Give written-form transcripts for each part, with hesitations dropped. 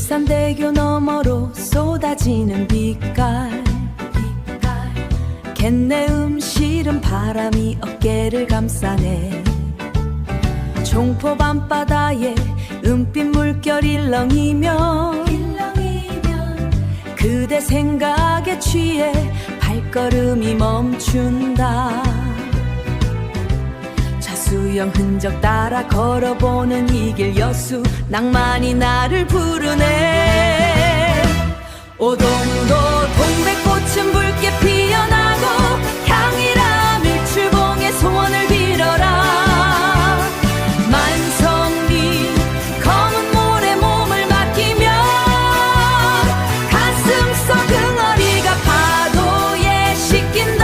울산대교 너머로 쏟아지는 빛깔 갯내음 시른 바람이 어깨를 감싸네. 종포 밤바다에 은빛 물결 일렁이면 그대 생각에 취해 발걸음이 멈춘다. 수영 흔적 따라 걸어보는 이 길 여수 낭만이 나를 부르네. 오동도 동백꽃은 붉게 피어나고 향이라 밀출봉의 소원을 빌어라. 만성리 검은 모래 몸을 맡기면 가슴 속 응어리가 파도에 씻긴다.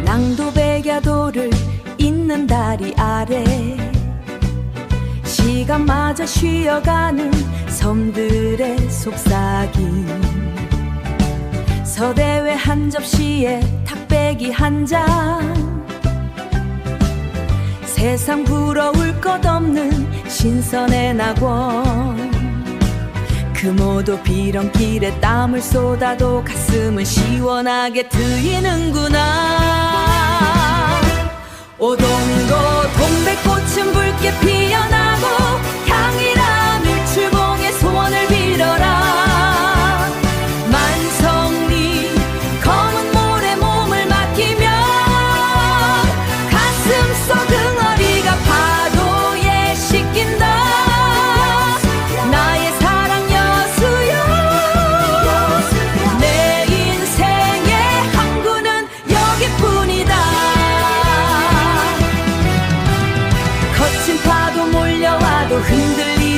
낭도백야도를 잇는 다리 아래 시간마저 쉬어가는 섬들의 속삭임. 서대회 한 접시에 탁배기 한 잔 세상 부러울 것 없는 신선의 낙원. 금오도 비렁길에 땀을 쏟아도 가슴은 시원하게 트이는구나. 오동도 동백꽃은 붉게 피어나고 향이라 밀출봉의 소원을 빌어라. 만성리 검은 모래 몸을 맡기면 가슴 속 응어리가 파도에 씻긴다. 나의 사랑 여수여 내 인생의 항구는 여기뿐이다. 거친 파도 몰려와도 흔들리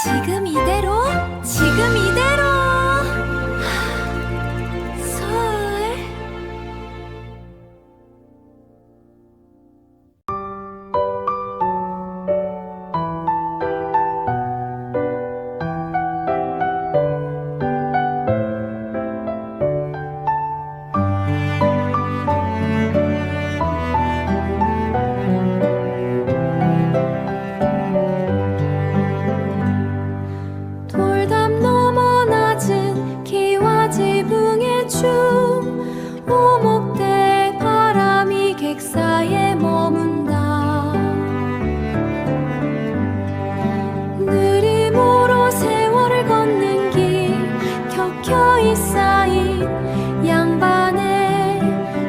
지금 이대로 지금 이대로 서울. 돌담 넘어 낮은 기와 지붕의 춤, 오목대 바람이 객사에 머문다. 느림으로 세월을 걷는 길, 켜켜이 쌓인 양반의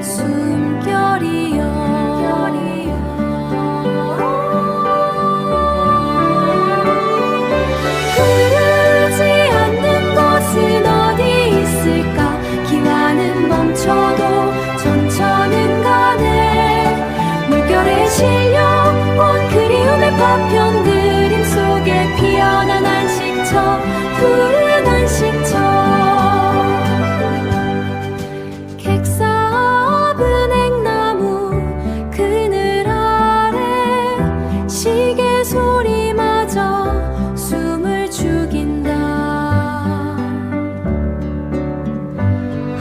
숨결이여. 흐르지 않는 곳은 어디 있을까? 기와는 멈춰도 전천은 가네. 물결에 실려온 그리움의 파편, 그림 속에 피어난 안식처, 푸른 안식처. 객사 앞은 액나무 그늘 아래 시계 소리마저 숨을 죽인다.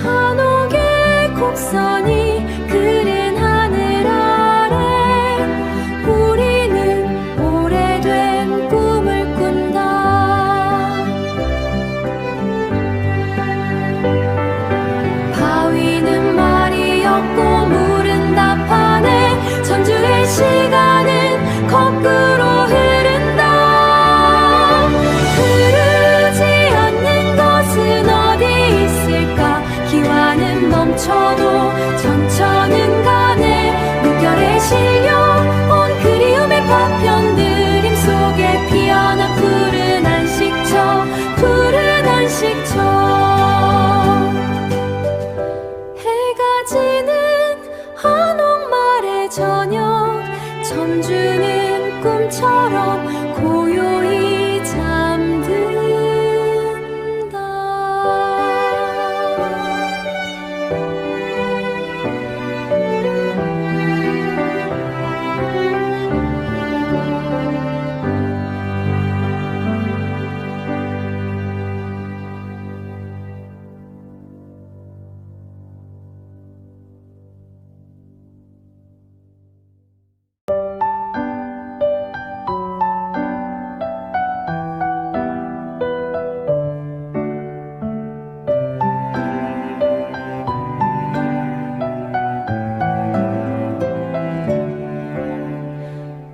한옥의 곡선이 그른 하늘 아래 우리는 오래된 꿈을 꾼다. 바위는 말이 없고 물은 답하네. 전주의 시간은 거꾸로 흐른다. 흐르지 않는 것은 어디 있을까? 기와는 멈춰도 전천은 가네. 물결에 실려온 그리움의 파편, 그림 속에 피어난 푸른 안식처, 푸른 안식처. 해가 지는 한옥마을의 저녁, 전주는 꿈처럼 고요히 잠든다.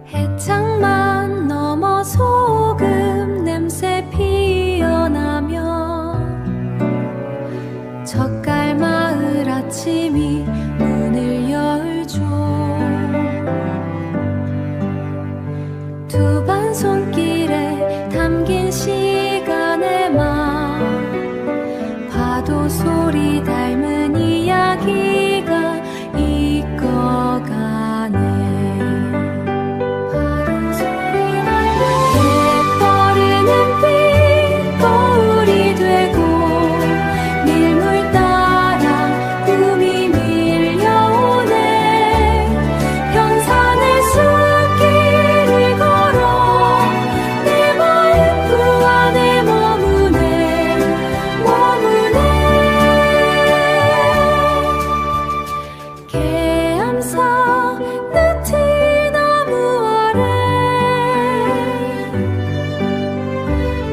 해창만 넘어 소금 냄새 피어나며 젓갈 마을 아침이 문을 열죠. 두 반 손길에 담긴 시간의 맘, 파도 소리 닮은 이야기가 익어가네. 예뻐르는 빛 거울이 되고 밀물 따라 꿈이 밀려오네. 평산의 숲길을 걸어 내 마음 그 안에 머무네. 개암사 느티나무 아래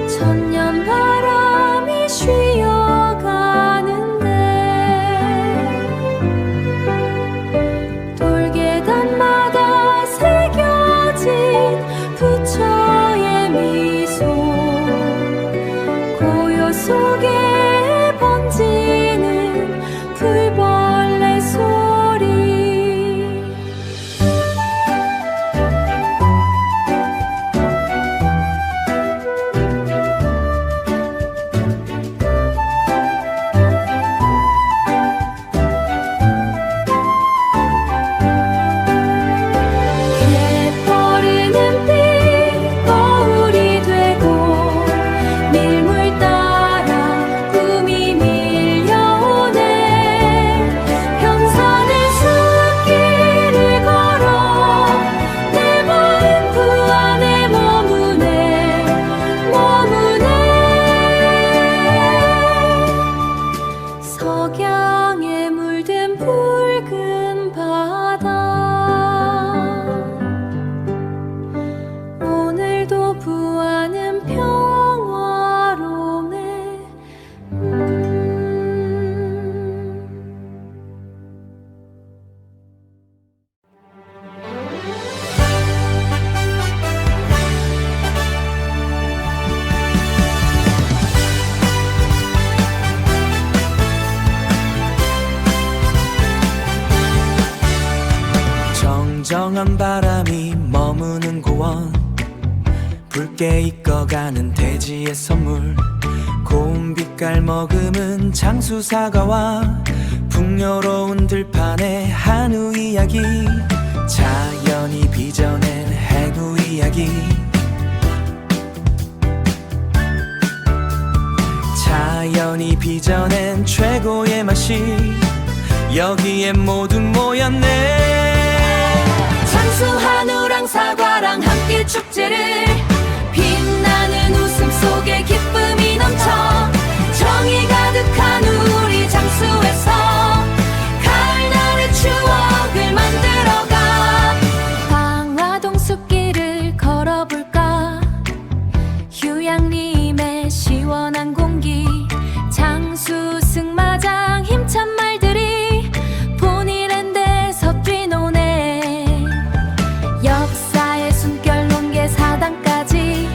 천년 바람이 쉬어가는데, 돌계단마다 새겨진 부처의 미소, 고요 속에 번지는 풀벌레 소리. 청정한 바람이 머무는 고원, 붉게 익어가는 대지의 선물, 고운 빛깔 머금은 장수사과와 풍요로운 들판의 한우 이야기, 자연이 빚어낸 해구 이야기, 자연이 빚어낸 최고의 맛이 여기에 모두 모였네. 장수 한우랑 사과랑 함께 축제를, 빛나는 웃음 속에 기쁨이 넘쳐 정이 가득한 우리 장수에서 가을날의 추억을 만들어가. 방화동 숲길을 걸어볼까, 휴양림의 시원한 공기, 장수 승마장 힘찬 말들이 포니랜드에서 뛰노네. 역사의 숨결 농계 사당까지,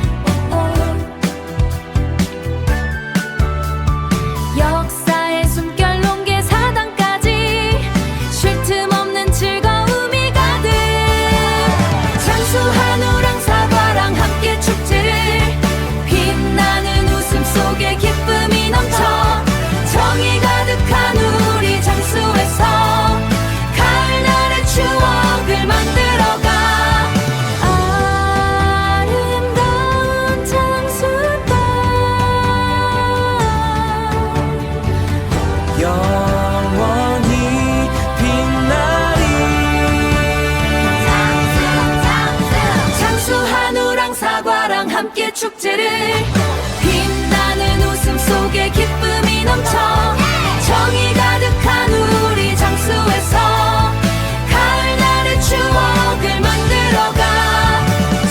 역사의 숨결 농계 사당까지 쉴 틈 없는 즐거움이 가득. 장수 한우랑 사과랑 함께 축제를, 빛나는 웃음 속에 기쁨이 넘쳐 정이 가득한 우리 장수에서 가을날의 추억을 만들어가. 아름다운 장수다, 영원히 빛나리. 장수 한우랑 사과랑 함께 축제를, 빛나는 웃음 속에 기쁨이 넘쳐 정이 가득한 우리 장수에서 가을날의 추억을 만들어가.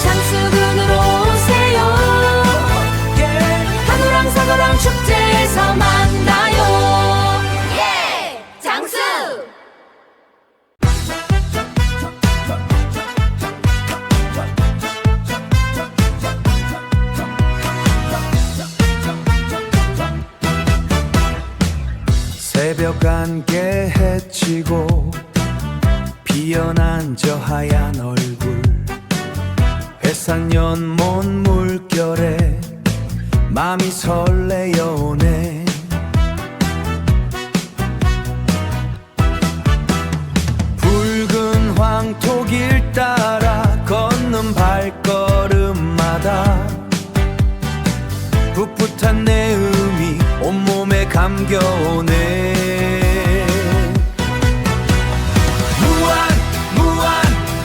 장수군으로 오세요. 한우랑 사과랑 축제에서 만나요. 장수! 새벽 안개 헤치고 피어난 저 하얀 얼굴, 회산 연못 물결에 맘이 설레어 오네. 붉은 황토길 따라 걷는 발걸음마다 풋풋한 내음이 온몸에 감겨오네. 무한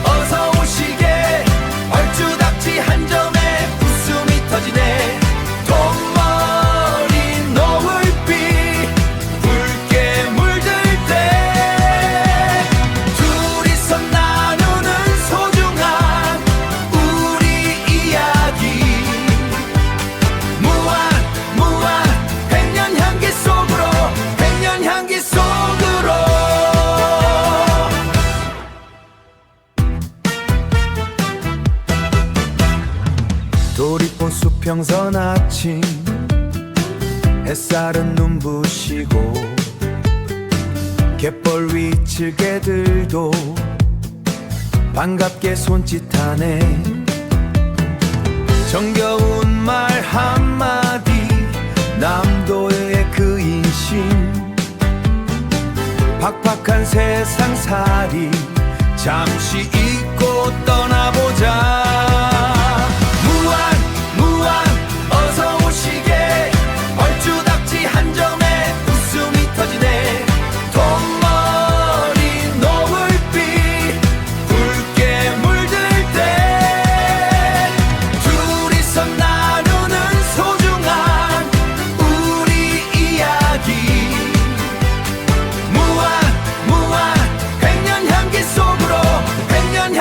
어서 오시게, 얼추닥치 한 점에 웃음이 터지네. 돈머리 노을빛 붉게 물들 때 둘이서 나누는 소중한 우리 이야기. 무한 백년 향기 속으로, 백년 향기 속으로. 도리꽃 수평선 아침, 햇살은 눈부시고 갯벌 위 칠개들도 반갑게 손짓하네. 정겨운 말 한마디, 남도의 그 인심, 팍팍한 세상살이 잠시 잊고 떠나보자. 무한 어서 오시게, 얼추닥치 한 점에 웃음이 터지네. 돈머리 노을빛 붉게 물들 때 둘이서 나누는 소중한 우리 이야기. 무한 백년 향기 속으로, 백년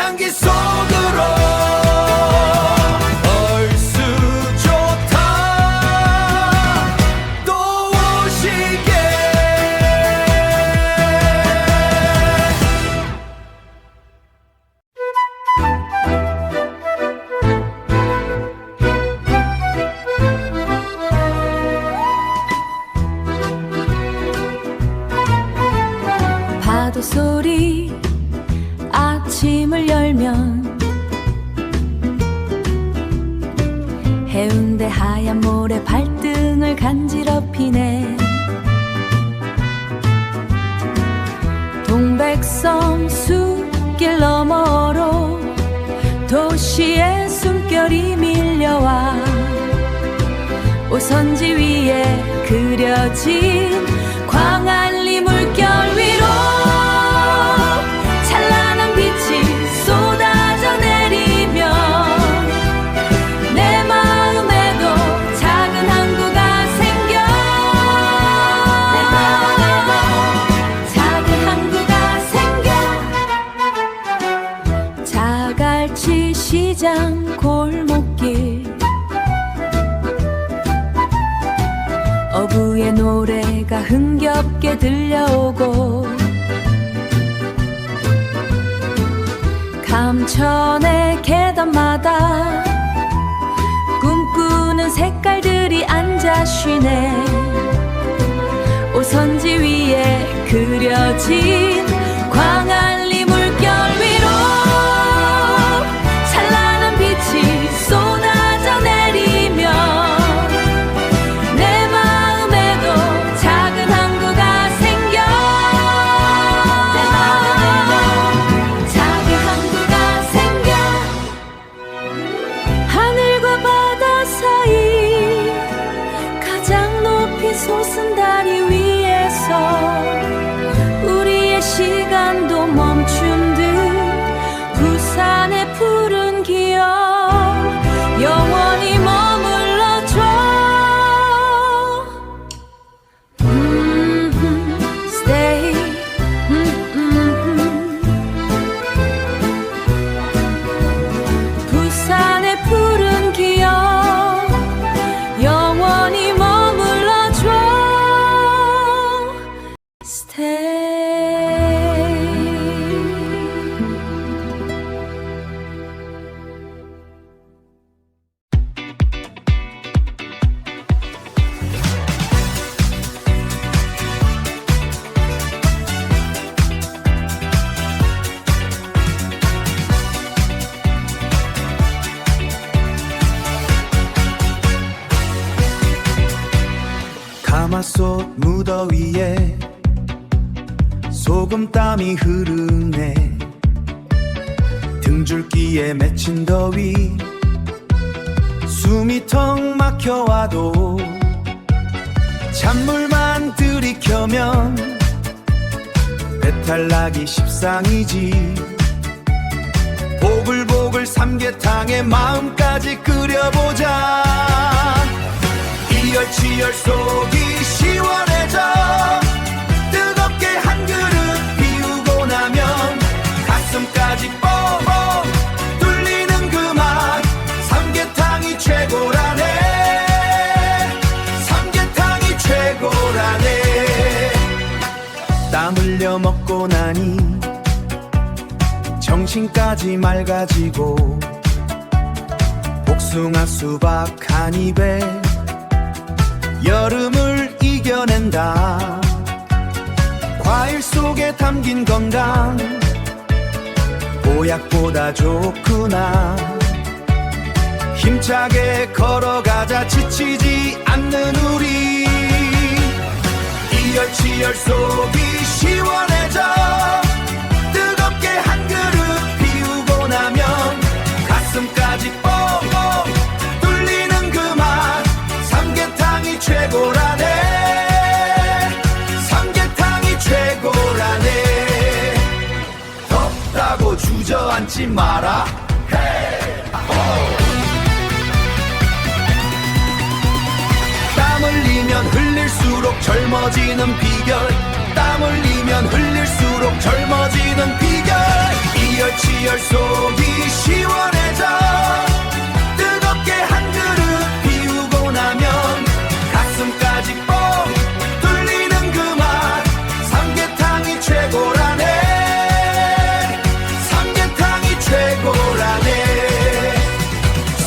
오선지 위에 그려진 광안리 물결 위로 찬란한 빛이 쏟아져 내리면 내 마음에도 작은 항구가 생겨 작은 항구가 생겨 자갈치 시장 골목길 어부의 노래가 흥겹게 들려오고 감천의 계단마다 꿈꾸는 색깔들이 앉아 쉬네 오선지 위에 그려진 광안리 물결 위로 찬란한 빛이 쏟아져 내리면 내 마음에도 작은 항구가 생겨 작은 항구가 생겨 하늘과 바다 사이 가장 높이 솟은 다리 위에서 우리의 시간도 멈춘 듯 부산의 푸른 기억 영원히 머물러줘 Stay 부산의 푸른 기억 영원히 머물러줘 Stay 가마솥 무더위에 소금땀이 흐르네 등줄기에 맺힌 더위 숨이 턱 막혀와도 찬물만 들이켜면 배탈 나기 십상이지 보글보글 삼계탕에 마음까지 끓여보자 이열치열 속이 시원해져 뜨겁게 한 그릇 비우고 나면 가슴까지 뻥뻥 뚫리는 그 맛 삼계탕이 최고라네 삼계탕이 최고라네 땀 흘려 먹고 나니 정신까지 맑아지고 복숭아 수박 한 입에 여름을 이겨낸다 과일 속에 담긴 건강 보약보다 좋구나 힘차게 걸어가자 지치지 않는 우리 이열치열 속이 시원해져 뜨겁게 한 그릇 비우고 나면 가슴까지 뻥뻥 뚫리는 그 맛 삼계탕이 최고라네 삼계탕이 최고라네 덥다고 주저앉지 마라 땀 흘리면 흘릴수록 젊어지는 비결 땀 흘리면 흘릴수록 젊어지는 비결 이열치열 속이 시원해져 뜨겁게 한 그릇 비우고 나면 가슴까지 뻥 뚫리는 그 맛 삼계탕이 최고라네 삼계탕이 최고라네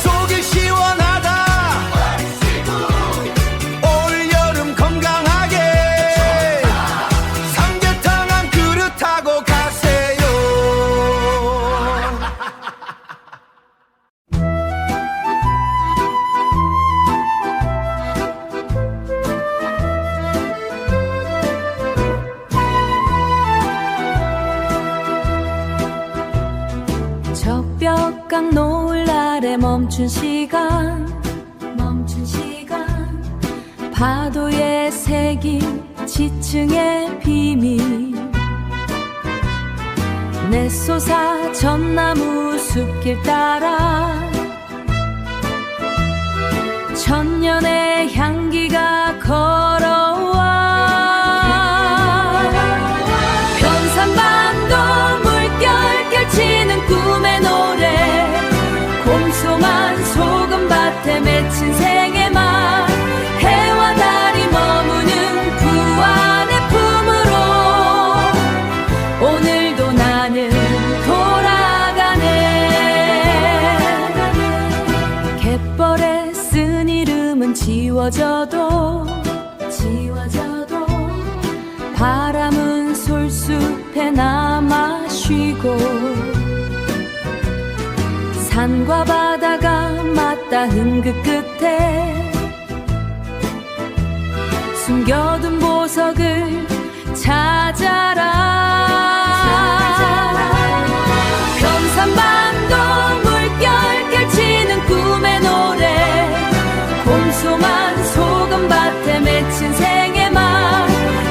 속이 시원하다 올 여름 건강하게 삼계탕 한 그릇 하고 가세요 적벽강 노을 아래 멈춘 시간 파도에 새긴 지층의 비밀 내 솟아 전나무 숲길 따라 천년의 향기가 걸어와 변산반도 물결 결치는 꿈의 노래 곰소만 소금밭에 맺힌 생의 맛 해와 달이 머무는 부안의 품으로 오늘도 나는 돌아가네 갯벌에 쓴 이름은 지워져도 바람은 솔숲에 남아 쉬고 산과 바다가 맞닿은 그 끝에 숨겨둔 보석을 찾아라 변산반도 물결 결치는 꿈의 노래 곰소만 소금밭에 맺힌 생의 맛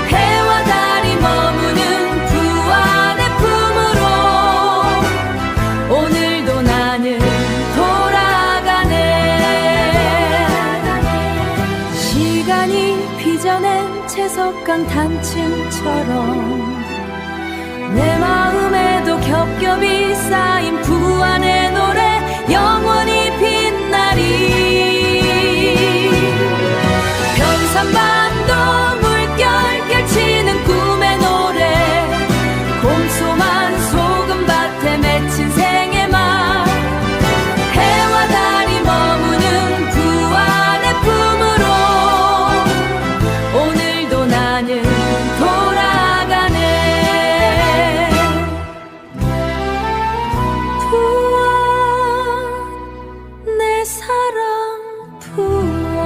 해와 달이 머무는 부안의 품으로 오늘도 나는 돌아가네 시간이 빚어낸 채석강 단층처럼 내 마음에도 겹겹이 쌓인 부안의 노래 영원히 빛나리 변산반도 물결 결치는 꿈의 노래 곰소만 소금밭에 맺힌 생의 맛 해와 달이 머무는 부안의 품으로 오늘도 나는 돌아가네 부안 내 사랑 부안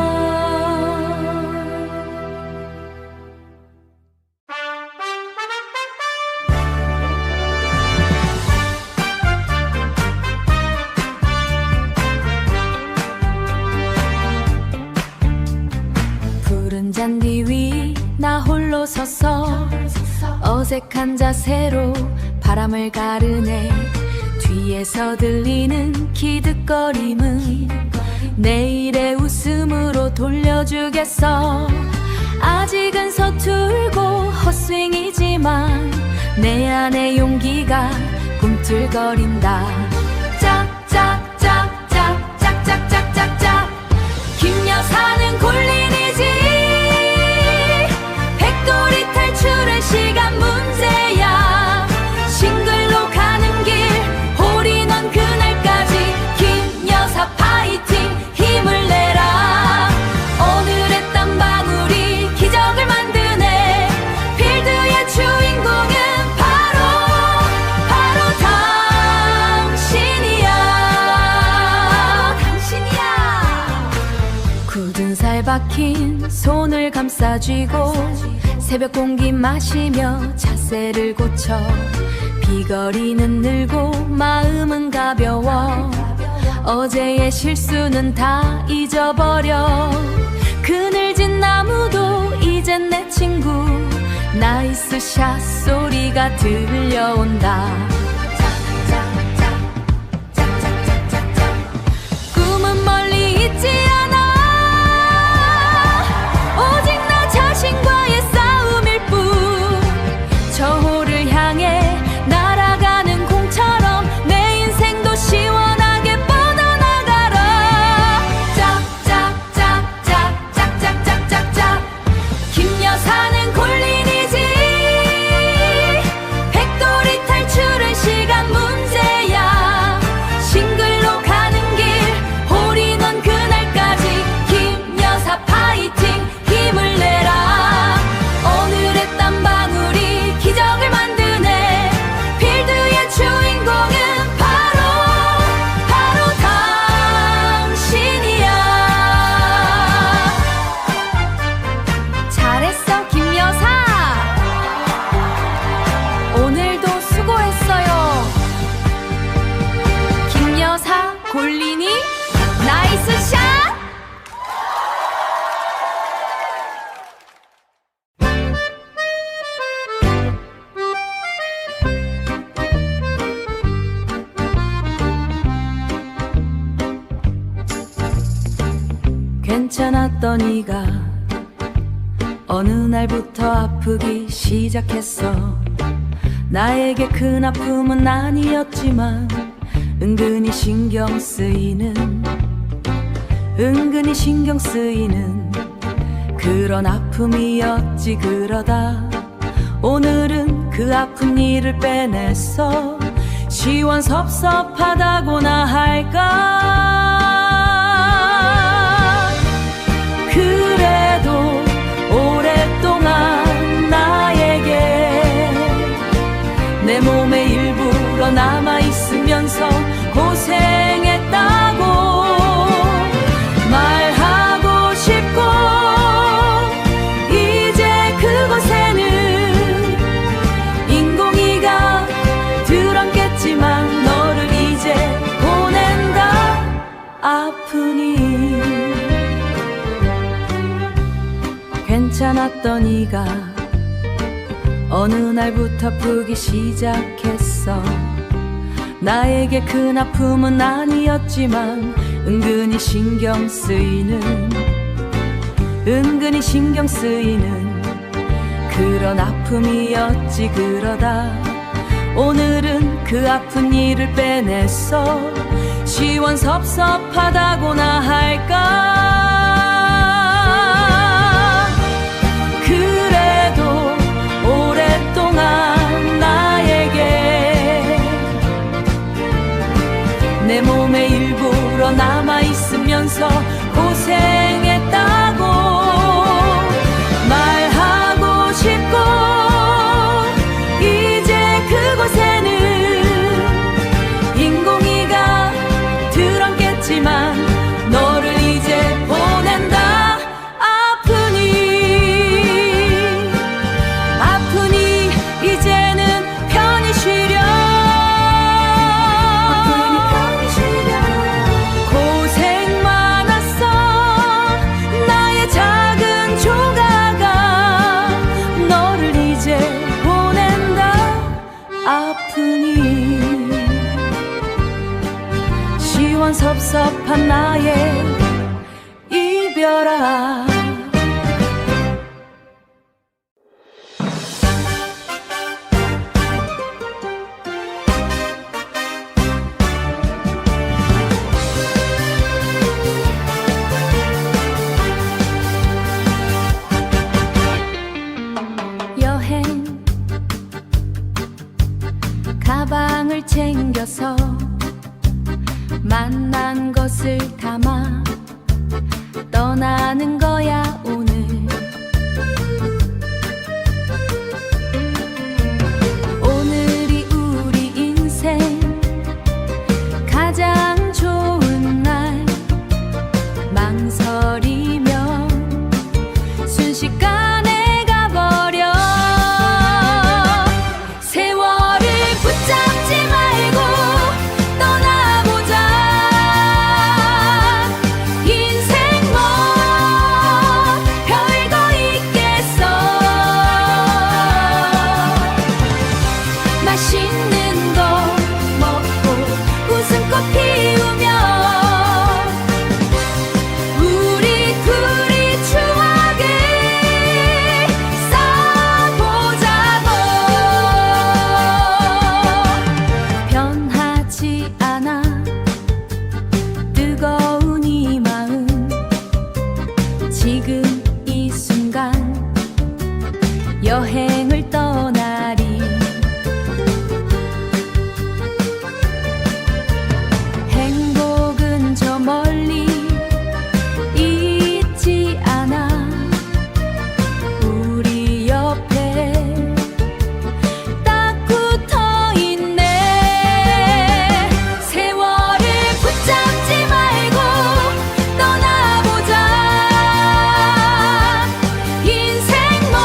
푸른 잔디 위 나 홀로 서서 어색한 자세로 바람을 가르네 뒤에서 들리는 기득거림은 내일의 웃음으로 돌려주겠어 아직은 서툴고 헛스윙이지만 내 안의 용기가 꿈틀거린다 짝짝짝짝짝짝짝짝짝짝 김 여사는 굴린이지 백돌이 탈출의 시간 문제야 싱글로 가는 길 홀인원 그날까지 김 여사 파이팅 힘을 내라 오늘의 땀방울이 기적을 만드네 필드의 주인공은 바로 당신이야 굳은 살 박힌 손을 감싸쥐고 새벽 공기 마시며 자세를 고쳐 비거리는 늘고 마음은 가벼워 어제의 실수는 다 잊어버려 그늘진 나무도 이젠 내 친구 나이스 샷 소리가 들려온다 꿈은 멀리 있지 않아 오직 나 자신과의 싸움일 뿐 저 홀을 향해 날아가는 공처럼 내 인생도 시원하게 뻗어나가라 짝짝짝짝짝짝짝짝짝 김 여사는 골린이지 백돌이 탈출을 괜찮았던 이가 어느 날부터 아프기 시작했어. 나에게 큰 아픔은 아니었지만 은근히 신경 쓰이는 그런 아픔이었지. 그러다 오늘은 그 아픈 일을 빼냈어. 시원섭섭하다고나 할까. 그래도 오랫동안 나에게 내 몸의 일부로 남아있으면서 고생했다고 말하고 싶고, 이제 그곳에는 인공위가 들었겠지만 너를 이제 보낸다. 아프니 괜찮았던 이가 어느 날부터 아프기 시작했어. 나에게 큰 아픔은 아니었지만 은근히 신경 쓰이는 그런 아픔이었지. 그러다 오늘은 그 아픈 일을 빼냈어. 시원섭섭하다고나 할까. 그래도 오랫동안 나에게 내 몸의 일부로 남아있으면서 고생했다고 말하고 싶고, 이제 그곳에는 인공위가 들었겠지만 너를 이제 보낸다. 아프니 이제는 편히 쉬려. 고생 많았어. 나의 작은 조각아 너를 이제 보낸다. 아프니 시원섭섭한 나의 이별아. 여행 가방을 챙겨서 만난 것을 담아 떠나는 거야 오늘. 오늘이 우리 인생 가장 좋은 날. 망설이며 순식간에 가버려. 세월을 붙잡지 말고 떠나보자. 인생 뭐 별거 있겠어. 맛있는 거 먹고 웃음꽃 피우며 우리 둘이 추억을 쌓아보자고. 변하지 않아 뜨거운 이 마음. 지금 이 순간 여행을 떠나리. 행복은 저 멀리 있지 않아. 우리 옆에 딱 붙어 있네. 세월을 붙잡지 말고 떠나보자. 인생 뭐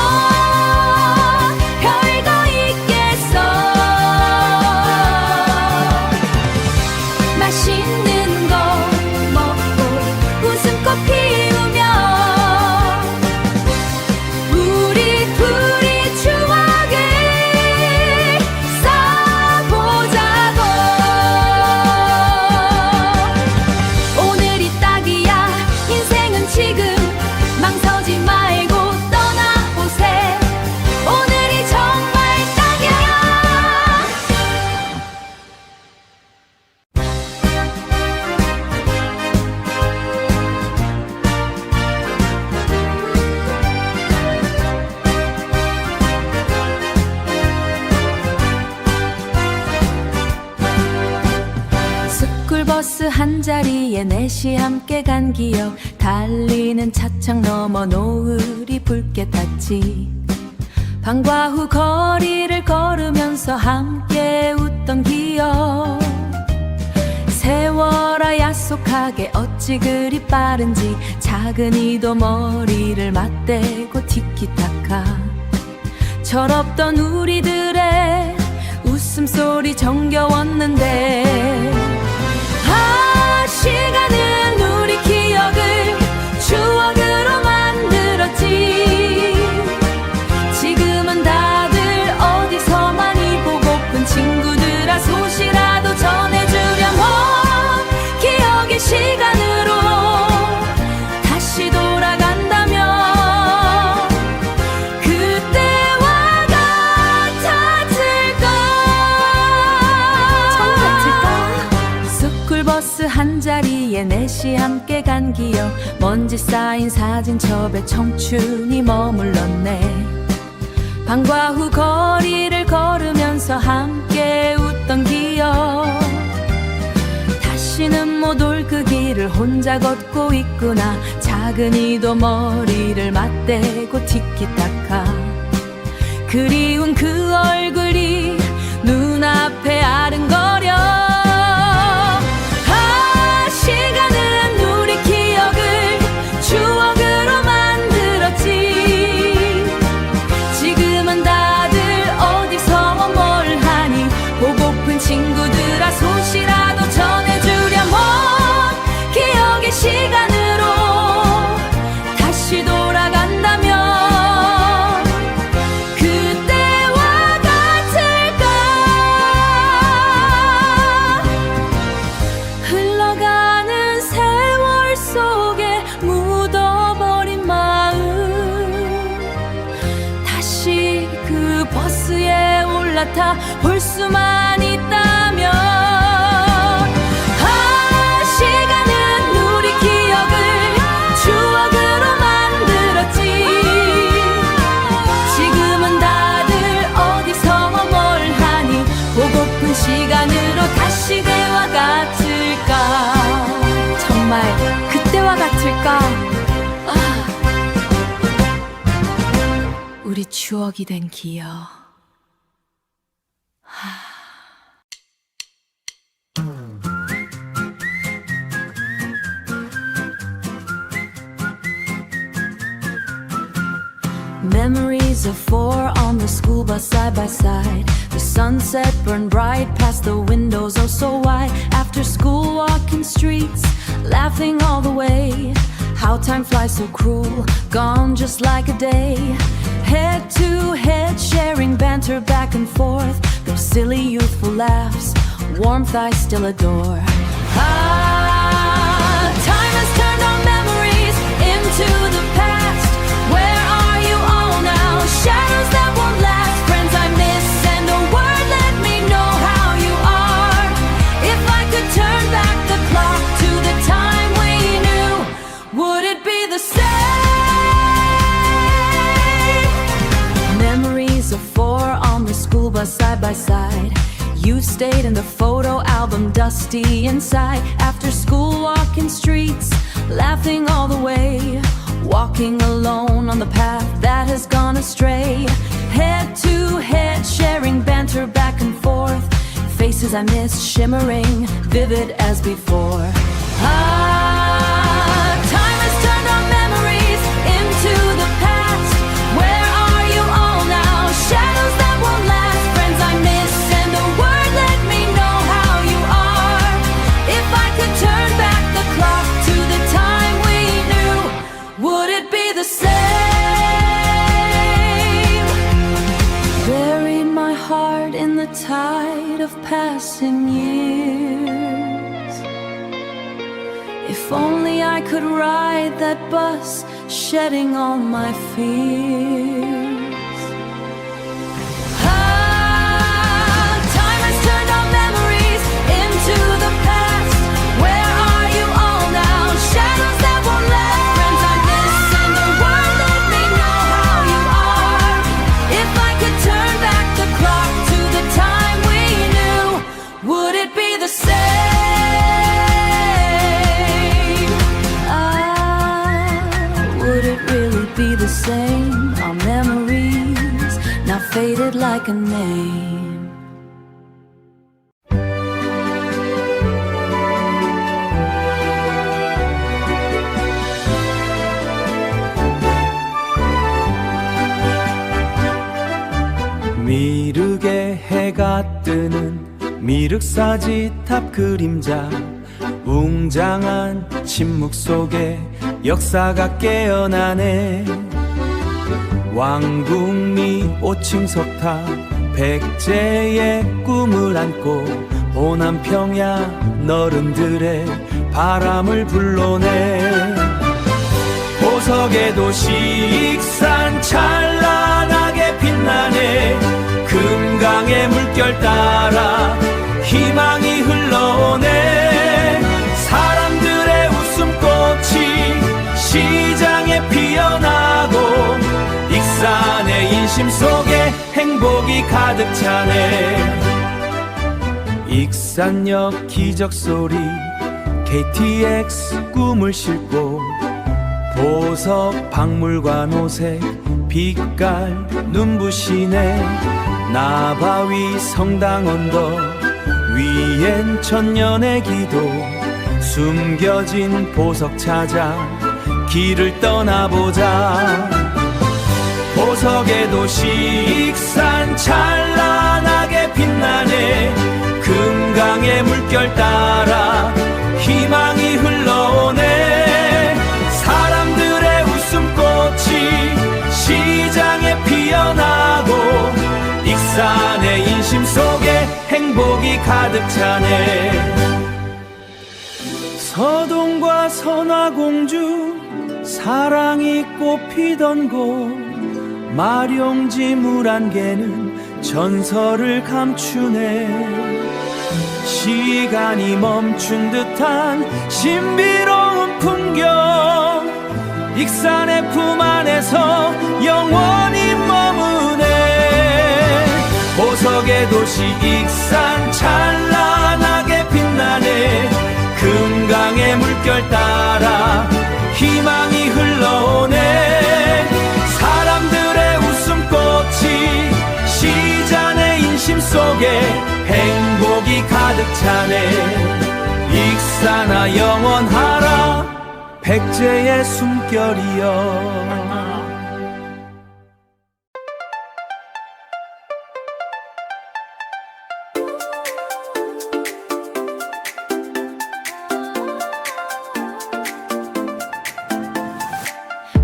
지금 망설이지 말고 떠나보세요. 오늘이 정말 딱이야. 스쿨버스 한 자리에 넷이 함께 간 기억, 달리는 차창 너머 노을이 붉게 탔지. 방과 후 거리를 걸으면서 함께 웃던 기억, 세월아 야속하게 어찌 그리 빠른지 작은 이도 머리를 맞대고 티키타카. 철없던 우리들의 웃음소리 정겨웠는데, 시간은 우리 기억을 추억으로 만들었지. 지금은 다들 어디서 많이 보고픈 친구들아 소식이라도 전해주렴. 기억의 시간으로 다시 돌아간다면 그때와 같아질까? 스쿨버스 한 자리에 넷이 함께 간 기억, 먼지 쌓인 사진첩에 청춘이 머물렀네. 방과 후 거리를 걸으면서 함께 웃던 기억, 다시는 못 올 그 길을 혼자 걷고 있구나. 작은 이도 머리를 맞대고 티키타카. 그리운 그 얼굴이 눈앞에 아른거려. 시간은 우리 기억을 추억으로 만들었지. 지금은 다들 어디서 뭘 하니 보고픈 친구들아 소식이라도 전해주렴. 기억의 시간으로 다시 돌아간다면 그때와 같을까? 흘러가는 세월 속에 묻어버린 마음, 다시 그 버스에 올라타 볼 수만 있다면. 시간은 우리 기억을 추억으로 만들었지. 지금은 다들 어디서 뭘 하니 보고픈 시간으로 다시 그때와 같을까? 정말 그때와 같을까? 우리 추억이 된 기억. Memories of four on the school bus side by side. The sunset burned bright past the windows oh so wide. After school walking streets, laughing all the way. How time flies so cruel, gone just like a day. Head to head sharing banter back and forth. Those silly youthful laughs, warmth I still adore. Time has turned our memories into the past. Where are you all now? Shadows that won't last. Friends I miss and a word let me know how you are. If I could turn back the clock to the time we knew, would it be the same? Memories of four on the school bus side by side. You stayed in the photo album, dusty inside. After school walking streets, laughing all the way. Walking alone on the path that has gone astray. Head to head sharing banter back and forth. Faces I miss shimmering, vivid as before. Time has turned our memories into the past. Where are you all now? Shadows that won't last. Friends I miss and a word let me know how you are. If I could turn back the clock to the time we knew, would it be the same? Buried my heart in the tide of passing years. If If only I could ride that bus, shedding all my fears. Time has turned our memories into the past. Where are you all now? Shadows that won't last. Friends I miss in the world, let me know how you are. If I could turn back the clock to the time we knew, would it be the same? Would it really be the same? Our memories now faded like a name. 미륵에 해가 뜨는 미륵사지 탑 그림자, 웅장한 침묵 속에 역사가 깨어나네. 왕궁리 5층 석탑 백제의 꿈을 안고 호남 평야 너른들의 바람을 불러내. 보석의 도시 익산 찬란하게 빛나네. 금강의 물결 따라 희망이 흘러오네. 사람들의 웃음꽃이 시장에 피어나고 익산의 인심 속에 행복이 가득 차네. 익산역 기적소리 KTX 꿈을 싣고 보석 박물관 오색 빛깔 눈부시네. 나바위 성당 언덕 위엔 천년의 기도, 숨겨진 보석 찾아 길을 떠나보자. 보석의 도시 익산 찬란하게 빛나네. 금강의 물결 따라 희망이 흘러오네. 사람들의 웃음꽃이 시장에 피어나고 익산의 인심 속에 행복이 가득 차네. 서동과 선화공주 사랑이 꽃피던 곳, 마룡지 물안개는 전설을 감추네. 시간이 멈춘 듯한 신비로운 풍경, 익산의 품 안에서 영원히 머무네. 보석의 도시 익산 찬란하게 빛나네. 금강의 물결 따라 희망이 흘러오네. 사람들의 웃음꽃이 시장의 인심 속에 행복이 가득 차네. 익산아 영원하라 백제의 숨결이여.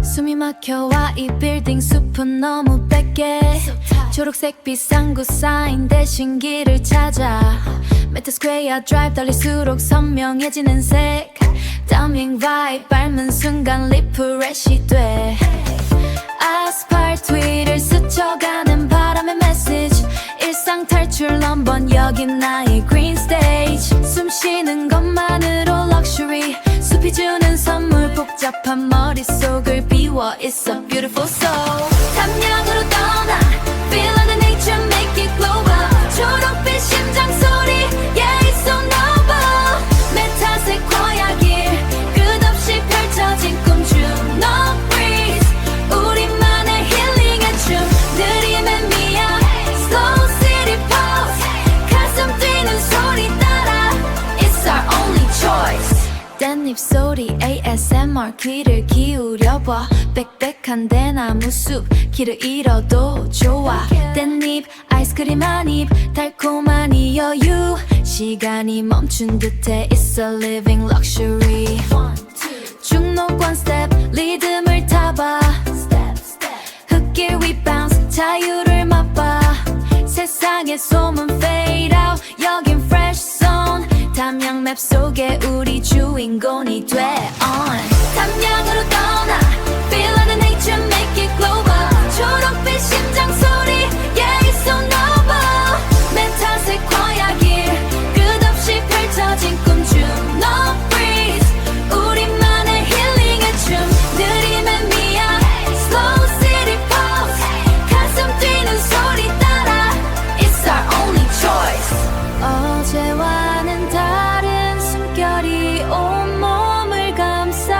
숨이 막혀와 이 빌딩 숲은 너무 뺏게. 초록색 비상구 사인 대신 길을 찾아. 메타스퀘어 드라이브 달릴수록 선명해지는 색. 다밍 바이브 밟는 순간 리프레시 돼. 아스팔트 위를 스쳐가는 바람의 메시지. 일상 탈출 넘번 여긴 나의 green stage. 숨 쉬는 것만으로 럭셔리. 숲이 주는 선물 복잡한 머릿속을 비워. It's a beautiful soul. 담양으로 떠나 Feel the nature make it global. 초록빛 심장 소리 Yeah it's so noble. 메타색 고야길 끝없이 펼쳐진 꿈 중 No breeze. 우리만의 힐링의 춤 느림의 미야 Slow city pose. 가슴 뛰는 소리 따라 It's our only choice. 댄잎 소리 ASMR 귀를 기울여봐. 빽빽한 대나무 숲 길을 잃어도 좋아. 댄잎 아이스크림 한 입 달콤한 이 여유. 시간이 멈춘 듯해 It's a living luxury. 중노권 스텝 리듬을 타봐. 흙길 위 bounce 자유를 맛봐. 세상의 소문 fade out 여긴 fresh zone. 담양 맵 속에 우리 주인공이 돼 on 담양으로 떠나 Feel like nature make it global 초록빛 심장 소리 Yeah it's so noble 메타색 광야길 끝없이 펼쳐진 꿈 주노 breeze 우리만의 힐링의 춤 느림의 미야 Slow city pulse 가슴 뛰는 소리 따라 It's our only choice 어제와는 다른 숨결이 온몸을 감싸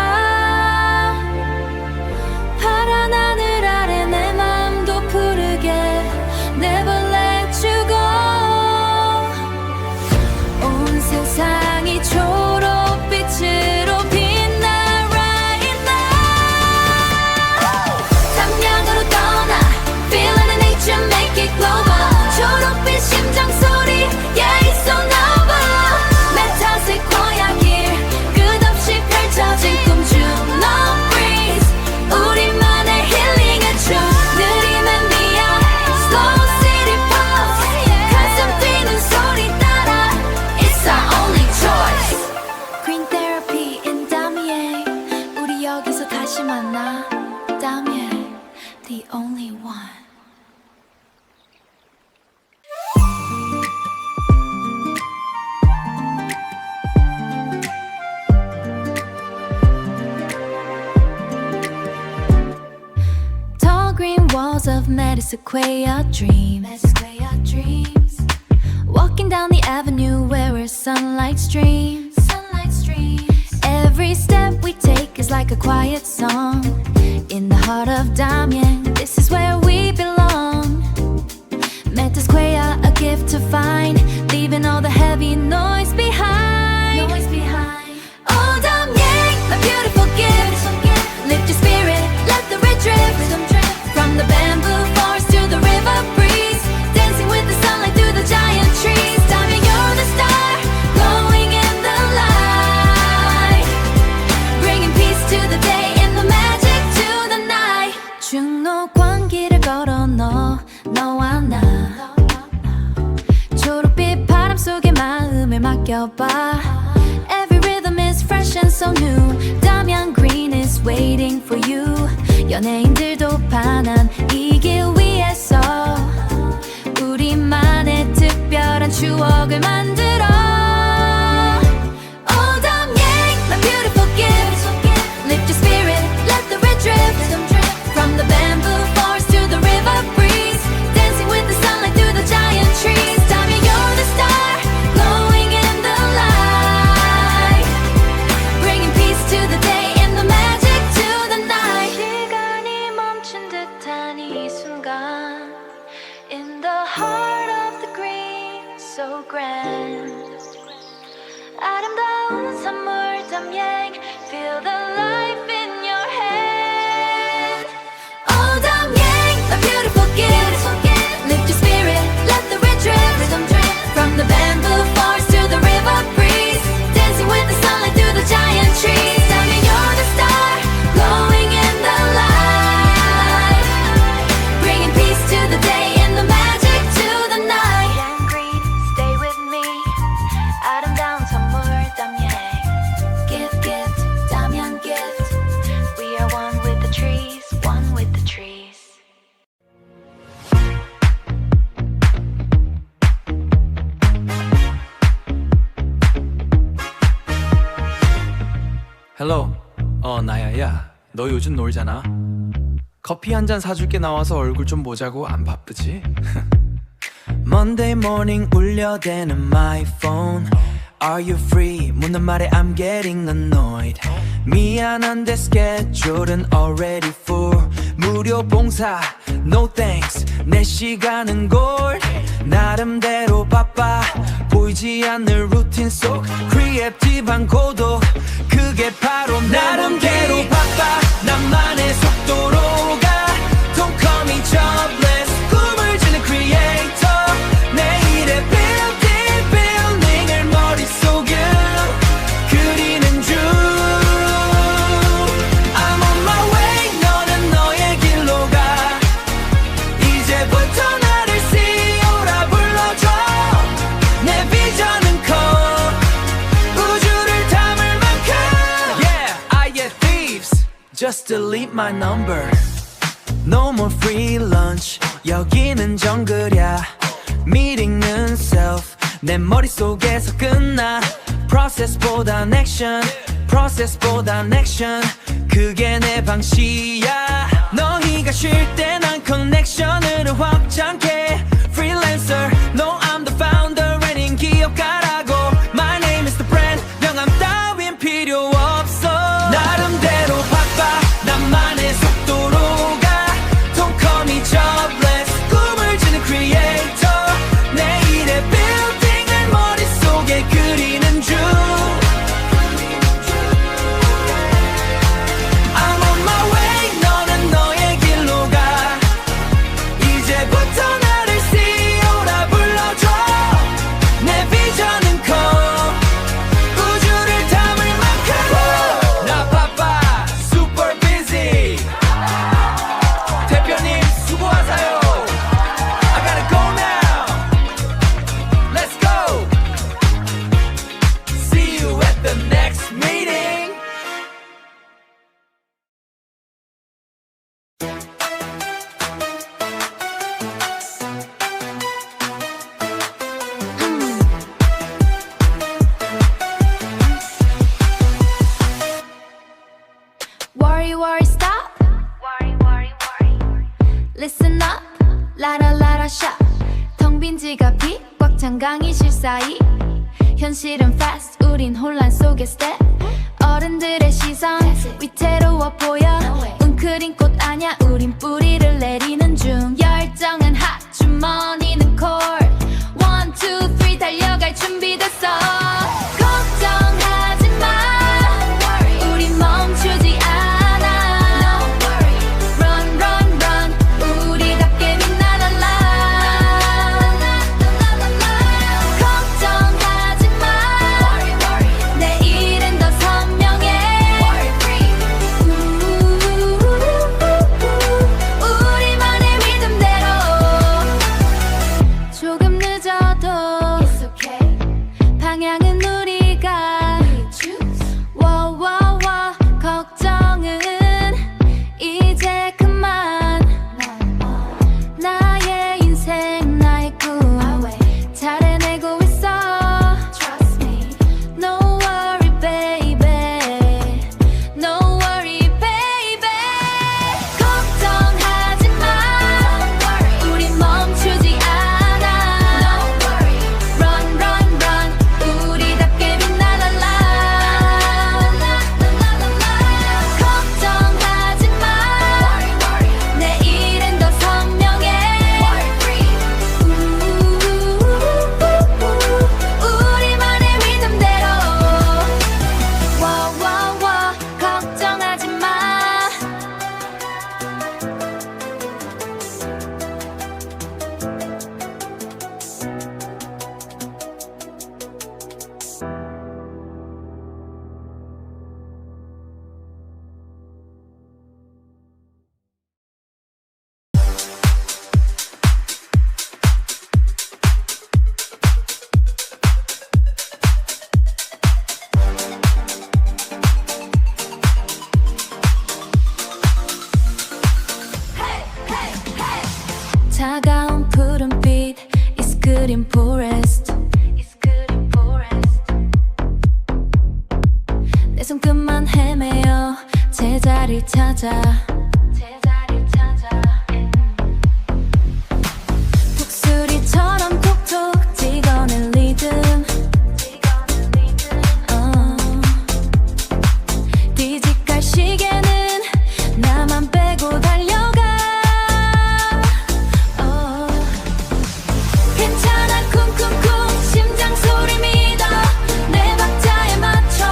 파란 하늘 아래 내 맘도 푸르게 Never let you go 온 세상이 초록빛으로 빛나 right now 담양으로 떠나 Feel like nature make it global 초록빛 심장 소리 Yeah it's so noble 메타색 광야길 끝없이 펼쳐진 꿈 주노 breeze 우리만의 힐링의 춤 느림의 미야 Slow city pulse 가슴 뛰는 소리 따라 It's our only choice Green therapy in Damien 우리 여기서 다시 만나 Damien the only one Tall green walls of Sequoia dreams Walking down the avenue where our sunlight streams Every step we take is like a quiet song In the heart of Damien, this is where we belong Sequoia, a gift to find Leaving all the heavy noise behind Oh Damien, my beautiful gift Lift your spirit, let the red drift From the bamboo forest to the river breeze Dancing with the sunlight through the giant trees Damien, you're the star, glowing in the light Bringing peace to the day and the magic to the night 중록한 길을 걸어 너와 나 초록빛 바람 속에 마음을 맡겨봐 Every rhythm is fresh and so new Damien Green is waiting for you 연예인들도 반한 이 길 위에서 우리만의 특별한 추억을 만들어 Oh Damien, my beautiful gift Lift your spirit, let the red drift From the bamboo forest to the river breeze Dancing with the sunlight through the giant trees Damien, you're the star, glowing in the light Bringing peace to the day and the magic to the night 시간이 멈춘 듯한 이 순간 In the heart of the green, so grand 아름다운 선물 Damien Feel the life in your hand Oh Damien, a beautiful gift Lift your spirit, let the red drift From the bamboo forest to the river breeze Dancing with the sunlight through the giant trees Damien, you're the star, glowing in the light Bringing peace to the day and the magic to the night And green, stay with me 아름다운 선물 Damien Gift, Damien gift We are one with the trees, one with the trees 헬로 나야 야 너 요즘 놀잖아 커피 한 잔 사줄게 나와서 얼굴 좀 보자고 안 바쁘지? Monday morning 울려대는 my phone Are you free? 묻는 말에 I'm getting annoyed 미안한데 스케줄은 already full 무료 봉사 no thanks 내 시간은 골 나름대로 바빠 보이지 않는 루틴 속 크리에이티브한 고독 그게 바로 나름대로 바빠 나만의 속도로 가 Don't call me jobless 꿈을 지는 creator 내일의 building을 머릿속에 그리는 중 I'm on my way 너는 너의 길로 가 이제부터 나를 CEO라 불러줘 내 비전은 커 my number. No more free lunch. 여기는 정글이야. Meeting는 self. 내 머릿속에서 끝나. Process보단 action. Process보단 action. 그게 내 방식이야. 너희가 쉴 때 난 connection을 확장해. Freelancer. No, I'm the founder. and 기억하라고. My name is the brand. 명함 따윈 필요 없어. 나름대로 바빠. 나만의 속도로 가. Don't call me jobless. 꿈을 주는 creator. 내일의 building을 머릿속에 그리는 중. I'm on my way. 너는 너의 길로 가. 이제부터 나를 CEO라 불러줘. 내 비전은 커. 우주를 담을 만큼. 나 바빠. Super busy. 대표님 수고하세요. I gotta go now. Let's go. See you at the next meeting. Worry, worry, stop. Worry, worry, worry. Listen up. 라라 라라 샤. 텅 빈 지갑이 꽉 찬 강의실 사이. 현실은 fast. 우린 혼란 속에 step. 어른들의 시선 위태로워 보여. 웅크린 꽃 아냐. 우린 뿌리를 내리는 중. 열정은 hot. 주머니는 cold. 1, 2, 3 달려갈 준비됐어. 걱정하지 마. 우린 멈추지 않아. Run, run, run. 우리답게 빛나달라. 걱정하지 마. 내일은 더 선명해. 우리만의 리듬대로. 조금 늦어도 It's okay. 방향은 우리가 Wow, wow, wow. 걱정은 이제 그만. 나의 인생 나의 꿈 잘 해내고 있어. Trust me. No worry baby. No worry baby. 걱정하지 마. 우린 멈추지 않아. Run, run, run. 우리답게 빛나달라. 걱정하지 마. 내일은 더 선명해. 우리만의 리듬대로. Wow, wow, wow. 걱정하지 마. 차가운 푸른빛 It's green forest. 내 손끝만 헤매어 제자리를 찾아. 독수리처럼 톡톡 찍어낸 리듬. 뒤집갈 시계는 나만 빼고 달려가. 괜찮아 쿵쿵쿵 심장 소리 믿어. 내 박자에 맞춰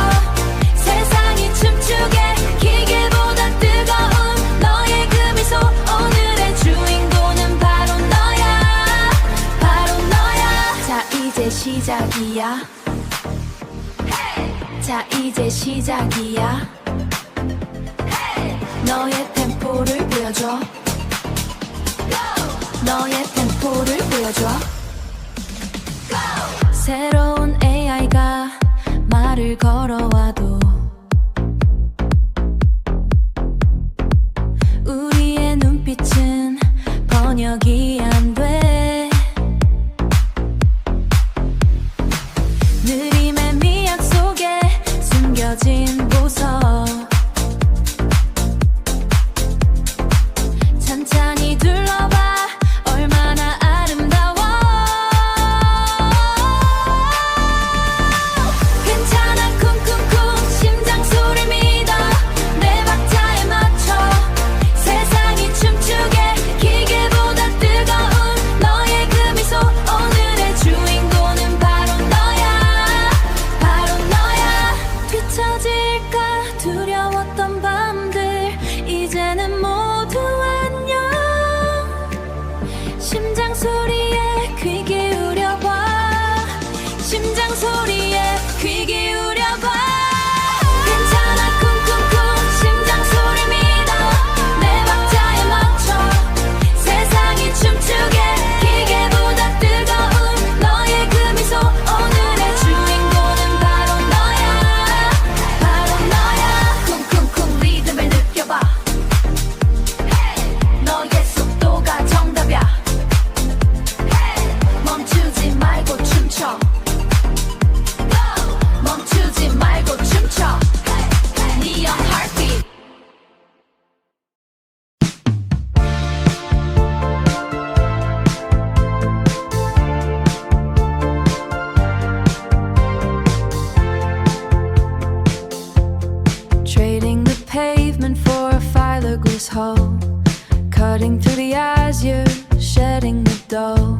세상이 춤추게. 기계보다 뜨거운 너의 그 미소. 오늘의 주인공은 바로 너야. 바로 너야. 자 이제 시작이야. 자 이제 시작이야. 너의 템포를 보여줘. 너의 템포를 보여줘. 새로운 AI가 말을 걸어와도 소리에 귀 기울여봐 심장 소리에 귀 기울여봐 괜찮아 쿵쿵쿵 심장 소리 믿어 내 박자에 맞춰 세상이 춤추게 기계보다 뜨거운 너의 그 미소 오늘의 주인공은 바로 너야 쿵쿵쿵 리듬을 느껴봐 너의 속도가 정답이야 멈추지 말고 춤춰 멈추지 말고 춤춰 Neon Heartbeat Trading the pavement for a fiberglass hole Cutting through the azure, shedding the dough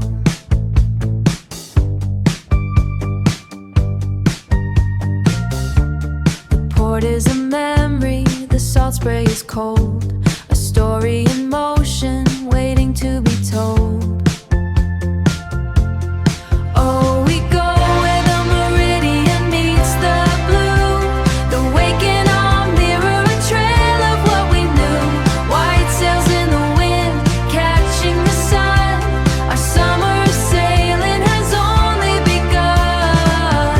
The port is a memory, the salt spray is cold A story in motion, waiting to be told Oh, we go where the meridian meets the blue The waking all mirror a trail of what we knew White sails in the wind, catching the sun Our summer sailing has only begun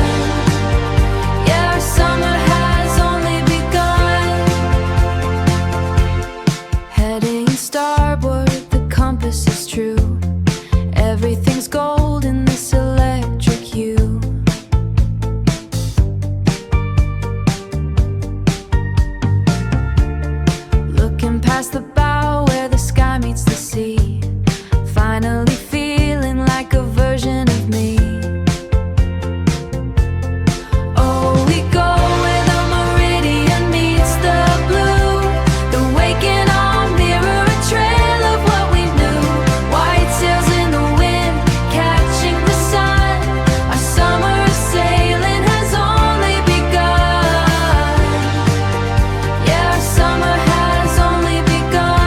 Yeah, our summer has only begun Heading starboard, the compass is true Everything's gold in this electric hue Looking past the bow where the sky meets the sea Finally feeling like a version of me Oh, we go where the meridian meets the blue The waking all mirror a trail of what we knew White sails in the wind, catching the sun Our summer sailing has only begun Yeah, our summer has only begun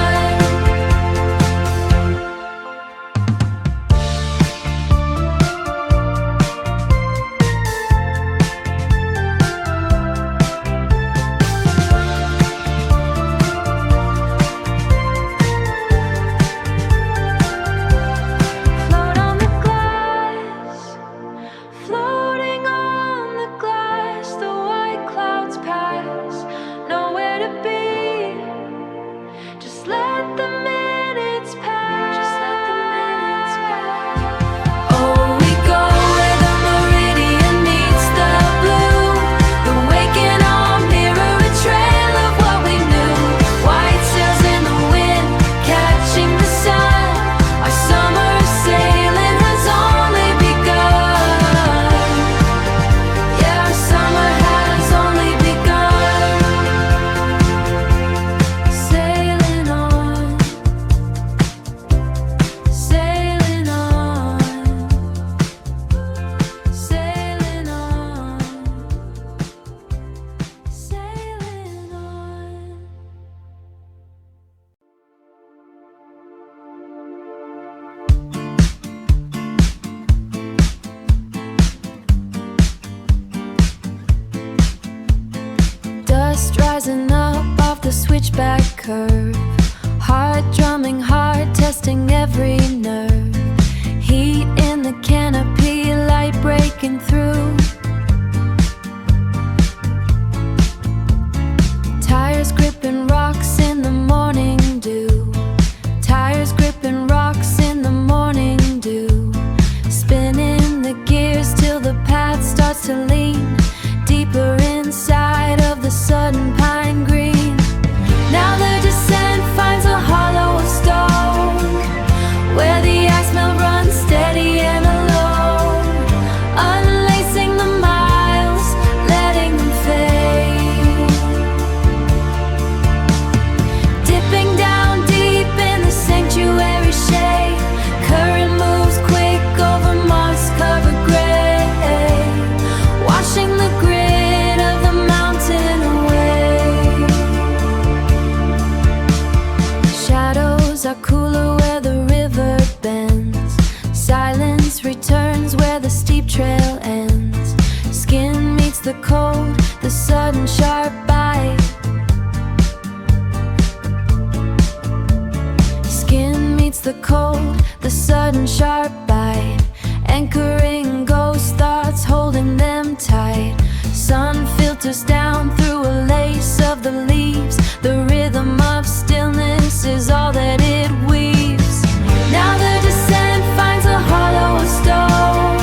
Float on the glass, floating on the glass, the white clouds pass, nowhere to be. Just let the minutes pass. Oh, we go where the meridian meets the blue. The waking all mirror a trail of what we knew. White sails in the wind, catching the sun. Our summer sailing has only begun. Yeah, our summer has only begun. Sailing on, sailing on, sailing on, sailing on. Dust rising up off the switchback curve Heart drumming hard, testing every nerve Heat in the canopy, light breaking through Tires gripping rocks in the morning dew Tires gripping rocks in the morning dew Spinning the gears till the path starts to lean Deeper inside of the sudden pine green Now the descent finds a hollow of stone Where the ice melt runs steady and alone Unlacing the miles, letting them fade Dipping down deep in the sanctuary shade Current moves quick over moss-covered gray Washing the grit of the mountain away Shadows are cooler where the river bends Darkness returns where the steep trail ends. Skin meets the cold, the sudden sharp bite. Skin meets the cold, the sudden sharp bite. Anchoring ghost thoughts, holding them tight. Sun filters down through a lace of the leaves. The rhythm of stillness is all that it weaves. Now the descent finds a hollow of stone,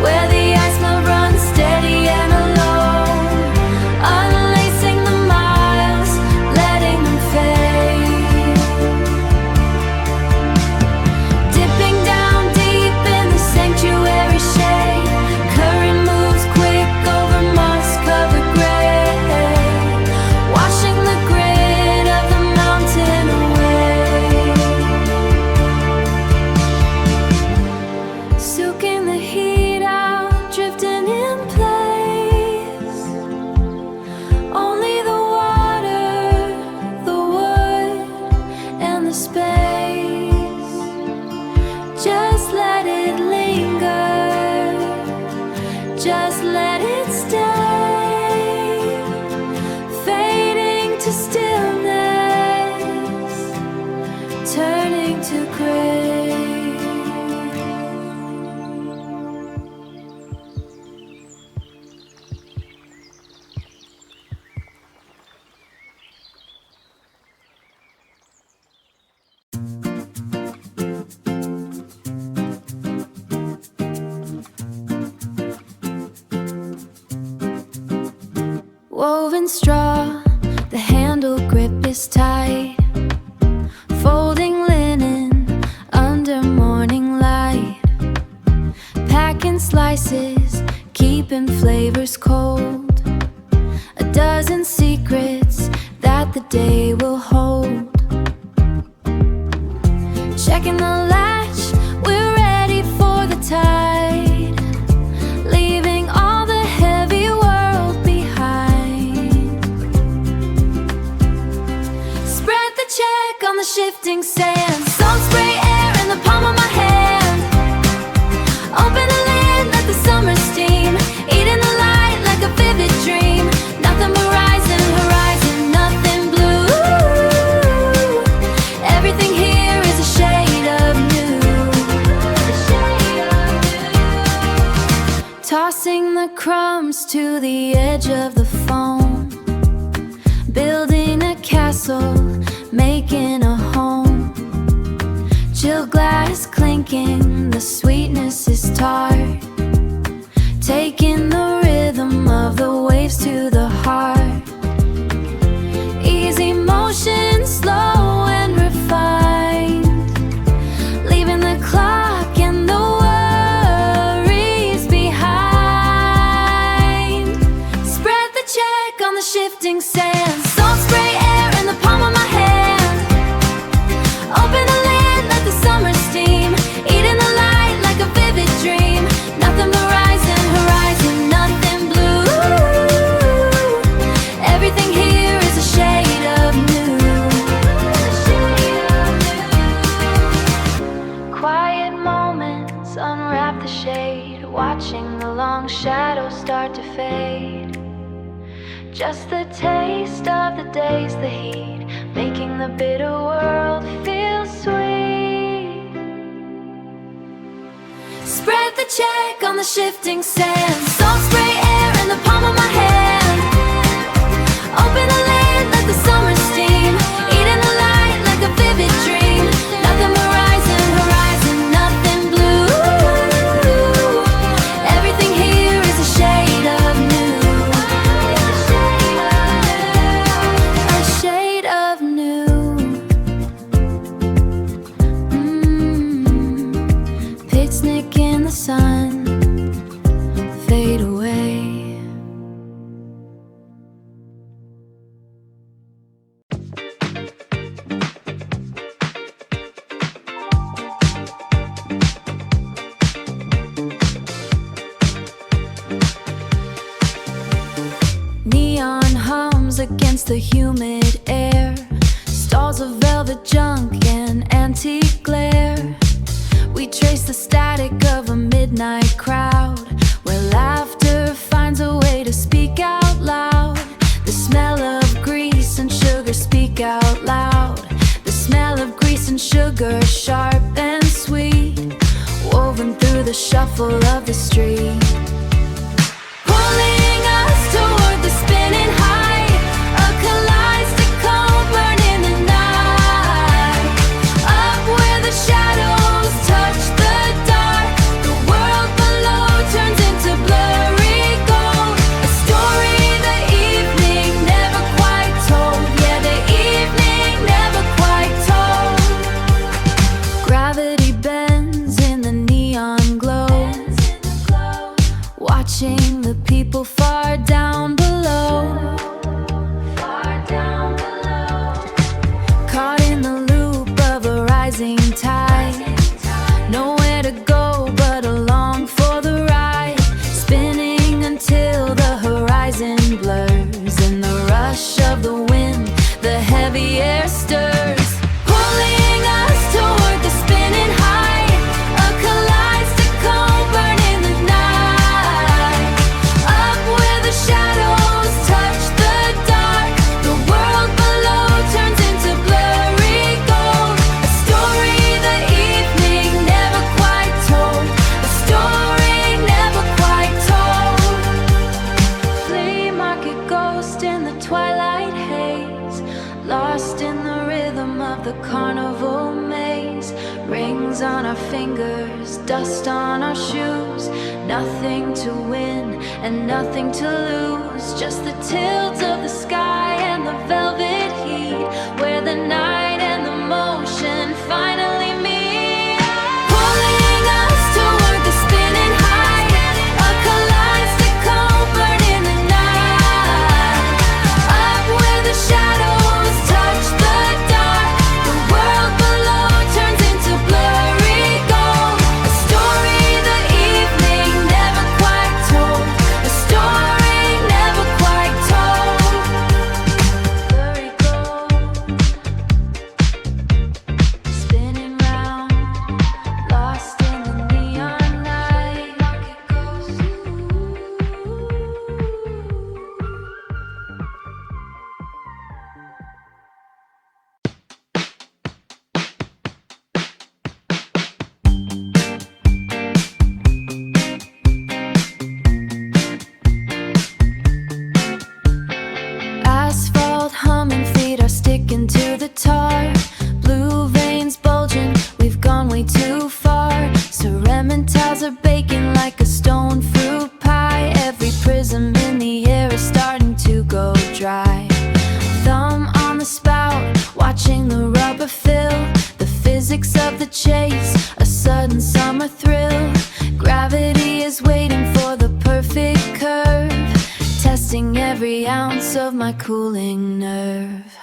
where the ice will run steady and alone, unlacing the miles, letting them fade. Dipping down deep in the sanctuary shade, current moves quick over moss-covered gray, washing the grit of the mountain away. Soaking the heat out, drifting in place. Only the water, the wood, and the space. Just let it linger, just let it stay, fading to stillness, turning to gray. Woven straw, the handle grip is tight. Folding linen under morning light. Packing slices, keeping flavors cold. A dozen secrets that the day will hold. Checking the latch, we're ready for the tide. Leaving all the heavy world behind. Spread the check on the shifting sand. Salt spray air in the palm of my hand. Open the lid, let the summer steam. Eating the light like a vivid dream. Nothing but horizon, horizon, nothing blue. Everything here is a shade of new. Tossing the crumbs to the edge of the foam. Building a castle, making a home. Chill glass clinking, the sweetness is tart. Taking the rhythm of the waves to the heart. Easy motion, slow and refined. Leaving the clock and the worries behind. Spread the check on the shifting sand. Salt spray air in the palm of my hand. Open the lid, let the summer steam. Eating the light like a vivid dream. Nothing but horizon, horizon, nothing blue. Everything here is a shade of new. Quiet moments, unwrap the shade. Watching the long shadows start to fade. Just the taste of the days, the heat, making the bitter world feel sweet. Spread the check on the shifting sand. Salt spray air in the palm of my hand. Open the lid, let the summer steam. Eating the light like a vivid dream. Nothing but horizon, horizon, nothing blue. Everything here is a shade of new. A shade of new. Picnic in the sun, fade away. Neon hums against the humid air. Stalls of velvet junk and antique glare. We trace the static of a midnight crowd, where laughter finds a way to speak out loud. The smell of grease and sugar, speak out loud. The smell of grease and sugar, sharp and sweet, woven through the shuffle of the street. Pulling us toward the spinning height, a kaleidoscope burning the night. Up where the shadows touch the dark, the world below turns into blurry gold. A story the evening never quite told. Yeah, the evening never quite told. Gravity bends in the neon glow, watching the people far down below. Caught in the loop of a rising tide, nowhere to go but along for the ride. Spinning until the horizon blurs, in the rush of the wind the heavy air stirs. Pulling us toward the spinning height, a kaleidoscope burning the night. Up where the shadows touch the dark, the world below turns into blurry gold. A story the evening never quite told. A story never quite told. Flea market ghost in the twilight haze, lost in the rhythm of the carnival maze. Rings on our fingers, dust on our shoes. Nothing to win and nothing to lose, just the tilt of the sky and the velvet heat, where the night and the motion finally meet. Pulling us toward the spinning height, a kaleidoscope burning the night. Up where the shadows touch the dark, the world below turns into blurry gold. A story the evening never quite told. A story never quite told. Blurry gold, spinning round, lost in the neon night. It goes. Asphalt humming, feet are sticking to the tar. Blue veins bulging, we've gone way too far. Ceramic tiles are baking like a stone fruit pie. Every prism in the air is starting to go dry. Thumb on the spout, watching the rubber fill. The physics of the chase, a sudden summer thrill. Gravity is waiting for the perfect curve, testing every ounce of my cooling nerve.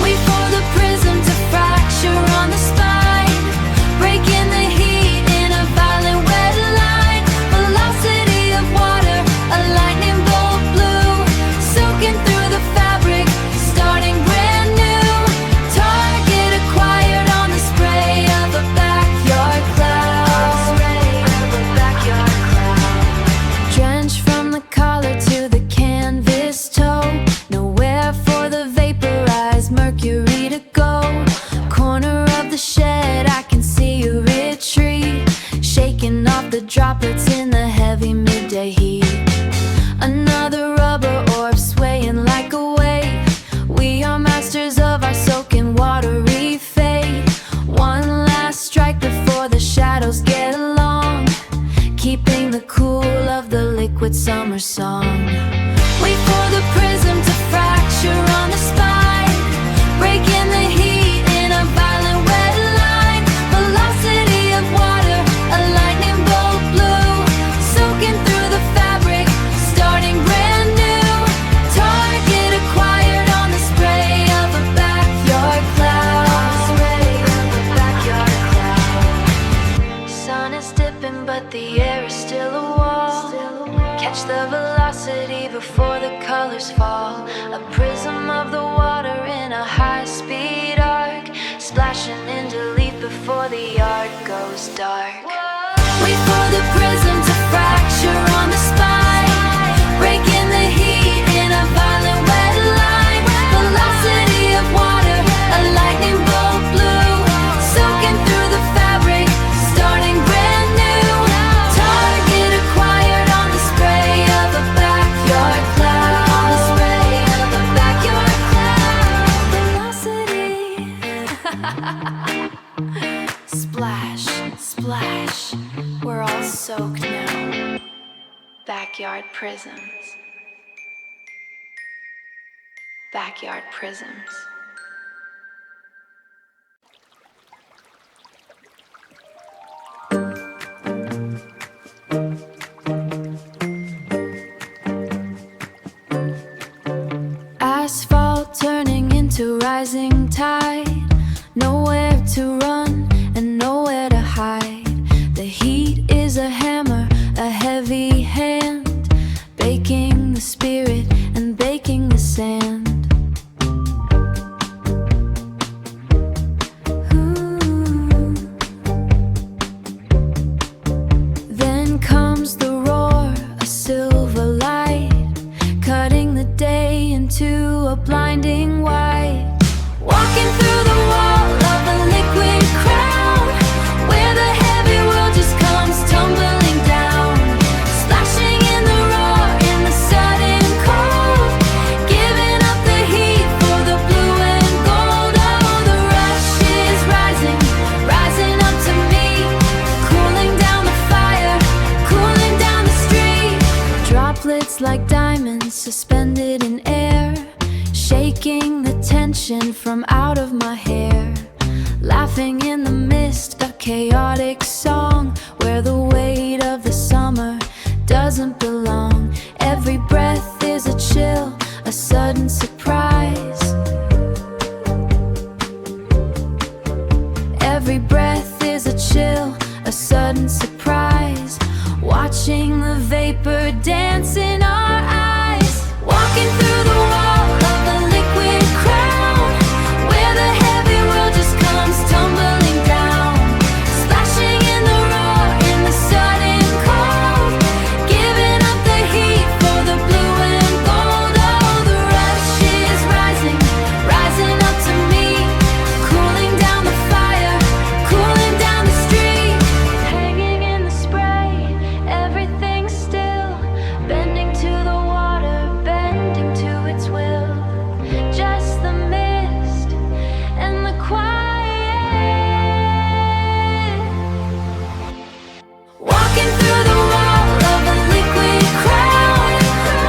Wait for the prism to fracture on the spine, breaking the heat in a violent red line. Velocity of water, a lightning bolt blue, soaking through the fabric, starting brand new. Target acquired on the spray of a backyard cloud. Drenched from the collar to the canvas toe, nowhere for the vaporized mercury to go. Corner of the shed, I can see you retreat, shaking off the droplets in the heavy midday heat. Another rubber orb swaying like a wave. We are masters of our soaking watery fate. One last strike before the shadows get along, keeping the cool of the liquid summer song. Wait for the prism to fracture on the spine, breaking the heat in a violent red line. Velocity of water, a lightning bolt blue, soaking through the fabric, starting brand new. Target acquired on the spray of a backyard cloud. Sun is dipping, but the air is still a wall. Catch the velocity before the colors fall. A prism of the water in a high-speed arc, splashing into lethal before the yard goes dark. Wait for the prism to fracture on the spine, breaking the heat in a violent wet line. Velocity of water, a lightning bolt blue, soaking through the fabric, starting brand new. Target acquired on the spray of a backyard cloud. On the spray of a backyard cloud. Velocity. Splash, splash, we're all soaked now. Backyard prisms. Backyard prisms. Asphalt turning into rising tide. Nowhere to run and nowhere to hide. The heat is a hammer, a heavy hand, baking the spirit and baking the sand. Ooh. Then comes the roar, a silver light, cutting the day into a blinding white. Walking through the wall of a liquid crown, where the heavy world just comes tumbling down, splashing in the roar, in the sudden cold, giving up the heat for the blue and gold. Oh, the rush is rising, rising up to me, cooling down the fire, cooling down the street. Droplets like diamonds suspended in air, shaking the tension from out of my hair. Laughing in the mist, a chaotic song, where the weight of the summer doesn't belong. Every breath is a chill, a sudden surprise. Every breath is a chill, a sudden surprise. Watching the vapor dance in our eyes. Walking through the wall of the liquid crown, where the heavy world just comes tumbling down, splashing in the roar, in the sudden cold, giving up the heat for the blue and gold. Oh, the rush is rising, rising up to me, cooling down the fire, cooling down the street. Hanging in the spray, everything's still, bending to the water, bending to its will. Just the mist and the quiet. Walking through the wall of a liquid crown,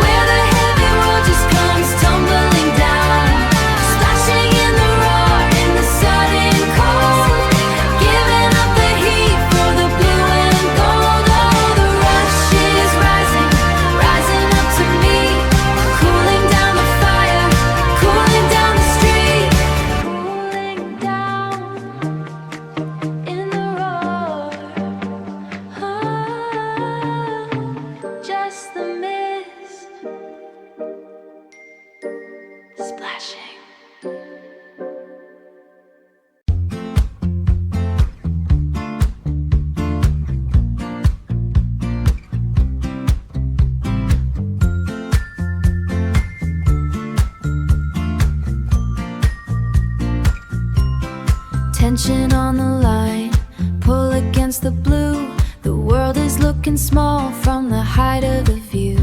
where the heavy world just comes tumbling down, splashing in the roar, in the sudden cold, giving up the heat for the blue and gold. Oh, the rush is rising, rising up to me, cooling down the fire, cooling down the street, cooling down in the roar. Oh, just the mist splashing. Tension on the line, pull against the blue. The world is looking small from the height of the view.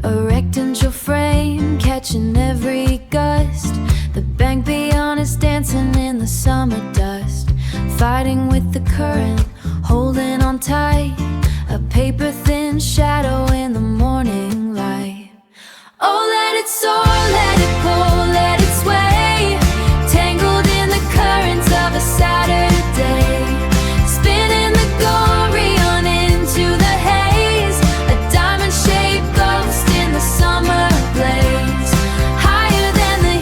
A rectangle frame catching every gust. The bank beyond is dancing in the summer dust. Fighting with the current, holding on tight. A paper thin shadow in the morning light. Oh, let it soar, let it pull, let it sway, tangled in the currents of a Saturday, spinning the glory on into the haze, a diamond-shaped ghost in the summer blaze, higher than the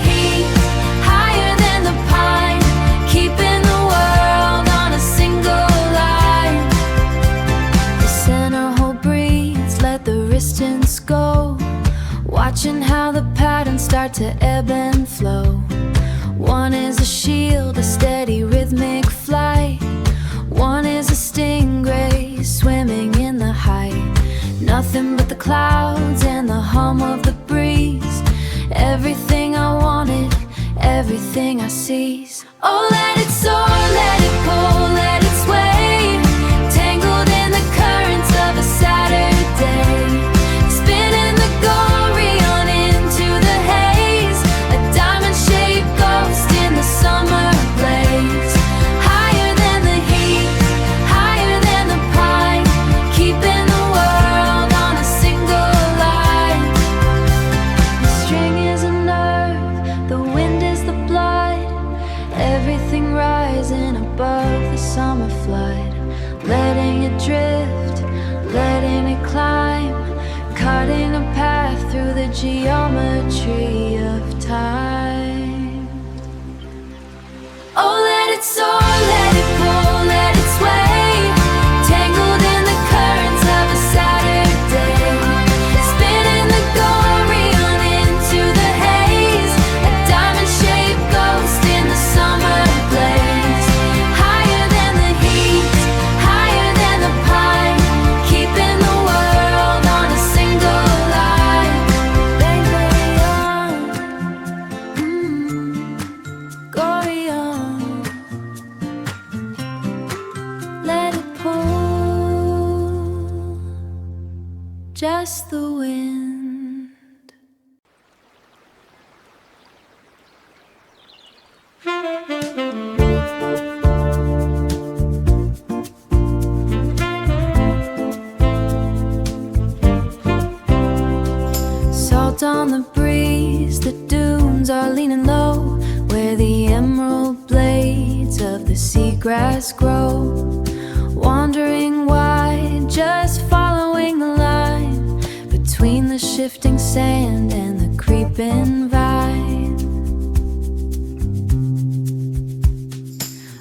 breeze. Oh, let it soar, let it pull, let it sway, tangled in the currents of a Saturday, spinning the gory on into the haze, a diamond-shaped ghost in the summer blaze. Higher than the heat, higher than the pine, keeping the world on a single line. The string is a nerve, the wind is the blood, everything rising above the summer flood, letting it drift, letting it climb, cutting a path through the geometry of time. Oh, let it soar, let it pull, let it sway, tangled in the currents of a Saturday, spinning the gory on into the haze, a diamond-shaped ghost in the summer blaze. Higher than the heat, higher than the pine, keeping the world on a single line. Bang, bang, on, gory on. Let it pull, just the wind. Salt on the breeze, the dunes are leaning low, where the emerald blades of the seagrass grow. Wandering wide, just following the line between the shifting sand and the creeping vine.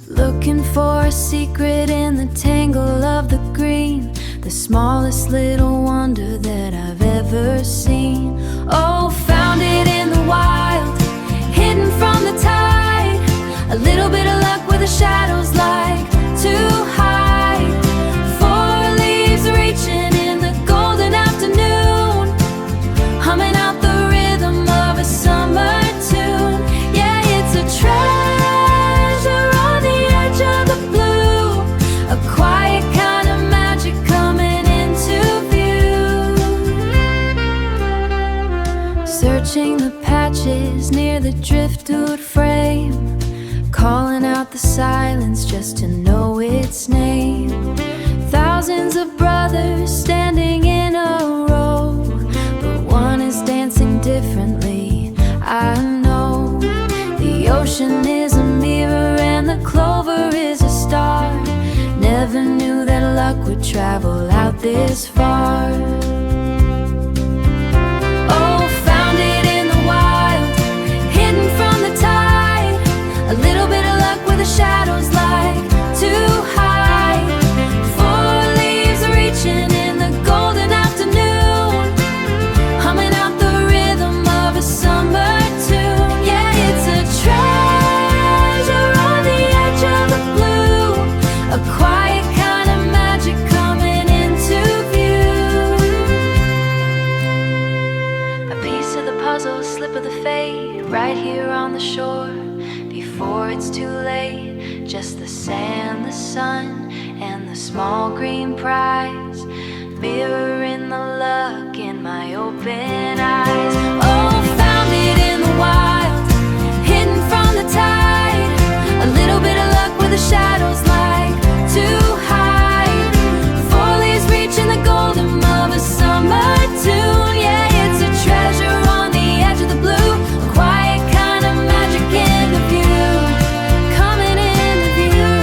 Looking for a secret in the tangle of the green, the smallest little wonder that I've ever seen. Oh, found it in the wild, hidden from the tide, a little bit of luck where the shadows like to hide. Four leaves reaching in the golden afternoon, humming out the rhythm of a summer tune. Yeah, it's a treasure on the edge of the blue, a quiet kind of magic coming into view. Searching the patches near the driftwood frame, calling out the silence just to know its name. Thousands of brothers standing in a row, but one is dancing differently, I know. The ocean is a mirror and the clover is a star. Never knew that luck would travel out this far. Oh, found it in the wild, hidden from the tide, a little bit of luck where the shadows like to hide. Four leaves reaching in the golden afternoon, humming out the rhythm of a summer tune. Yeah, it's a treasure on the edge of the blue, a quiet kind of magic coming into view. A piece of the puzzle, slip of the fate, right here on the shore, before it's too late. Just the sand, the sun, and the small green prize, mirroring the luck in my open eyes. Oh, found it in the wild, hidden from the tide, a little bit of luck where the shadows like to hide. Four leaves reaching the golden of a summer tune. Yeah, it's a treasure on the edge of the blue, a quiet kind of magic in the view, coming into view.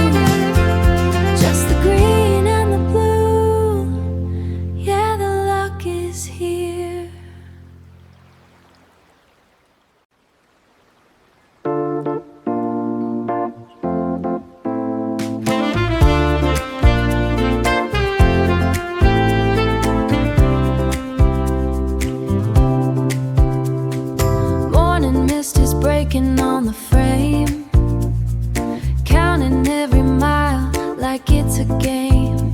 Just the green and the blue, yeah, the luck is here. Morning mist is breaking on the frame, counting every mile like it's a game,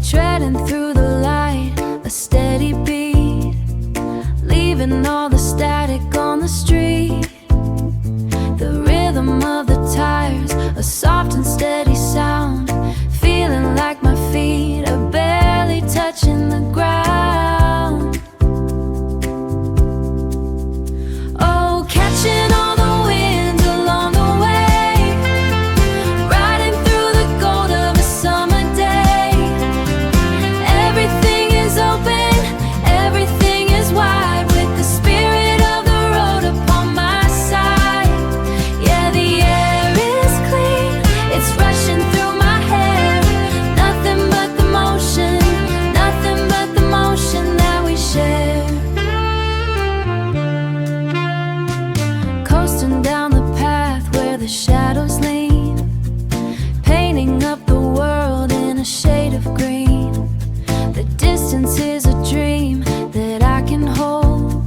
treading through the light, a steady beat, leaving all the static on the street, the rhythm of the a soft and steady sound, feeling like my feet are barely touching the ground. Oh, catching all the wind along the way, riding through the gold of a summer day. Everything is open, everything is wide, with the spirit of the road upon my side. Yeah, the air is clean, it's rushing through my hair. Nothing but the motion, nothing but the motion that we share. Coasting down the path where the shadows lean, painting up the world in a shade of green. The distance is a dream that I can hold,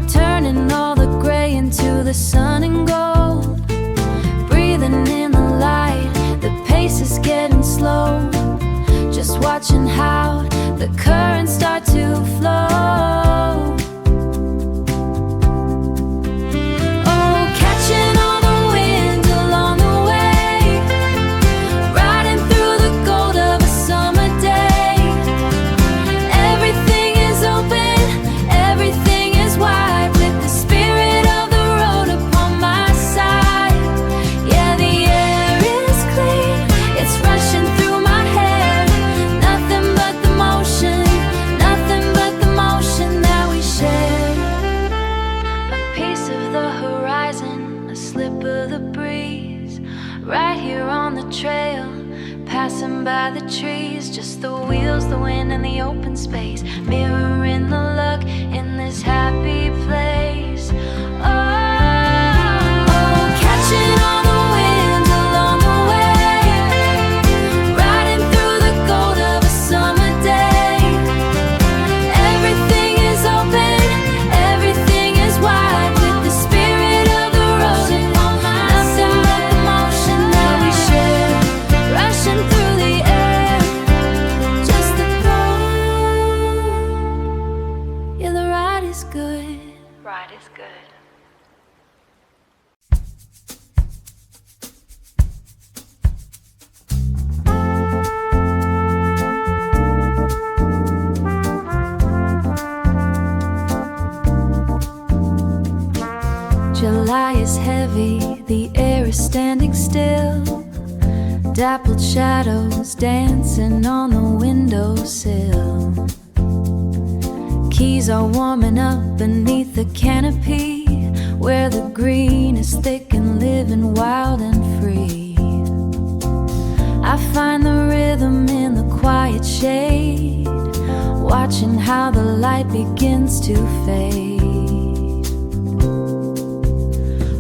turning all the gray into the sun and gold. Breathing in the light, the pace is getting slow, just watching how the currents start to flow. Oh, catching all the wind along the way, riding through the gold of a summer day. Everything is open, everything is wide, with the spirit of the road upon my side. Yeah, the air is clean, it's rushing through my hair. Nothing but the motion, nothing but the motion that we share. A piece of the horizon, a slip of the breeze, right here on the trail, passing by the trees. Just the wheels, the wind, and the open space, mirroring the luck in this happy place. Oh, catching all the wind along the way, riding through the gold of a summer day. Everything is open, everything is wide, with the spirit of the road. Nothing but the motion that we share, rushing through the air. Just the road. Yeah, the ride is good. Ride is good. July is heavy, the air is standing still. Dappled shadows dancing on the windowsill. Keys are warming up beneath the canopy, where the green is thick and living wild and free. I find the rhythm in the quiet shade, watching how the light begins to fade.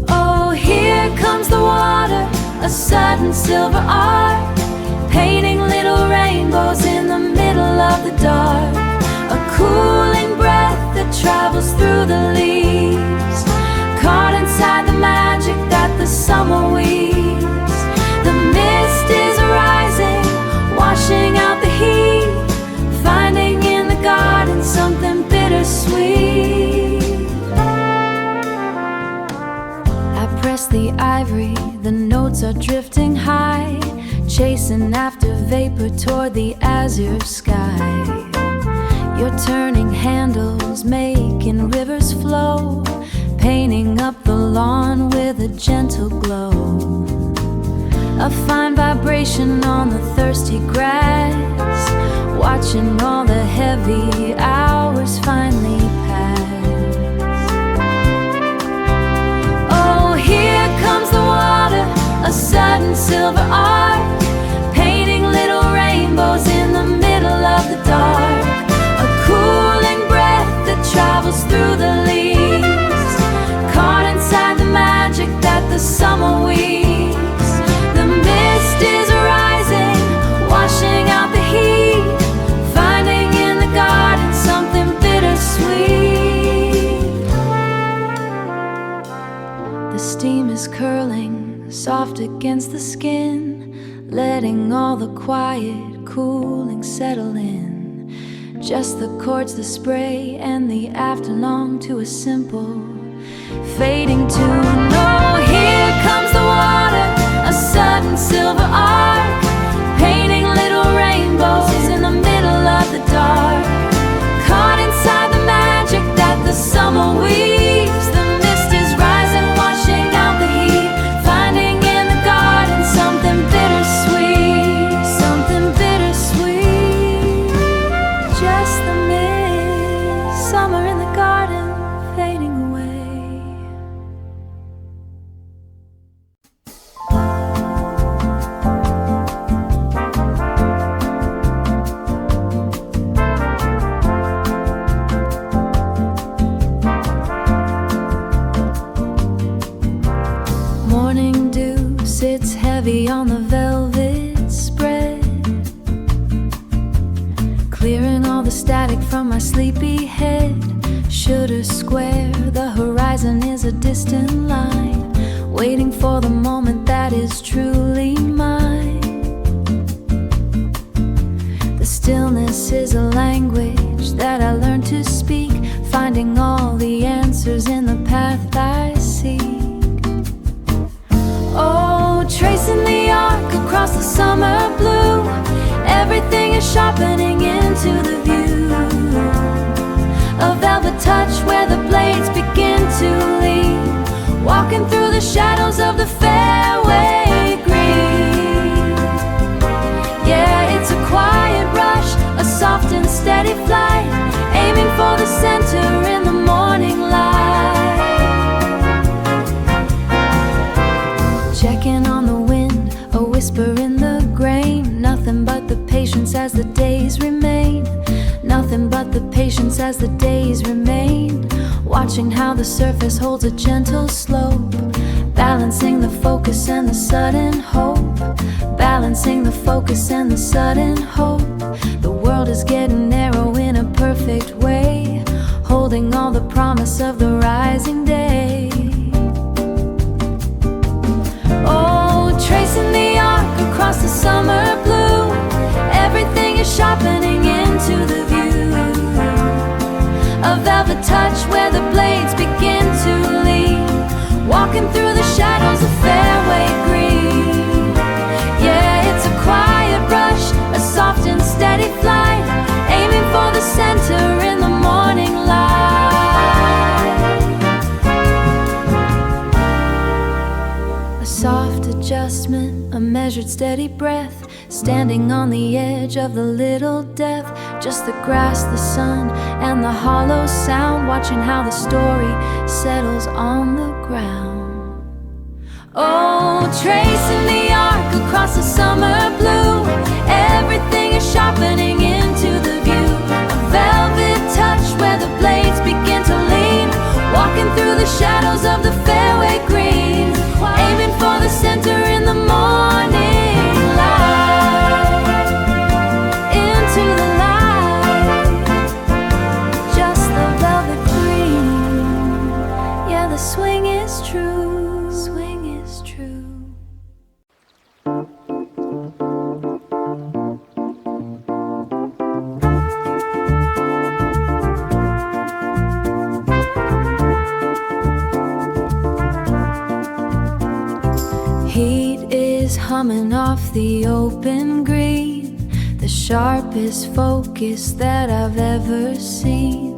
Oh, here comes the water, a sudden silver arc, painting little rainbows in the middle of the dark. A cooling breath that travels through the leaves, caught inside the magic that the summer weaves. The mist is rising, washing out the heat, finding in the garden something bittersweet. I press the ivory, the notes are drifting high, chasing after vapor toward the azure sky. You're turning handles, making rivers flow, painting up the lawn with a gentle glow. A fine vibration on the thirsty grass, watching all the heavy hours finally pass. Oh, here comes the water, a sudden silver arc, painting little rainbows in the middle of the dark. A cooling breath that travels through the leaves, caught inside the magic that the summer weaves. The mist is rising, washing out the heat, finding in the garden something bittersweet. The steam is curling, soft against the skin, letting all the quiet cooling settle in. Just the chords, the spray, and the afternoon to a simple fading tune. Oh, here comes the water, a sun heavy on the velvet spread, clearing all the static from my sleepy head. Shoulda square, the horizon is a distant line, waiting for the moment that is truly mine. The stillness is a language that I learned to speak, finding all the answers in the path I seek. Oh, tracing the arc across the summer blue, everything is sharpening into the view. A velvet touch where the blades begin to lead, walking through the shadows of the fairway green. Yeah, it's a quiet rush, a soft and steady flight, aiming for the center in the morning light. Checking on the wind, a whisper in the grain, nothing but the patience as the days remain. Nothing but the patience as the days remain, watching how the surface holds a gentle slope, balancing the focus and the sudden hope, balancing the focus and the sudden hope. The world is getting narrow in a perfect way, holding all the promise of the rising day. Oh, tracing the arc across the summer blue, everything is sharpening into the view. A velvet touch where the blades begin to lead, walking through the shadows of fairway green. Yeah, it's a quiet rush, a soft and steady flight, aiming for the center in the morning light. A soft adjustment, a measured steady breath, standing on the edge of the little death. Just the grass, the sun, and the hollow sound, watching how the story settles on the ground. Oh, tracing the arc across the summer blue, everything is sharpening into the view. A velvet touch where the blades begin to lean, walking through the shadows of the fairway green, aiming for the center in the morning light. Into the light, just the velvet green. Yeah, the swing is true, swing is true. Heat is humming off the open green, the sharpest focus that I've ever seen.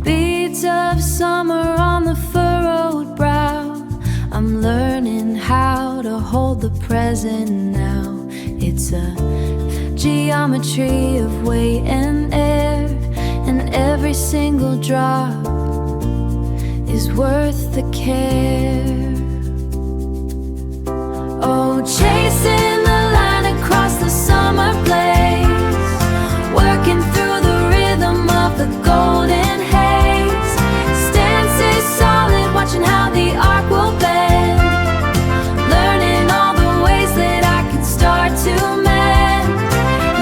Beads of summer on the furrowed brow, I'm learning how to hold the present now. It's a geometry of weight and air, and every single drop is worth the care. Oh, chasing the line across the summer blaze, working through the rhythm of the golden haze. Stances solid, watching how the arc will bend, learning all the ways that I can start to mend.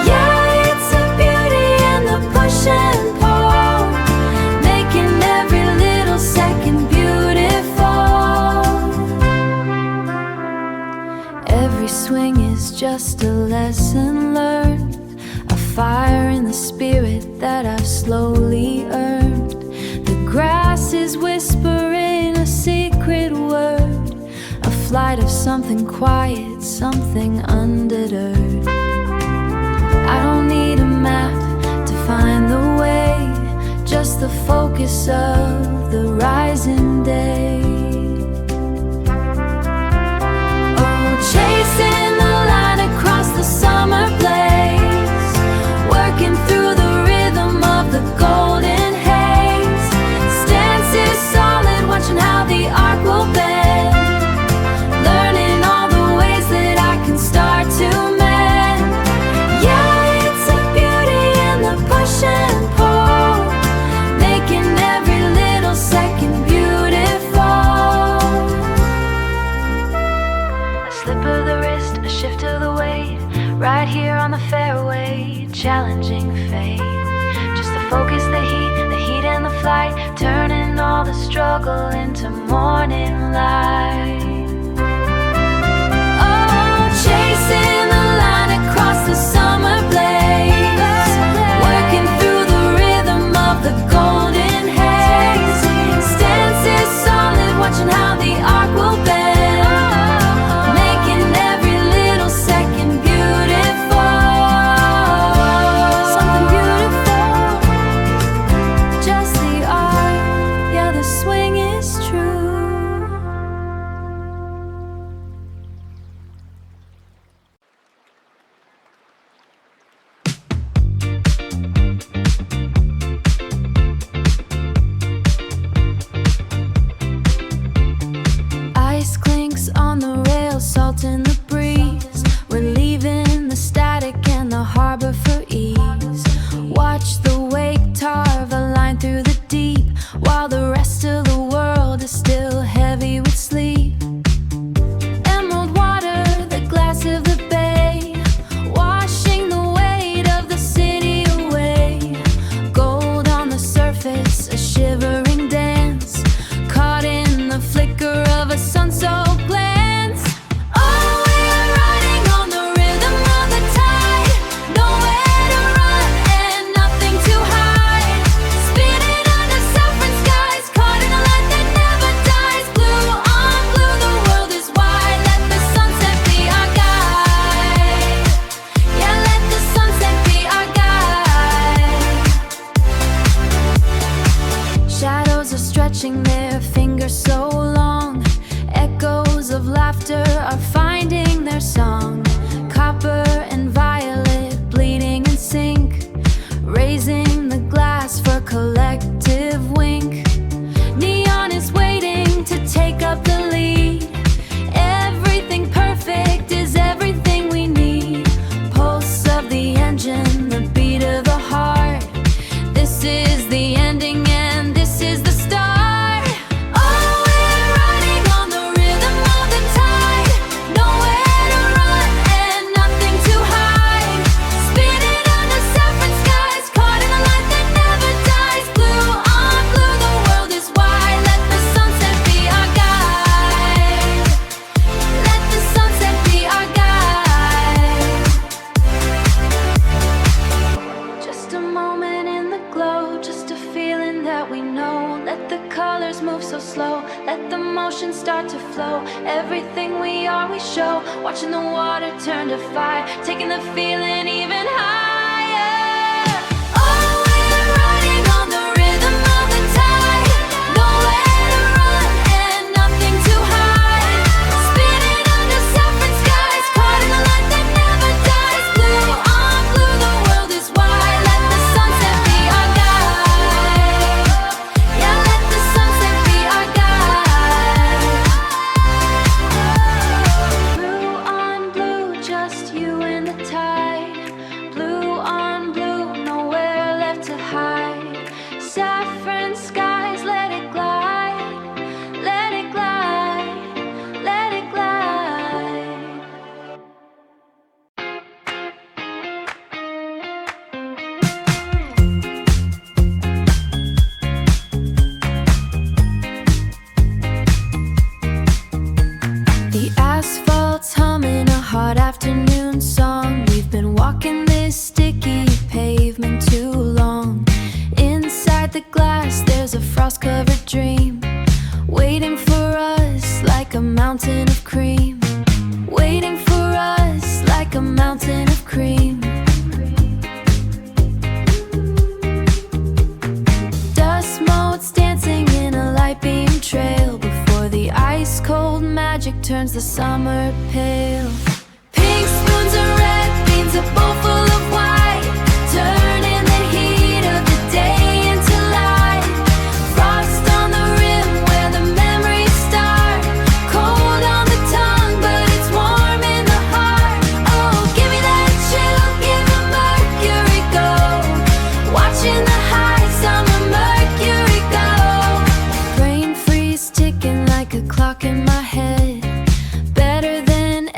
Yeah, it's a beauty in the push and pull, making every little second beautiful. Every swing is just a lesson learned, a fire in the spirit that I've slowly earned. The grass is whispering a secret word, a flight of something quiet, something undeterred. I don't need a map to find the way, just the focus of the rising day. Chasing the line across the summer blaze, working through the rhythm of the golden haze. Stances solid, watching how the arc will bend, learning all the ways that I can start to mend. Yeah, it's a beauty in the push and pull, making every little second beautiful. twist, a shift of the weight, right here on the fairway, challenging fate. Just the focus, the heat and the flight, turning all the struggle into morning light. Oh, chasing the line across the summer blaze, working through the rhythm of the golden haze. Stances solid, watching how the arc will bend, making every little second beautiful. Something beautiful, just the arc, yeah, the swing is true. Ice clinks on the rail, salt in the breeze. We're leaving the static and the harbor for ease. Watch the wake carve a line through the deep, while the rest of the world is still heavy with sleep. Emerald water, the glass of the bay, washing the weight of the city away. Gold on the surface, a shivering dance, caught in the flicker of a sun-soaked glance. Oh, we're riding on the rhythm of the tide, nowhere to run and nothing to hide. Spinning under saffron skies, caught in a light that never dies. Blue on blue, the world is wide. Let the sunset be our guide. Yeah, let the sunset be our guide. Shadows are stretching their fingers so long. Echoes of laughter are finding their song. Copper and violet bleeding in sync, raising the glass for collective wink. Neon is waiting to take up the lead. Everything perfect is everything we need. Pulse of the engine, the beat of the heart. This is the ending and this is the start. Oh, we're riding on the rhythm of the tide, nowhere to run and nothing to hide. Spinning under saffron skies, caught in a light that never dies. Blue on blue, the world is wide. Let the sunset be our guide. Let the sunset be our guide. Just a moment in the glow, just a feeling that we know. Let the colors move so slow, let the motion start to flow. Everything we are, we show. Watching the water turn to fire, taking the feeling even higher. Oh, we're riding on the rhythm of the tide, nowhere to run and nothing to hide. Spinning under saffron skies, caught in a light that never dies. Blue on blue, the world is wide. Let the sunset be our guide. Yeah, let the sunset be our guide. Blue on blue, just you and the tide. Blue on blue, nowhere left to hide. Saffron skies, let it glide. Let it glide. Let it glide. The asphalt's humming a hot afternoon song. We've been walking this sticky pavement too long. Inside the glass, there's a frost-covered dream, waiting for us like a mountain of cream. Waiting for us like a mountain of cream. Dust motes dancing in a light beam trail before the ice-cold magic turns the summer pale. Pink spoons are red beans, a bowl full of white, turning the heat of the day into light. Frost on the rim where the memories start, cold on the tongue but it's warm in the heart. Oh, give me that chill, give a mercury go, watching the high summer mercury go. Brain freeze ticking like a clock in my head, better than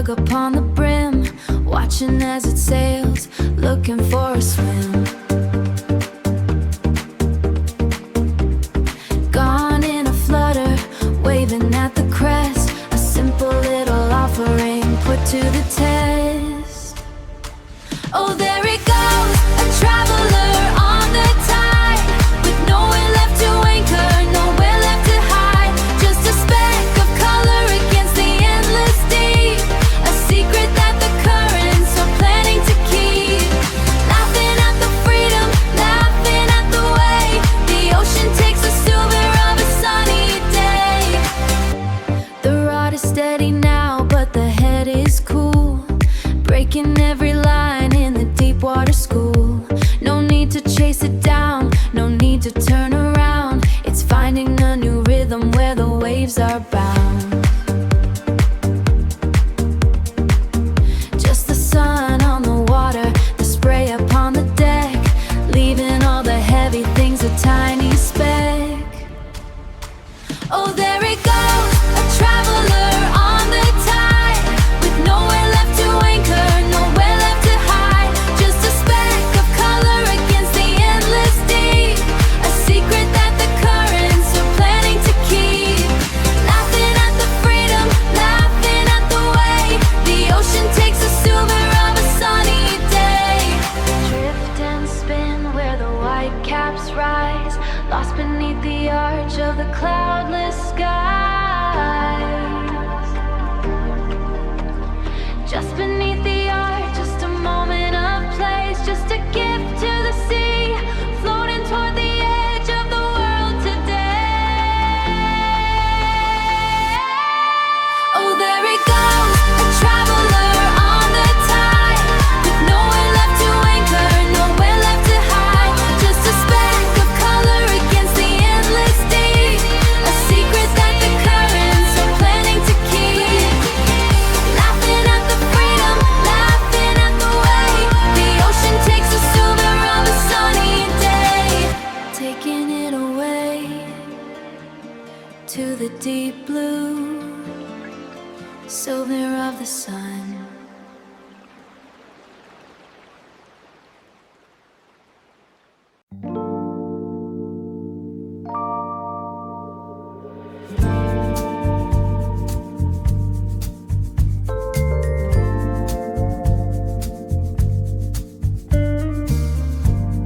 rug upon the brim, watching as it sails, looking for a swim. Gone in a flutter, waving at the crest, a simple little offering put to the test. Oh, there he goes, a traveler on the tide, with nowhere left to anchor, nowhere left to hide, just a speck of color against the endless deep, a secret that the currents are planning to keep. Laughing at the freedom, laughing at the way the ocean takes a souvenir of a sunny day. The rod is steady now, but the head is cool, breaking every line in the deep water school. No need to chase it down, no need to turn around. It's finding a new rhythm where the waves are bound. Just the sun on the water, the spray upon the deck, leaving all the heavy things a tiny speck. Oh, there it goes, a traveler on the tide, with nowhere left to anchor, nowhere left to hide, just a speck of color against the endless deep, a secret that the currents are planning to keep. Laughing at the freedom, laughing at the way the ocean takes a souvenir of a sunny day. Drift and spin where the white caps rise, lost beneath the arch of the cloudless skies. Just beneath the arch, just a moment of place, just a gift to the sea, floating toward the edge of the world today. Oh, there it goes, a traveler on the tide, with nowhere left to anchor, nowhere left to hide, just a speck of color against the endless deep, a secret that the currents are planning to keep. Laughing at the freedom, laughing at the way the ocean takes a souvenir of a sunny day, taking it away to the deep blue, souvenir of the sun.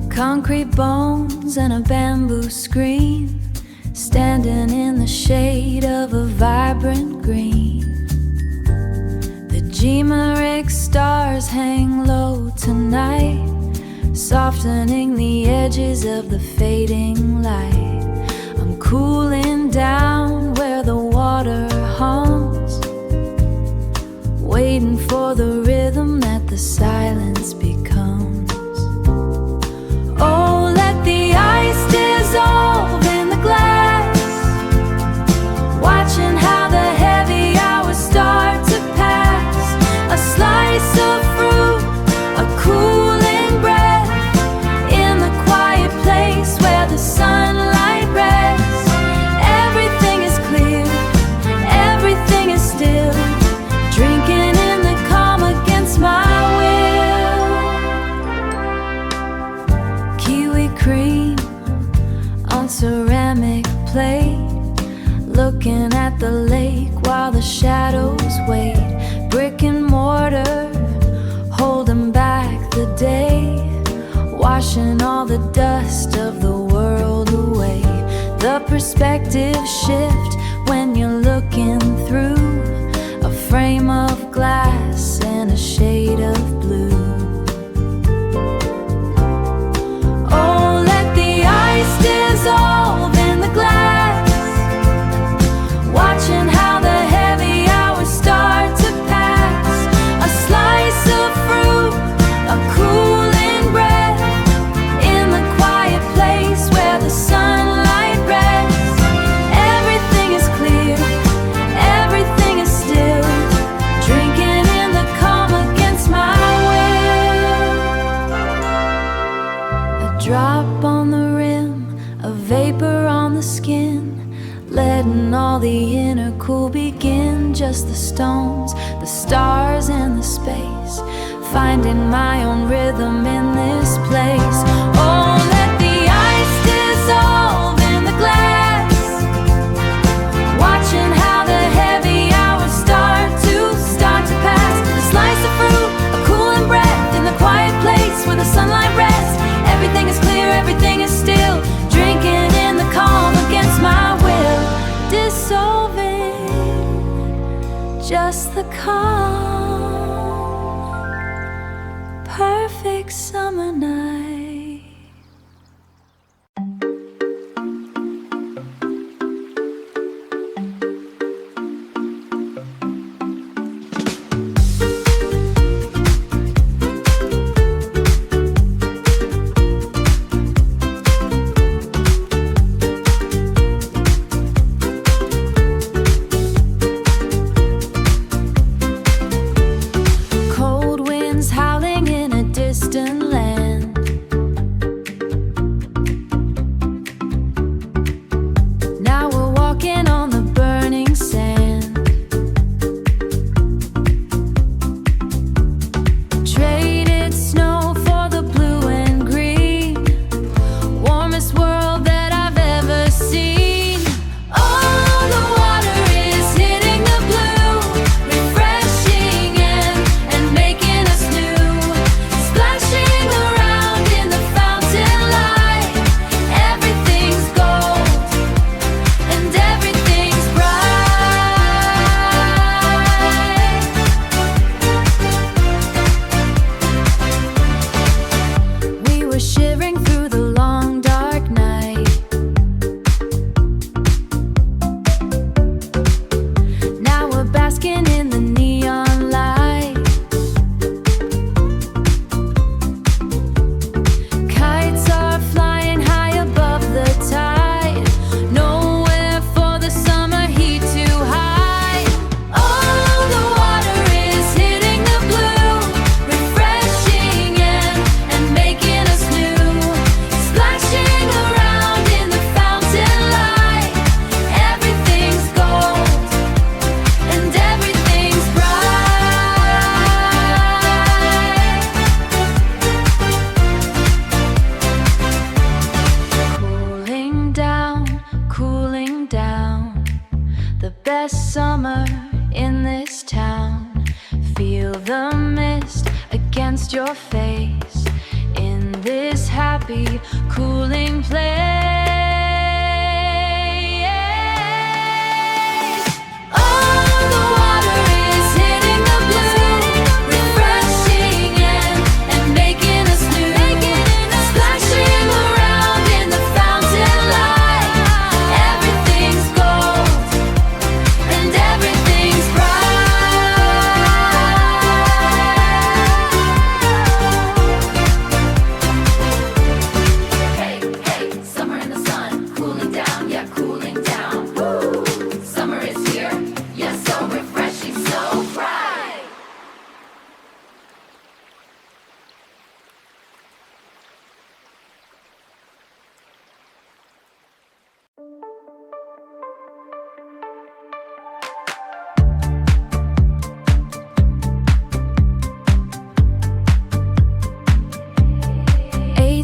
Concrete bones and a bamboo screen, standing in the shade of a vibrant green. The Gmeric stars hang low tonight, softening the edges of the fading light. I'm cooling down where the water hums, waiting for the rhythm that the silence becomes. Oh, let the ice dissolve in the glass, watching how the heavy hours start to pass. A slice of fruit, a cooling breath, in the quiet place where the sunlight rests. Everything is clear, everything is still, drinking in the calm against my will. Kiwi cream on ceramic plate, looking at the lake while the shadows wait. Brick and mortar holding back the day, washing all the dust of the world away. The perspective shift when you're looking through a frame of glass and a shade of blue. Oh, let the ice dissolve in the glass, watching how the heavy hours start to pass. A slice of fruit, a cooling breath, in the quiet place where the sunlight rests. Everything is clear, everything is still, drinking in the calm against my will. A drop on the rim, a vapor on the skin, letting all the inner cool begin. Just the stones, the stars finding my own rhythm in this place. Oh, let the ice dissolve in the glass, watching how the heavy hours start to pass. A slice of fruit, a cooling breath in the quiet place where the sunlight rests. Everything is clear, everything is still, drinking in the calm against my will, dissolving just the calm, perfect summer night.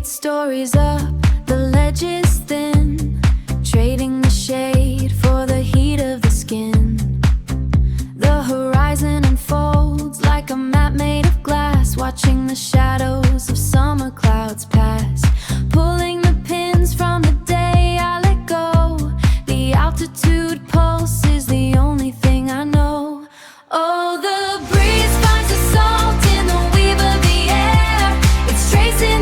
Stories up, the ledge is thin, trading the shade for the heat of the skin. The horizon unfolds like a map made of glass, watching the shadows of summer clouds pass, pulling the pins from the day I let go. The altitude pulse is the only thing I know. Oh, the breeze finds the salt in the weave of the air. It's tracing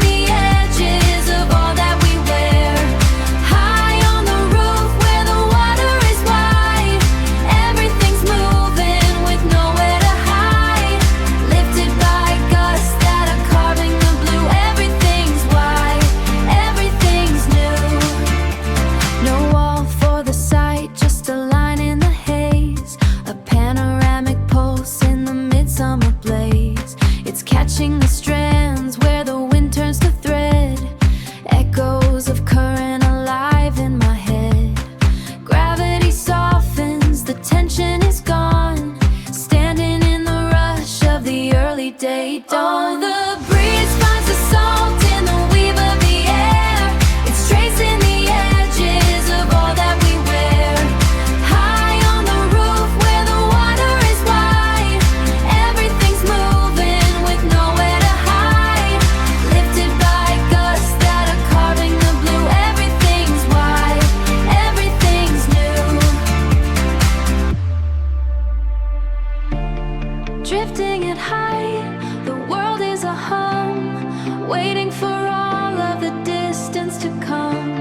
the early everyday dawn. The breeze finds the salt in the weave of the air. It's tracing the edges of all that we wear. High on the roof where the water is wide, everything's moving with nowhere to hide. Lifted by gusts that are carving the blue. Everything's wide, everything's new. Drifting at height, the world is a hum, waiting for all of the distance to come.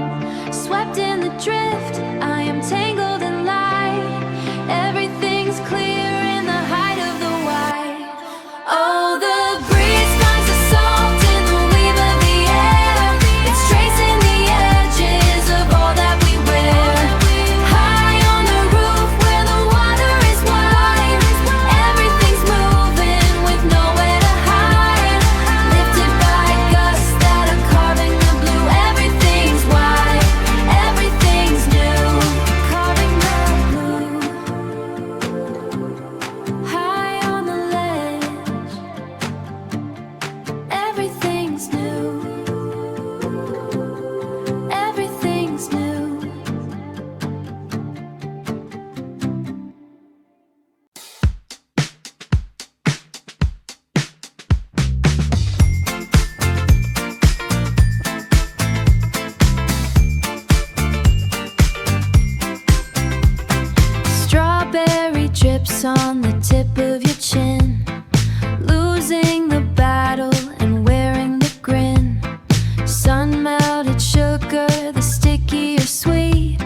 Swept in the drift, I am tangled in light. Everything's clear in the height of the white. Oh, the breeze finds the salt in the weave of the air. It's tracing the edges of all that we wear. High on the roof where the water is wide, everything's moving with nowhere to hide. Lifted by gusts that are carving the blue. Everything's wide, everything's new. Carving the blue. High on the ledge, everything's new. Everything's new. Strawberry drips on the tip of your chin, losing the battle and wearing the grin. Sun melted sugar, the stickier sweet.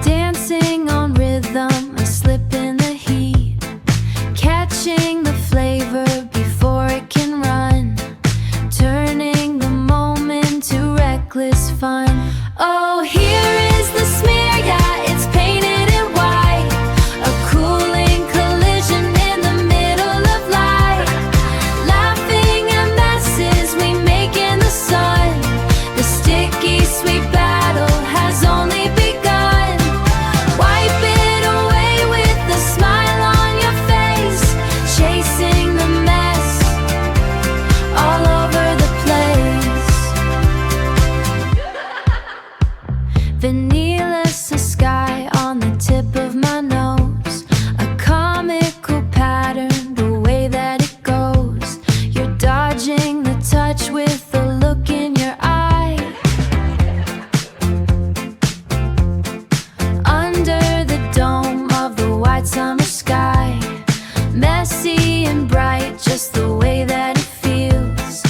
Dancing on rhythm, a slip in the heat. Catching the flavor before it can run, turning the moment to reckless fun. Oh, here is the smear, yeah, it's painted in white. A cooling collision in the middle of light. Laughing at messes we make in the sun. The sticky sweet battle has only begun. Wipe it away with a smile on your face. Chasing the mess all over the place. Vanilla-a sky on the tip of my nose. A comical pattern, the way that it goes. You're dodging the touch with the look in your eye. Under the dome of the white summer sky, messy and bright, just the way that it feels.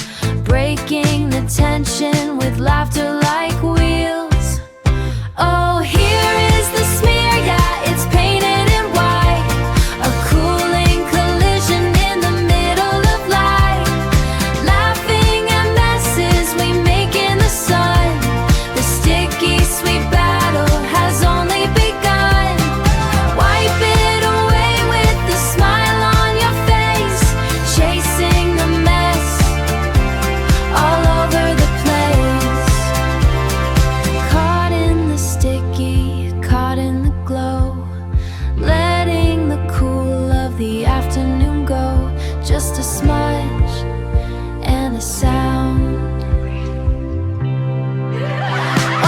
Breaking the tension with laughter like wheels. Oh, here is the smear, yeah, it's painted in white. A cooling collision in the middle of light. Laughing at messes we make in the sun. The sticky sweet battle has only begun. Wipe it away with a smile on your face. Chasing the mess all over the place. Caught in the sticky, caught in the glow. Letting the cool of the afternoon go. Just a smudge and a sound.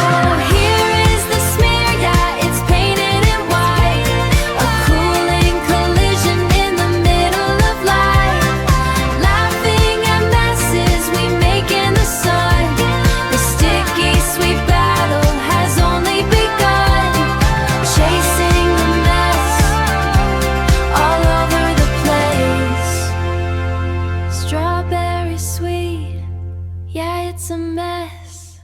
Oh, here is the smear, yeah, it's painted in white. A cooling collision in the middle of light. Laughing at messes we make in the sun. The sticky sweet battle has only begun. Chasing the mess all over the place. Strawberry sweet, yeah, it's a mess.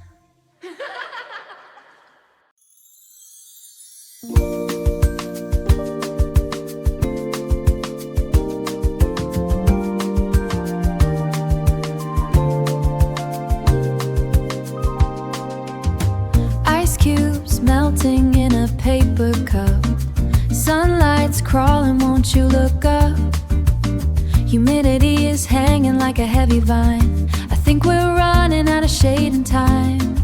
Ice cubes melting in a paper cup. Sunlight's crawling, won't you look up? Humidity is hanging like a heavy vine. I think we're running out of shade and time.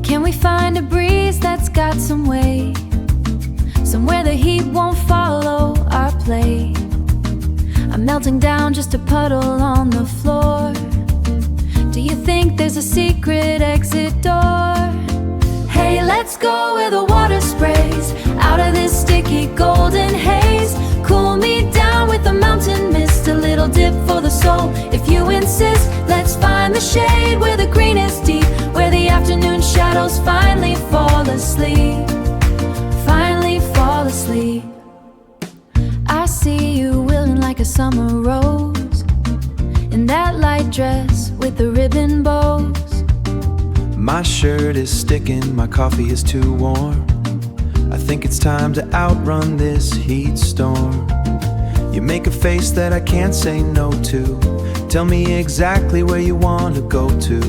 Can we find a breeze that's got some weight? somewhere the heat won't follow our plate. I'm melting down just a puddle on the floor. Do you think there's a secret exit door? Hey, let's go where the water sprays out of this sticky golden haze. Cool me down with the mountain mist, a little dip for the soul. If you insist, let's find the shade where the green is deep, where the afternoon shadows finally fall asleep. Finally fall asleep. I see you wilting like a summer rose in that light dress with the ribbon bows. My shirt is sticking, my coffee is too warm. I think it's time to outrun this heat storm. You make a face that I can't say no to. Tell me exactly where you want to go to.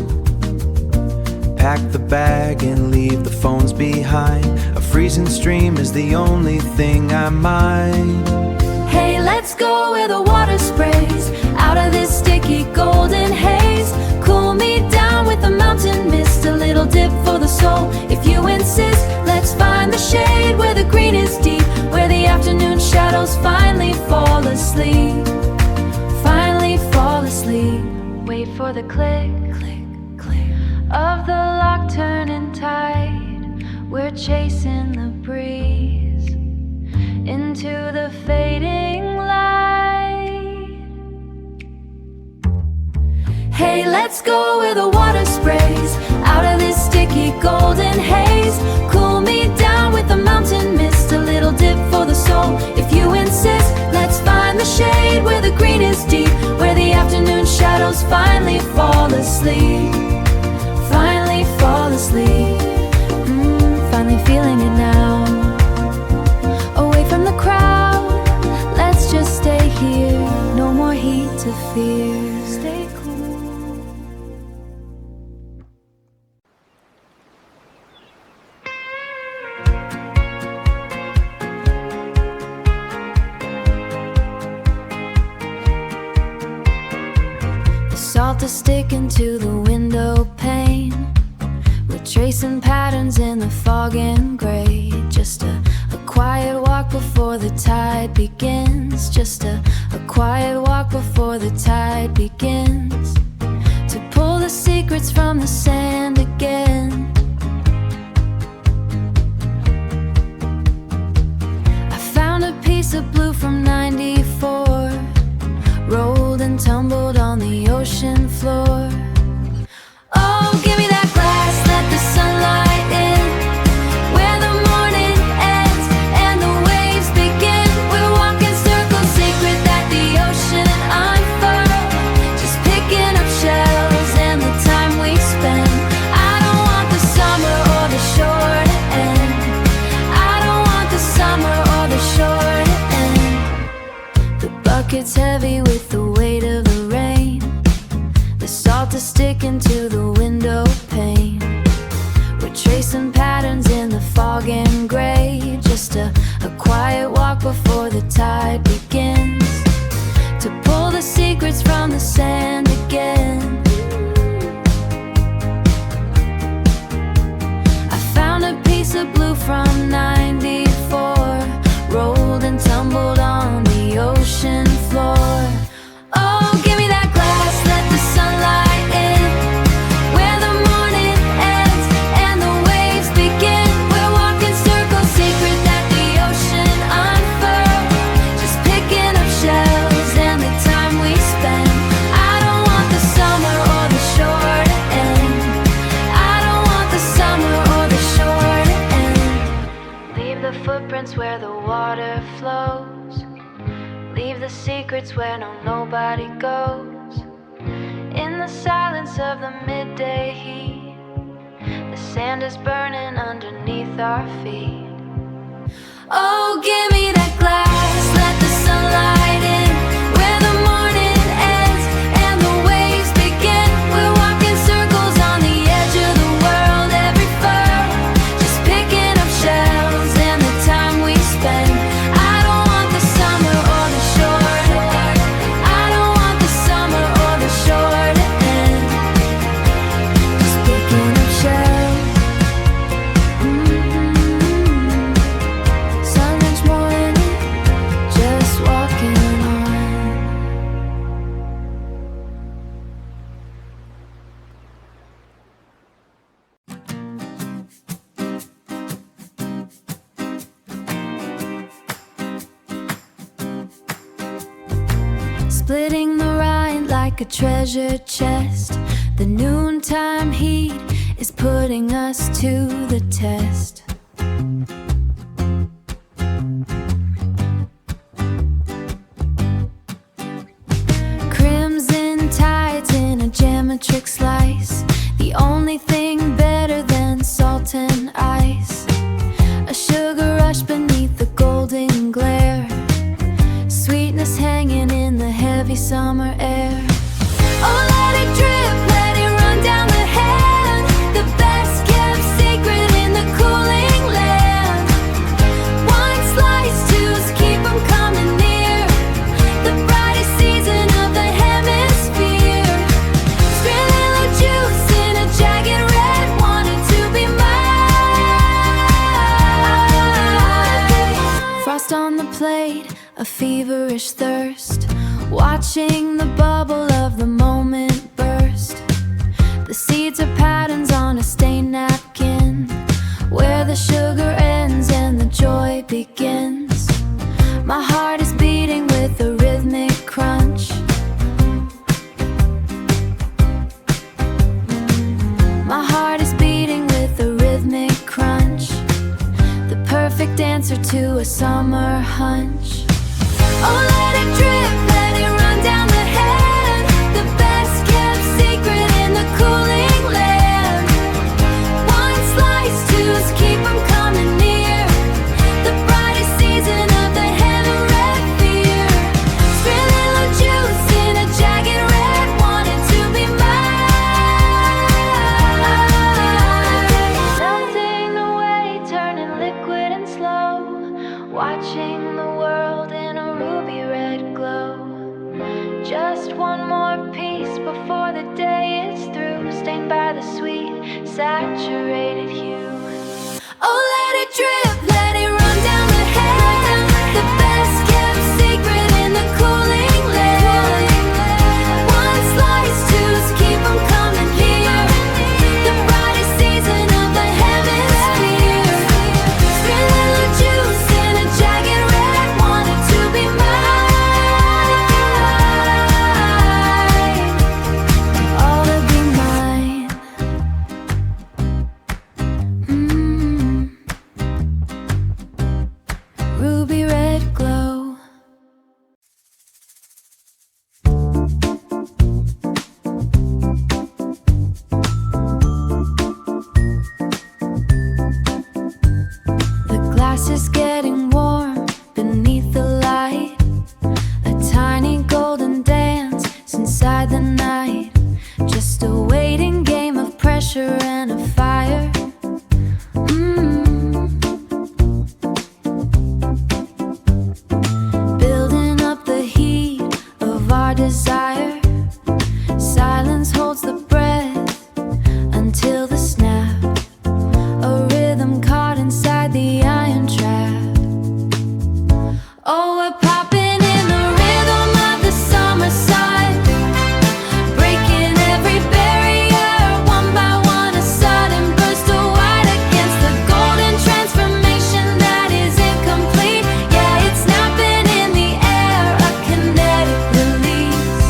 Pack the bag and leave the phones behind. A freezing stream is the only thing I mind. Hey, let's go where the water sprays out of this sticky golden haze. Cool me down with the mountain mist, a little dip for the soul. If you insist, let's find the shade where the green is deep, where the afternoon shadows finally fall asleep. Finally fall asleep. Wait for the click, click, click of the lock turning tide. We're chasing the breeze into the fading light. Hey, let's go where the water sprays out of this sticky golden haze. Cool me down with the mountain mist, a little dip for the soul. If you insist, let's find the shade where the green is deep, where the afternoon shadows finally fall asleep. Finally fall asleep. Finally feeling it now. Away from the crowd, let's just stay here. No more heat to fear. Stay cool. The salt is sticking to the window pane. We're tracing patterns in the fog and gray. Just a quiet walk before the tide begins. Just a quiet walk before the tide begins. To pull the secrets from the sand again. I found a piece of blue from '94, rolled and tumbled on the ocean floor. Oh, give me that glass, let the sunlight in, where the morning ends and the waves begin. We're walking circles, secret that the ocean unfurled, just picking up shells and the time we spend. I don't want the summer or the shore to end. I don't want the summer or the shore to end. The bucket's heavy with the weight of the rain. The salt is sticking to the window pane. We're tracing patterns in the fog and gray. Just a quiet walk before the tide begins. To pull the secrets from the sand again. I found a piece of blue from '94, rolled and tumbled on the ocean floor. Oh, give me that glass, let the sunlight in, where the morning ends and the waves begin. We're walking circles, secret that the ocean unfurled, just picking up shells and the time we spend. I don't want the summer or the shore to end. I don't want the summer or the shore to end. Leave the footprints where the water flows. Leave the secrets where nobody goes. In the silence of the midday heat, the sand is burning underneath our feet. Oh, give me that glass, let the sunlight in, where the morning ends and the waves begin. We're walking circles on the edge of the world, every furrow, just picking up shells and the time we spend. I don't want the summer or the shore to end. I don't want the summer or the shore to end. Just picking up shells. splitting the rind like a treasure chest. The noontime heat is putting us to the test. Crimson tides in a geometric slice, the only thing better than salt and ice. A sugar rush beneath the golden glare, sweetness hanging in the heavy summer air. Oh, let it drip, let it run down the hand, the best kept secret in the cooling land. One slice, two's keep 'em coming near, the brightest season of the hemisphere. Spilling the juice in a jagged red, wanted to be mine. Frost on the plate, a feverish thirst, watching the bubble of the moment burst. The seeds are patterns on a stained napkin, where the sugar ends and the joy begins. My heart is beating with a rhythmic crunch. My heart is beating with a rhythmic crunch, the perfect answer to a summer hunch. Oh, let it drip, let it run down the hand, the best kept secret in the cooling land. One slice, two's keep 'em coming near, the brightest season of the hemisphere. Spilling the juice in a jagged red, wanted to be mine. Melting away, turning liquid and slow, watching the world in a ruby red glow. Just one more piece before the day is through, stained by the sweet, saturated hue. Oh, let it drip, let it run down the hand, the best kept secret in the cooling land. One slice, two's keep 'em coming here, the brightest season of the hemisphere. Spilling the juice in a jagged red, wanted to be mine. All to be mine. Ruby red glow. The glass is getting warm beneath the light, a tiny golden dance inside the night, just a waiting game of pressure and a fire. Building up the heat of our desire, silence holds the breath until the snap, a rhythm caught inside the iron trap. Oh, we're popping in the rhythm of the summer sun, breaking every barrier, one by one, a sudden burst of white against the golden transformation that is incomplete. Yeah, it's snapping in the air, a kinetic release,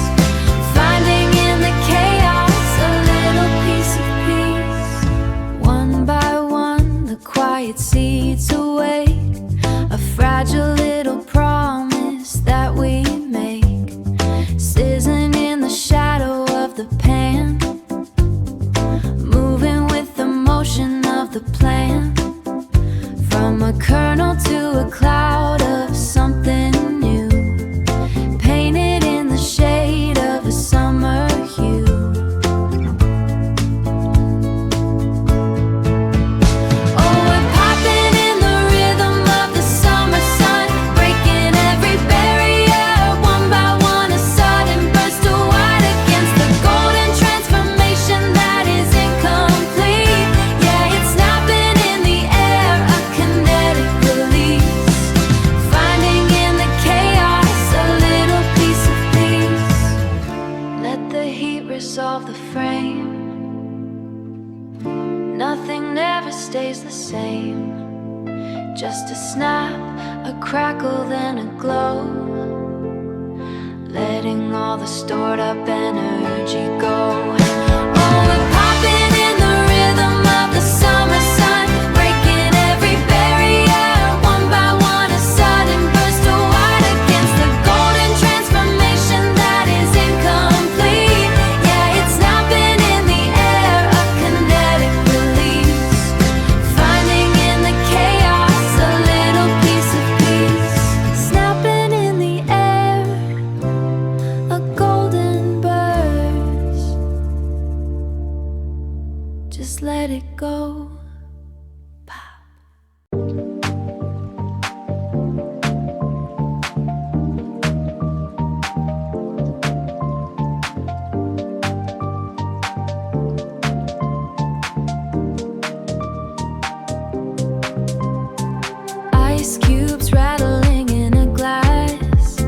finding in the chaos a little piece of peace. One by one, the quiet seeds awake, a fragile little promise that we make, sizzling in the shadow of the pan, moving with the motion of the plan, from a kernel to a cloud of something new, painted in the shade of a summer hue. Oh, we're popping in the rhythm of the summer sun, breaking every barrier, one by one, a sudden burst of white against the golden transformation that is incomplete. Yeah, it's snapping in the air, a kinetic release, finding in the chaos a little piece of peace. Let the heat resolve the frame, nothing never stays the same, just a snap, a crackle, then a glow. letting all the stored up energy go. Oh, we're popping in the rhythm of the summer sun, breaking every barrier one by one. A sudden burst of white against the golden transformation that is incomplete. Yeah, it's snapping in the air, a kinetic release, finding in the chaos a little piece of peace. Snapping in the air, a golden burst. Just let it go. Ice cubes rattling in a glass,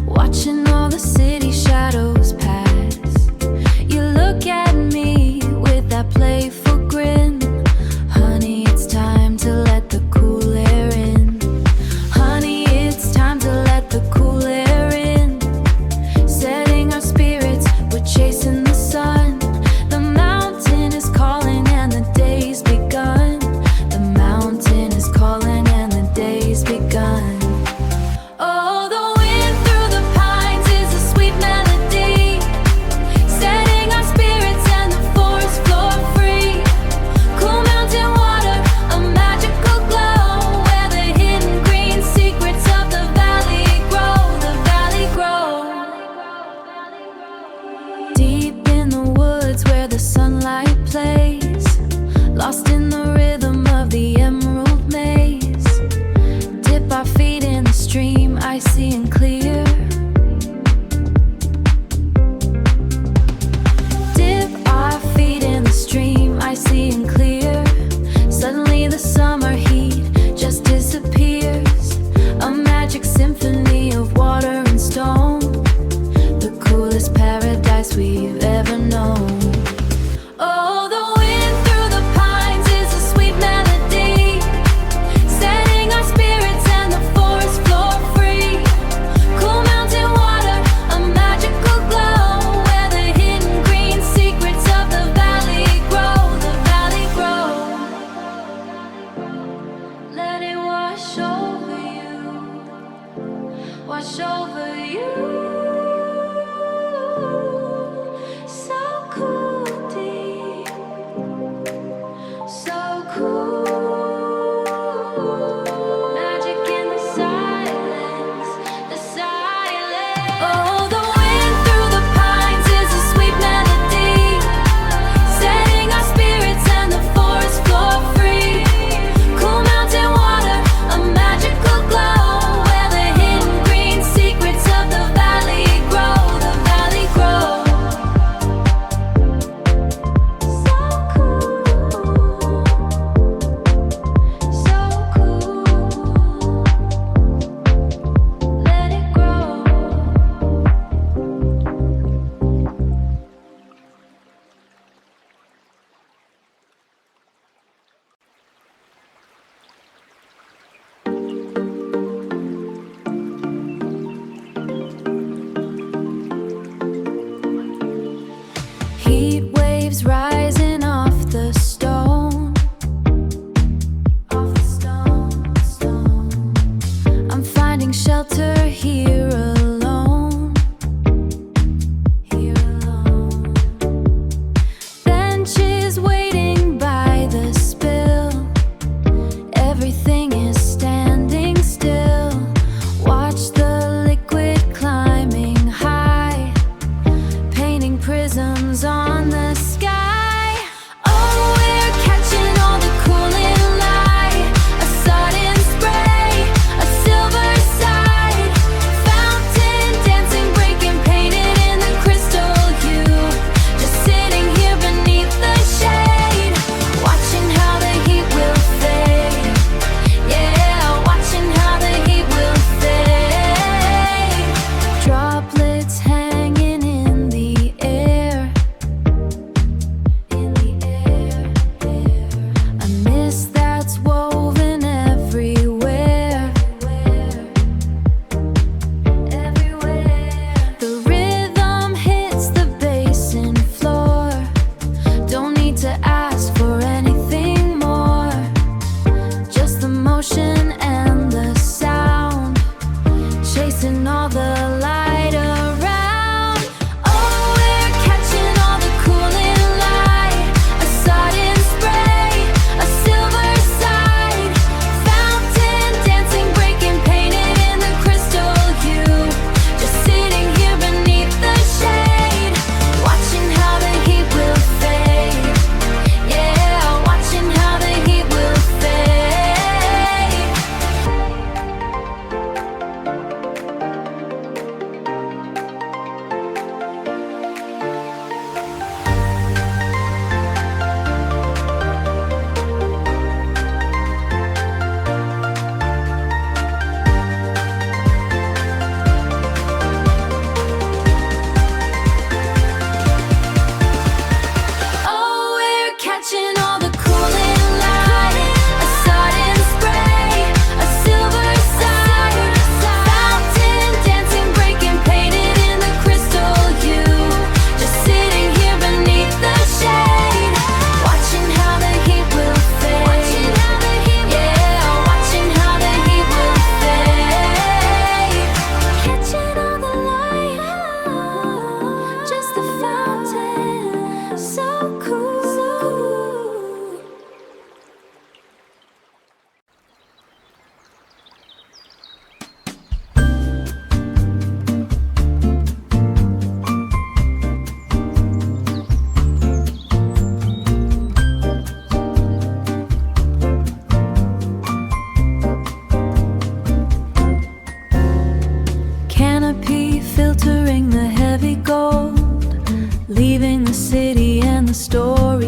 watching all the city shadows pass. You look at me with that playful grin. Honey, it's time to let the cool air in. Honey, it's time to let the cool air in. Setting our spirits, we're chasing the sun. The mountain is calling and the day's begun. The mountain is calling and the day's begun. Oh, the wind through the pines is a sweet melody, setting our spirits and the forest floor free. Cool mountain water, a magical glow, where the hidden green secrets of the valley grow, the valley grow. Deep in the woods where the sunlight plays, lost in the rhythm of the emerald maze. Dip our feet in the stream, icy and clear. Dip our feet in the stream, icy and clear. Suddenly the summer heat just disappears. A magic symphony of water and stone, the coolest paradise we've ever known. Oh, the wind through the pines is a sweet melody, setting our spirits and the forest floor free. Cool mountain water, a magical glow, where the hidden green secrets of the valley grow, the valley grow. Let it wash over you, wash over you. So cool, deep, so cool. Magic in the silence, the silence. Oh, the wind through the pines is a sweet melody, setting our spirits and the forest floor free. Cool mountain water, a magical glow, where the hidden green secrets of the valley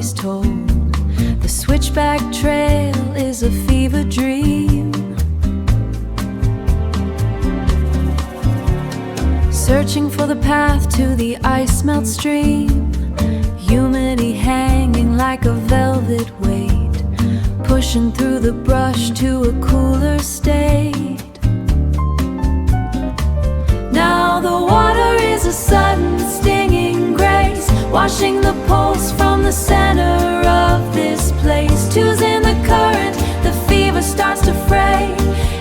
stories told. The switchback trail is a fever dream. Searching for the path to the ice melt stream. Humidity hanging like a velvet weight, pushing through the brush to a cooler state. Now the water is a sudden stinging grace, washing the pulse from the center of this place. Two's in the current, the fever starts to fray.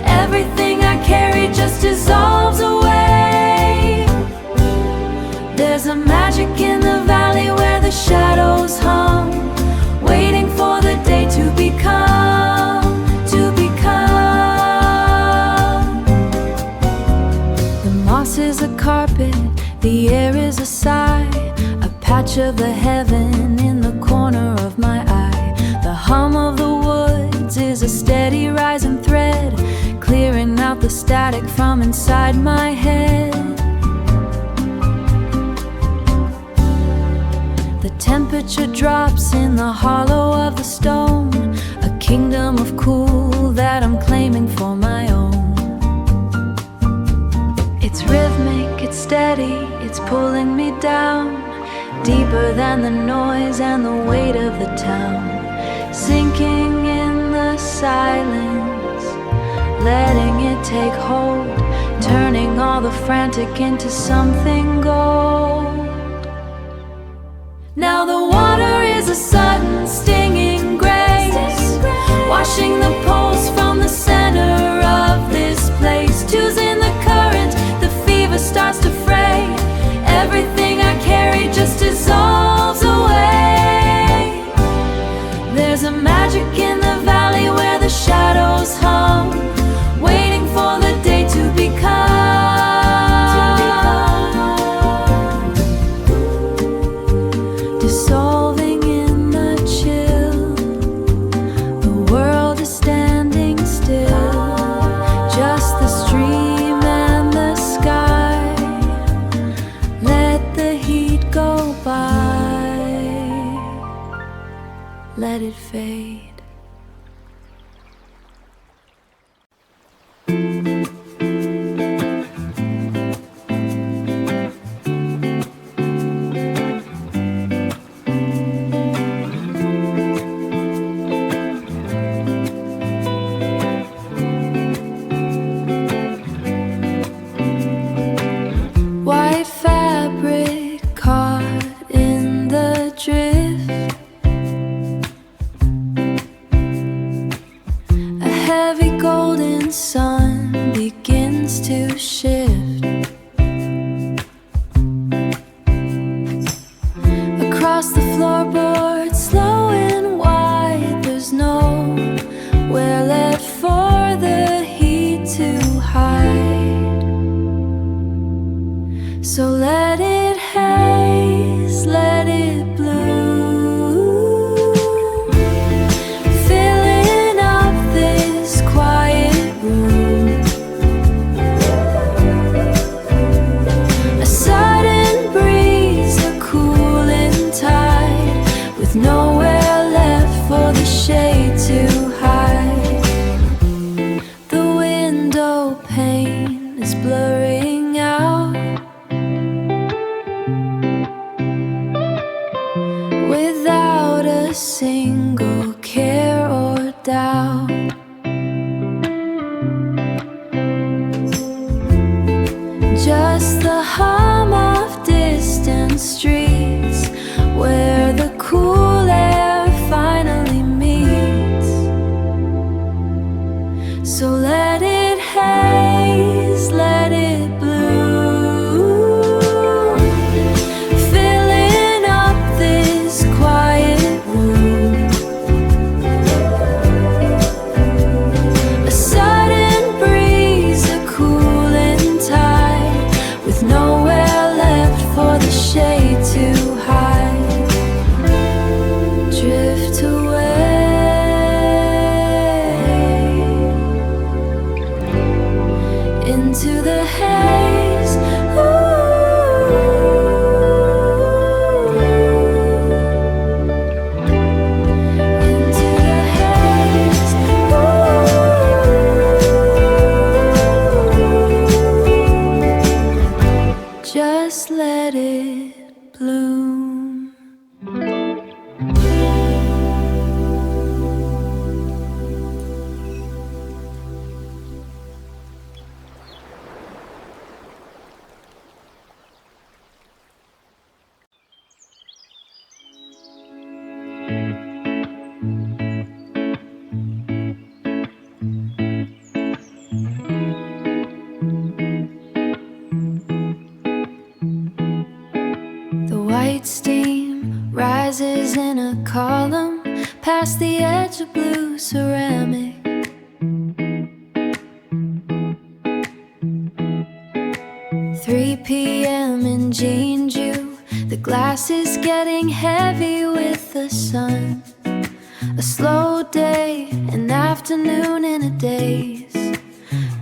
Everything I carry just dissolves away. There's a magic in the valley where the shadows hum, waiting for the day to become, to become. The moss is a carpet, the air is a sigh, a patch of the heaven in the corner of my eye. The hum of the woods is a steady rising thread, clearing out the static from inside my head. The temperature drops in the hollow of the stone, a kingdom of cool that I'm claiming for my own. It's rhythmic, it's steady, it's pulling me down, deeper than the noise and the weight of the town. Sinking in the silence, letting it take hold, turning all the frantic into something gold. Now the water is a sudden stinging grace, washing the pulse from the center of this place. Two's in the current, the fever starts to fray. Everything I carry just dissolves away. There's a magic in the valley where the shadows hum, waiting for the day to become. Dissolving in the chill, the world is standing still, just the stream and the sky. Let the heat go by, let it fade. White fabric caught in the drift, a heavy golden sun begins to shift. Across the floorboard, slow and wide, there's nowhere left for the heat to hide. So let it haze, let it bloom, filling up this quiet room. A sudden breeze, a cooling tide, with nowhere left for the shade to hide. The window pane is blurring out, without a single care or doubt. Just the hum of distant streets, where the cool air finally meets. So let it haze, let it bloom, filling up this quiet room. A sudden breeze, a cooling tide, with nowhere left for the shade to hide. Drift away into the haze. Ooh. White steam rises in a column past the edge of blue ceramic. 3 p.m. in Jeonju, the glass is getting heavy with the sun. A slow day, an afternoon in a daze,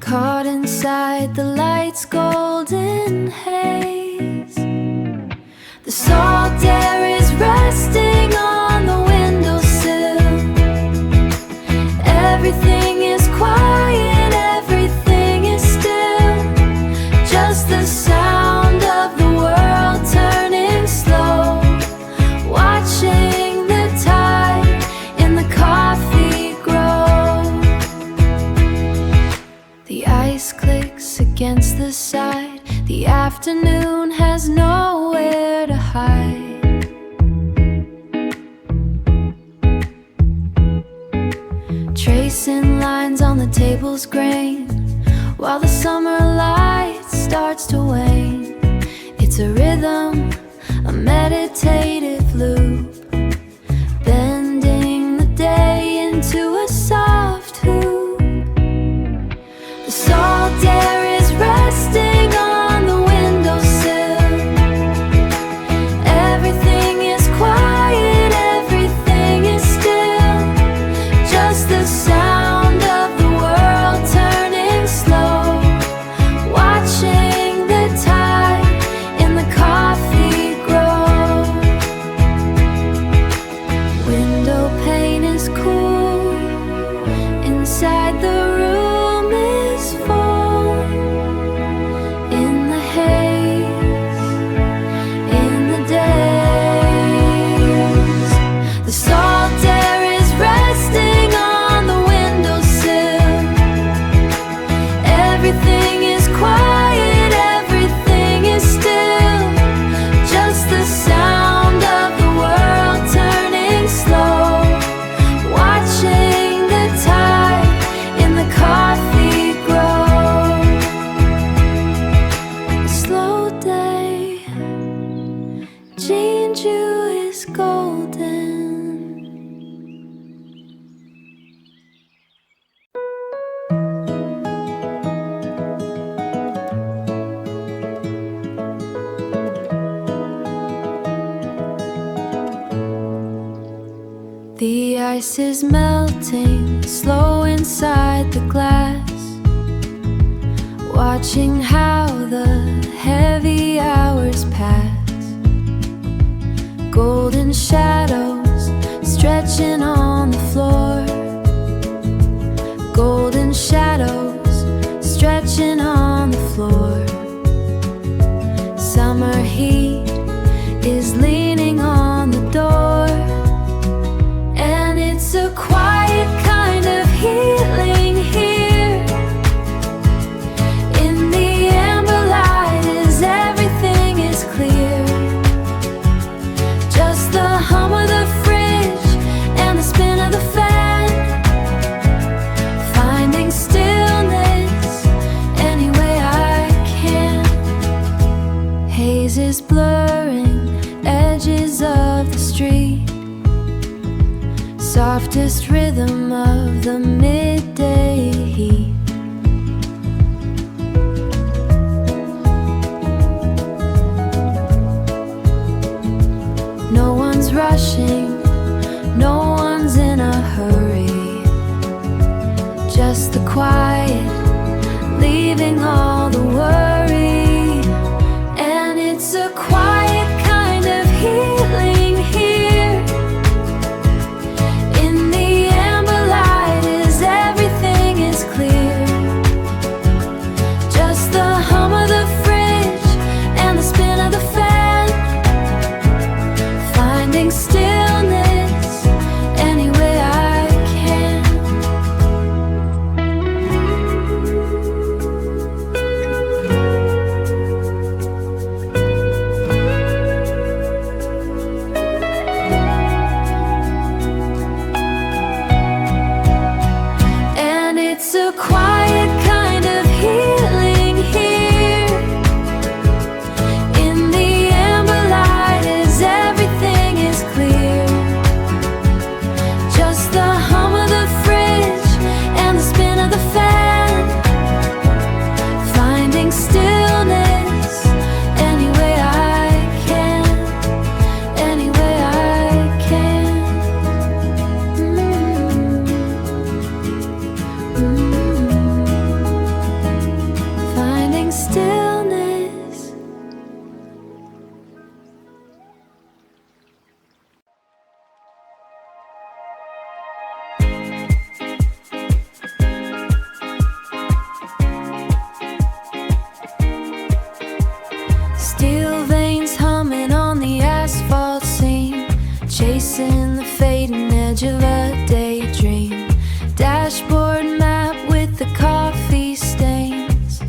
caught inside the light's golden haze. The salt air is resting on the windowsill. Everything is quiet, everything is still. Just the sound of the world turning slow. Watching the tide in the coffee grow. The ice clicks against the side. The afternoon has nowhere to hide. Tracing lines on the table's grain while the summer light starts to wane. It's a rhythm, a meditative loop, bending the day into a soft hoop. The salt air is resting on the windowsill. Everything is quiet, everything is still. Just the sound of the world turning slow. Watching the tide in the coffee grow. Window pane is cool. Inside the room is full. In the haze, in the days. The salt air is resting on the windowsill. Everything is quiet, everything is still. Just the sound of the world turning slow. Watching the tide in the coffee grow. A slow day, Jeonju is golden. The ice is melting slow inside the glass. Watching how the heavy hours pass. Golden shadows stretching on the floor. Golden shadows stretching on the floor. Summer heat is leaning on the door. And it's a quiet kind of healing here. In the amber light as everything is clear. Just the hum of the fridge and the spin of the fan. Finding stillness any way I can. Haze is blurring edges of the street. Softest rhythm of the midday heat. No one's rushing, no one's in a hurry. Just the quiet, leaving all the worry. And it's a quiet kind of healing here. In the amber light as everything is clear. Just the hum of the fridge and the spin of the fan. Finding stillness any way I can. stillness. Steel veins humming on the asphalt seam, chasing the fading edge of a daydream. Dashboard map with the coffee stains.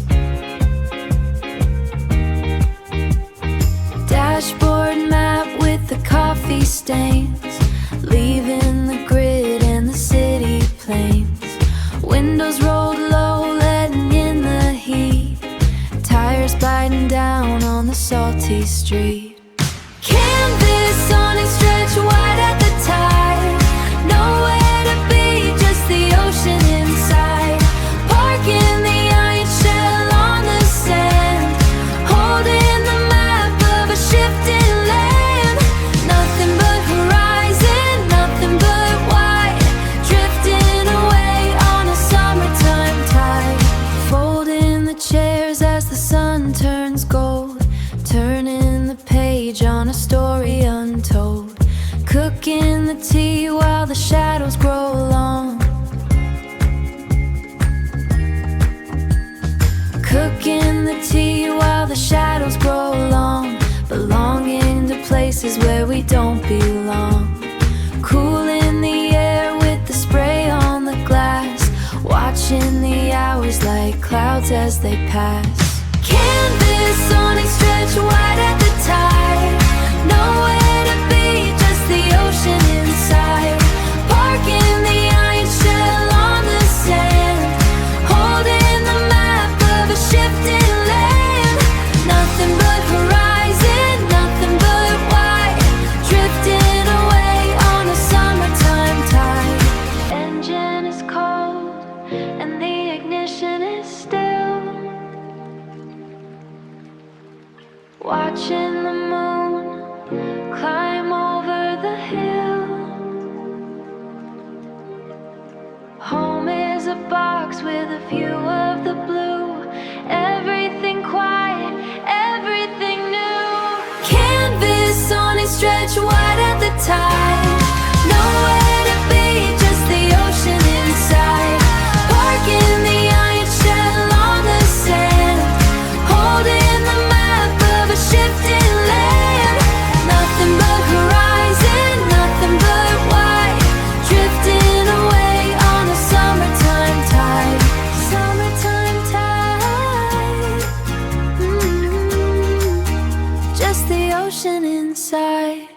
Dashboard map with the coffee stains, leaving the grid and the city plains. Windows rolled low, letting in the heat. Tires biting down on the salty street. Canvas awning stretch wide at the tide. Nowhere to be, just the ocean inside. Parking the iron shell on the sand, holding the map of a shifting land. Nothing but horizon, nothing but white, drifting away on a summertime tide. Folding the chairs as the sun turns gold, turning the page on a story untold. Cooking the tea while the shadows grow long. Cooking the tea while the shadows grow long. Belonging to places where we don't belong. Cooling the air with the spray on the glass, watching the hours like clouds as they pass. Canvas awning stretch wide at the tide. Nowhere to be, just the ocean inside. Parking the iron shell on the sand, holding the map of a shifting land. Nothing but horizon, nothing but white, drifting away on a summertime tide. Engine is cold and the ignition is still. Watching the moon climb over the hill. Home is a box with a view of the blue. Everything quiet, everything new. Canvas awning stretch wide at the tide. Nowhere to be, just the ocean inside. Parking the iron shell on the sand, holding the map of a shifting land. Nothing but horizon, nothing but white, drifting away on a summertime tide. Summertime tide. Just the ocean inside.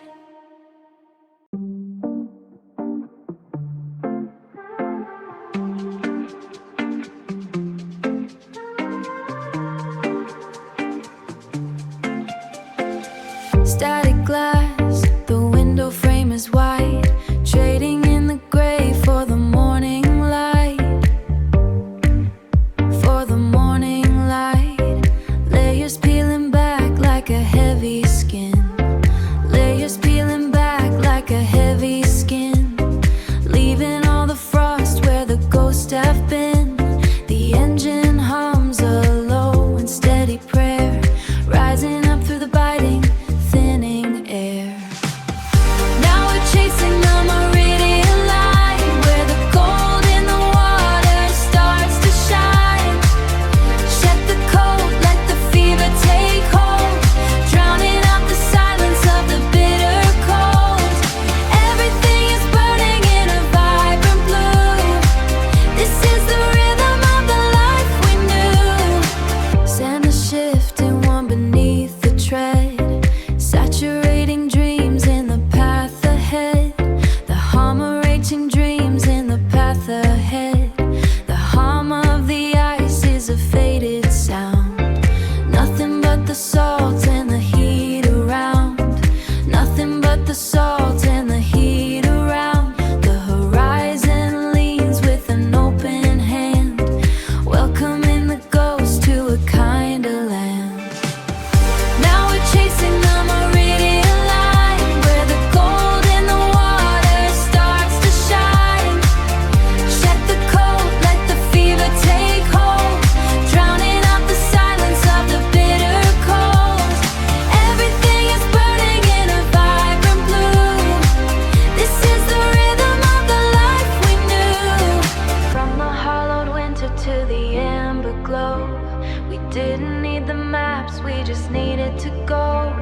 Didn't need the maps, we just needed to go.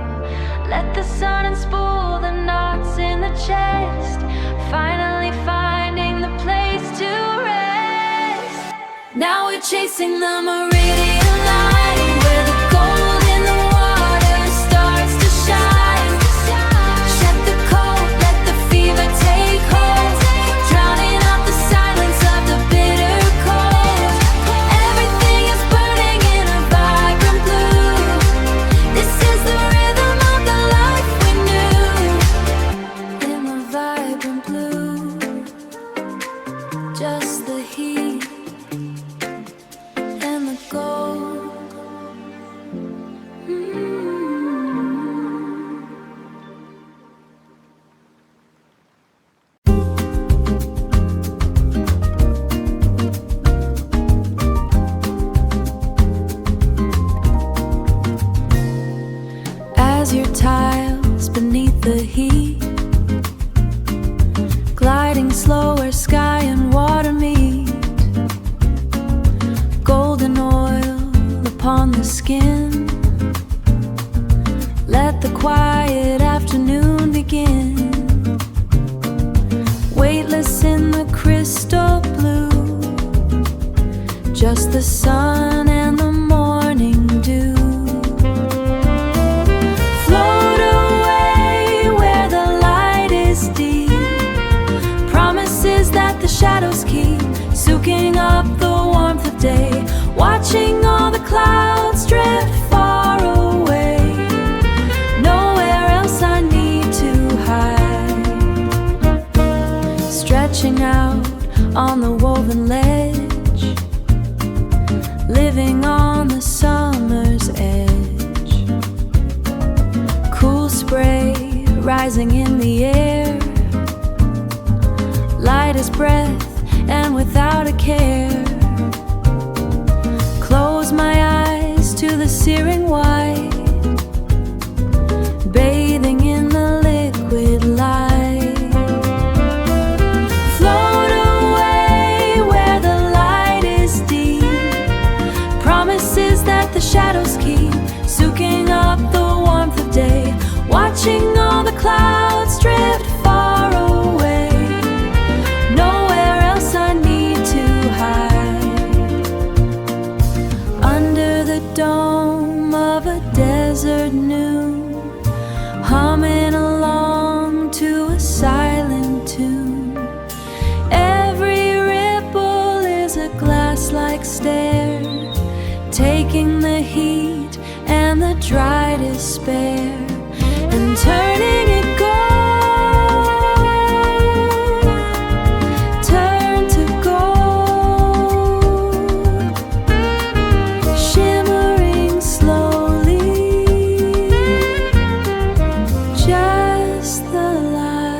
Let the sun unspool the knots in the chest. Finally finding the place to rest. Now we're chasing the meridian line, where the gold in the water starts to shine. Shed the cold, let the fever take hold, drowning out the silence of the bitter cold. Everything is burning in a vibrant blue. This is the rhythm of the life we knew. In the vibrant blue, just the heat and the gold. As your tiles beneath the heat, gliding slow where sky and water meet, golden oil upon the skin. Let the quiet afternoon begin. Weightless in the crystal blue, just the sun and the morning dew. Float away where the light is deep. Promises that the shadows keep, soaking up the warmth of day. Watching all the clouds drift far away. Nowhere else I need to hide. Stretching out on the woven ledge, living on the summer's edge. Cool spray rising in the air, light as breath and without a care. Close my eyes to the searing white, bathing in the liquid light. Float away where the light is deep. Promises that the shadows keep, soaking up the warmth of day. Watching all the clouds drift far away. Nowhere else I need to hide. Under the dome of a desert noon, humming along to a silent tune. Every ripple is a glass-like stare, taking the heat and the dry despair and turning it gold, turn to gold, shimmering slowly, just the light.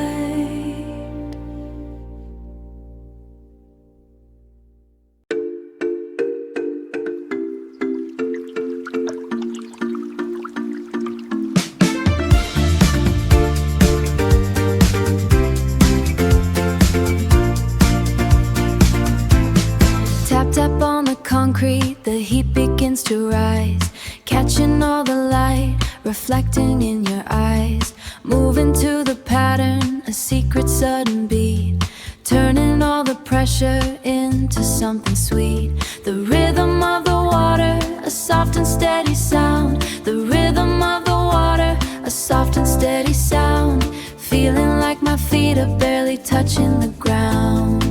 Tap tap on the concrete, the heat begins to rise, catching all the light, reflecting in your eyes. Moving to the pattern, a secret sudden beat, turning all the pressure into something sweet. The rhythm of the water, a soft and steady sound. The rhythm of the water, a soft and steady sound. Feeling like my feet are barely touching the ground.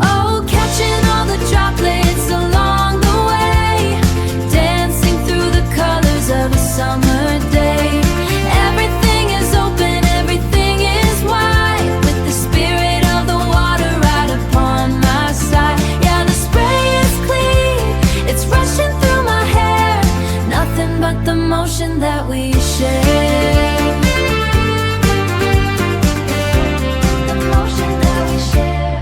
Oh, catching all the droplets along the way, dancing through the colors of a summer day. Everything is open, everything is wide, with the spirit of the water right upon my side. Yeah, the spray is clean, it's rushing through my hair, nothing but the motion that we share. The motion that we share.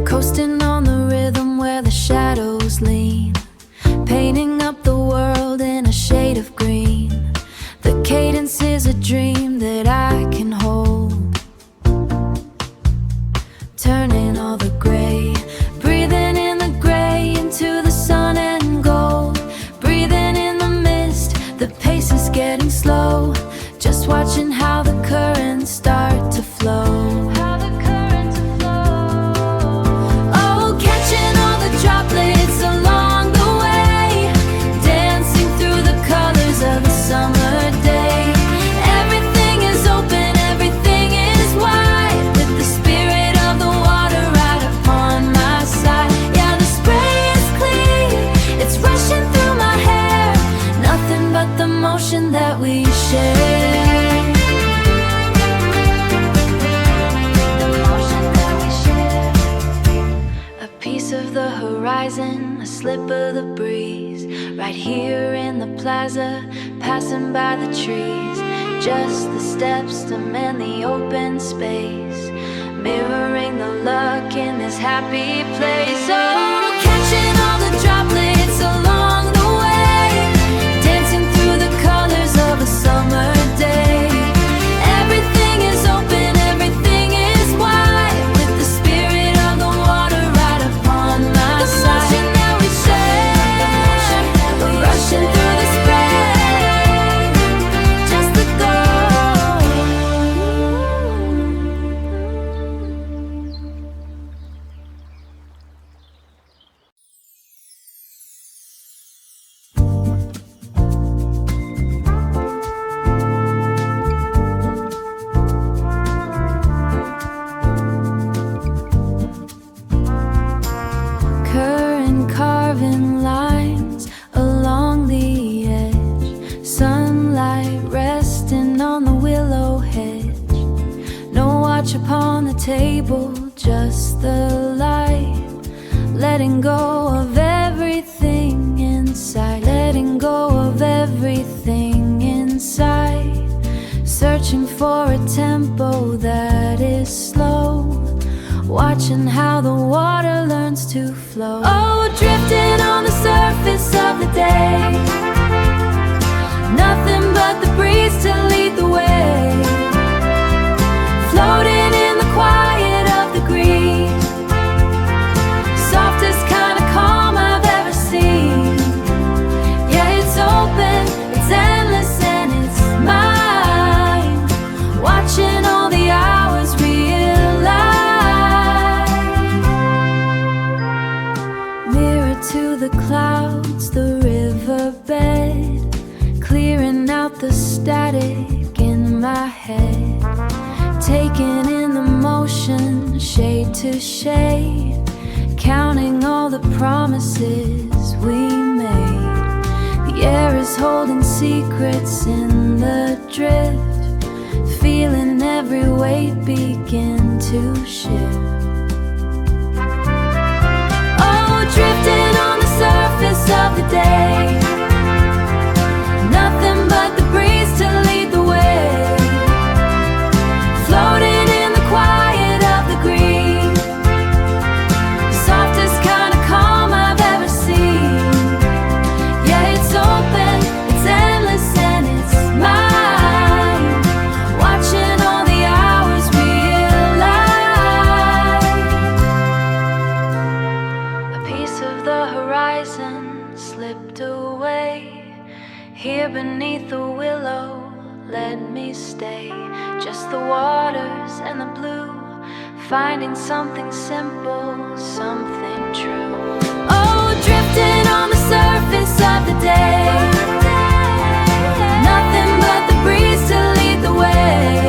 Coasting on the rhythm where the shadows lean, painting up the world in a shade of green. The cadence is a dream that I can hold, turning all the gray, breathing in the gray into the a slip of the breeze. Right here in the plaza, passing by the trees. Just the steps to mend the open space, mirroring the luck in this happy place. Oh, catching all the droplets along the way, dancing through the colors of a summer day. Everything is open, everything is wide, with the spirit of the water right upon my side. The motion that we share, we're rushing through the spray, just the goal. Current carving lines along the edge, sunlight resting on the willow hedge. No watch upon the table, just the light. Letting go of everything inside, letting go of everything inside. Searching for a tempo that is slow, watching how the water learns to flow. Oh, drifting on the surface of the day, nothing but the breeze to lead the way. Floating in the quiet of the green, softest kind of calm I've ever seen. Yeah, it's open, it's endless, and it's mine. Watching all the hours realize. Mirror to the clouds, the riverbed, clearing out the static in my head. Taking in the motion, shade to shade, counting all the promises we made. The air is holding secrets in the drift, feeling every weight begin to shift. Oh, drifting on the surface of the day, nothing but the breeze to lead the way. Floating in the quiet of the green, softest kind of calm I've ever seen. Yeah, it's open, it's endless, and it's mine. Watching all the hours realize. A piece of the horizon slipped away. Here beneath the willow, let me stay. Just the waters and the blue, finding something simple, something true. Oh, drifting on the surface of the day, nothing but the breeze to lead the way.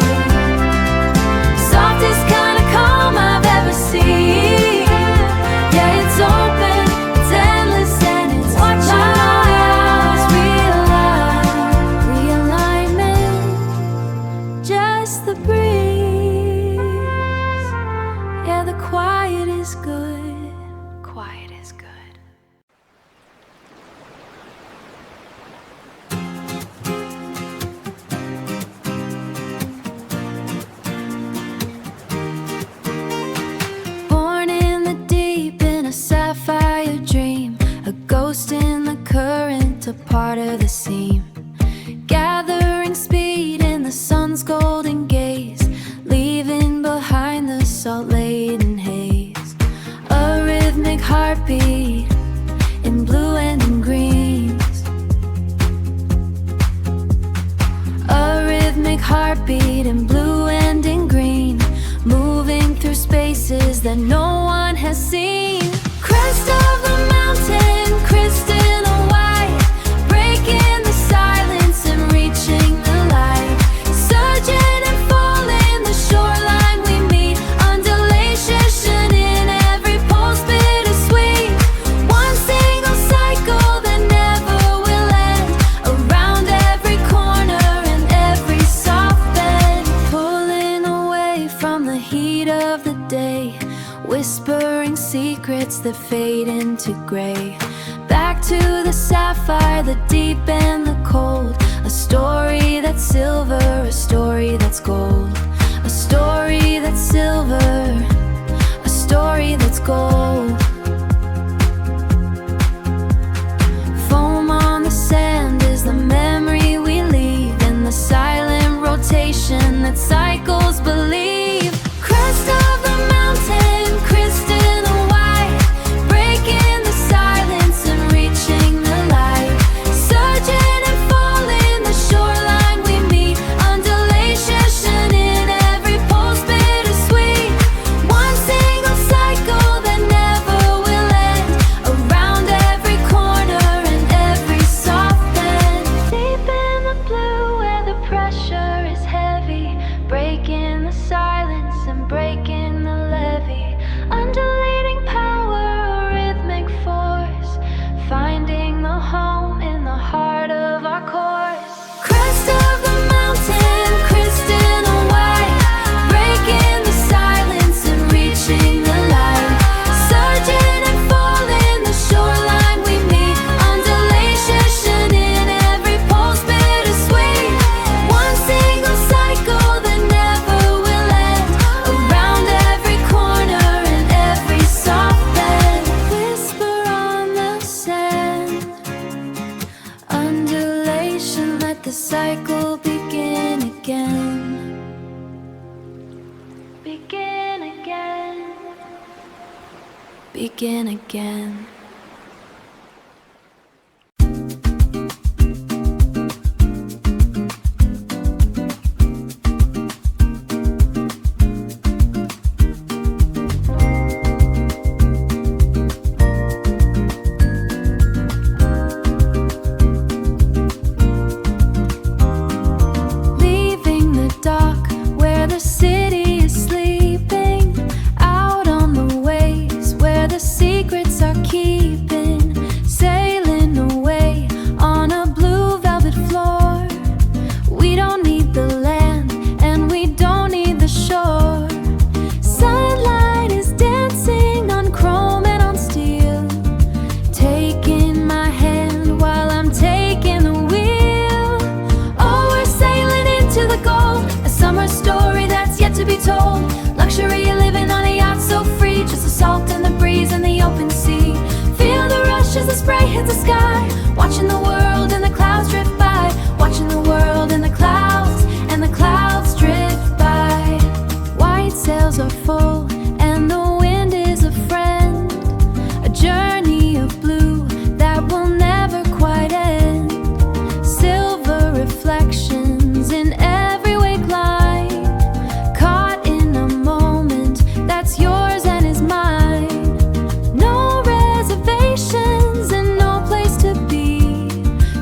Softest kind of calm I've ever seen. Yeah, it's open, it's endless, and it's watching all the hours realignment. Just the breeze. Yeah, the quiet is good. Quiet is good. Born in the deep in a sapphire dream, a ghost in the current, a part of the seam. Gathering speed in the sun's golden gaze, leaving behind the salt-laden haze. A rhythmic heartbeat in blue and in greens. A rhythmic heartbeat in blue and in green, moving through spaces that no one has seen. Crest of the mountain, crystal white, breaking the silence and reaching the light. Surging and falling, the shoreline we meet, undulation in every pulse, bittersweet. One single cycle that never will end, around every corner and every soft bend. Pulling away from the heat of the day, whispering secrets that fade into gray. to the sapphire, the deep and the cold. A story that's silver, a story that's gold. A story that's silver, a story that's gold. Foam on the sand is the memory we leave in the silent rotation that cycles believe. Crest of the mountain, crystal white, breaking the silence and reaching the light. Surging and falling, the shoreline we meet. Undulation in every pulse, bittersweet. One single cycle that never will end. Around every corner and every soft bend. Deep in the blue where the pressure is heavy, breaking the silence and breaking the levee. Undulating power, a rhythmic force, finding the home in the heart of our course. Crest of the mountain, crystal white, breaking the silence and reaching the light. Surging and falling, the shoreline we meet. Undulation in every pulse, bittersweet. One single cycle that never will end. Around every corner and every soft bend. Whisper on the sand. Undulation, let the cycle begin again. Begin again. Begin again. Leaving the dock where the city is sleeping, out on the waves where the secrets are keeping, sailing away on a blue velvet floor. We don't need the land and we don't need the shore. Sunlight is dancing on chrome and on steel, taking my hand while I'm taking the wheel. Oh, we're sailing into the gold, a summer story that's yet to be told. Luxury living on a yacht so free, just the salt and the breeze and the open sea. Feel the rush as the spray hits the sky, watching the world and the clouds drift by. Watching the world and the clouds drift by. White sails are full and the wind is a friend. A journey of blue that will never quite end. Silver reflections in every wake line, caught in a moment that's yours and is mine. No reservations and no place to be,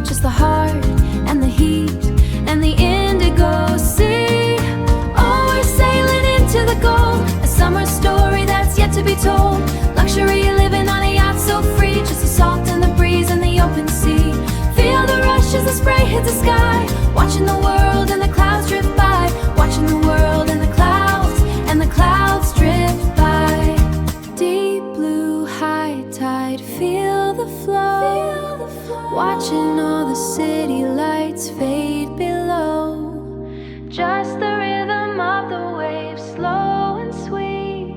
just the heart and the heat and the indigo sea. Oh, we're sailing into the gold, a summer story that's yet to be told. Luxury living on a yacht so free, just the salt and the breeze and the open sea. Feel the rush as the spray hits the sky, watching the world and the clouds drift by. Watching the world and the clouds drift by. Deep blue high tide, feel the flow. Watching all the city lights fade below. Just the rhythm of the waves, slow and sweet.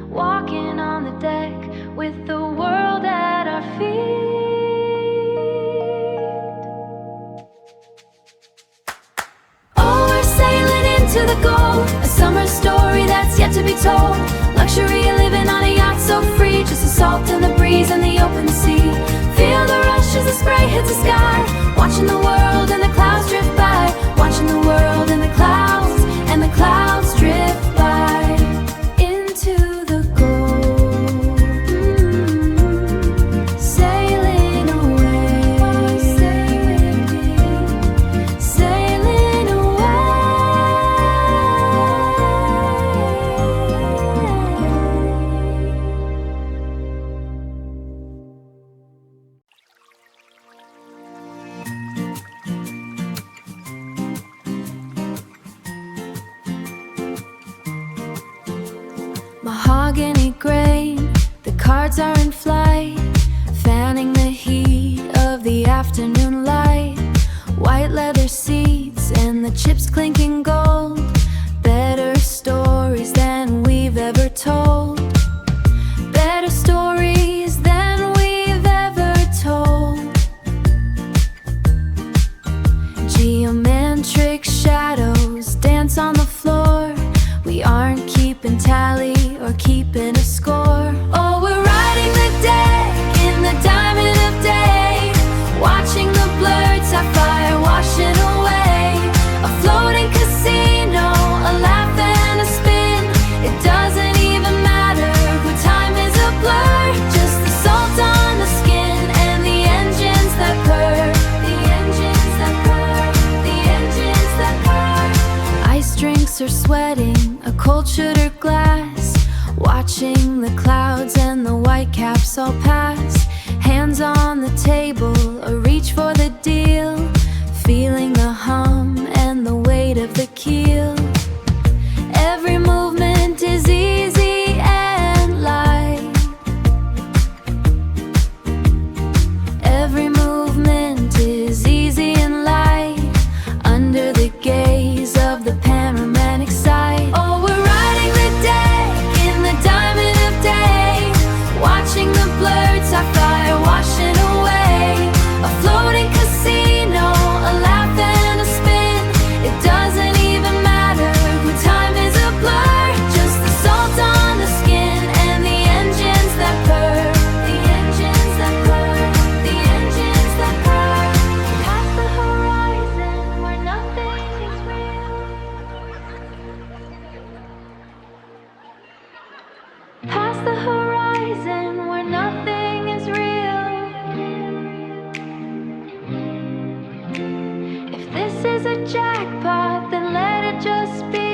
Walking on the deck with the world at our feet. Oh, we're sailing into the gold, a summer story that's yet to be told. Luxury living on a yacht so free, just the salt and the breeze and the open sea. Feel the rush as the spray hits the sky, watching the world and the clouds drift by. Watching the world and the clouds drift by. Into the gold, sailing away, sailing away. Mahogany grain, the cards are in flight, fanning the heat. afternoon light, white leather seats and the chips clinking gold. Better stories than we've ever told. Better stories than we've ever told. Geometric shadows dance on the floor. We aren't keeping tally or keeping a score. Oh, we're riding the deck in the diamond of day, watching the blurred sapphire washing away. A floating casino, a laugh and a spin. It doesn't even matter who time is a blur. Just the salt on the skin and the engines that purr. The engines that purr. The engines that purr. Ice drinks are sweating, a cold shooter glass, watching the clouds and the white caps all pass. Hands on the table, a reach for the deal, feeling the hum and the weight of the keel. Every movement is easy and light. Every movement is easy and light under the gaze of the panoramic sight. Oh, we're riding the deck in the diamond of day, watching the blurred sapphire washing away. A floating casino, a laugh and a spin. It doesn't even matter who time is a blur. Just the salt on the skin and the engines that purr. The engines that purr. The engines that purr. Past the horizon where nothing is real. Past the horizon where nothing is real. If this is a jackpot, then let it just be.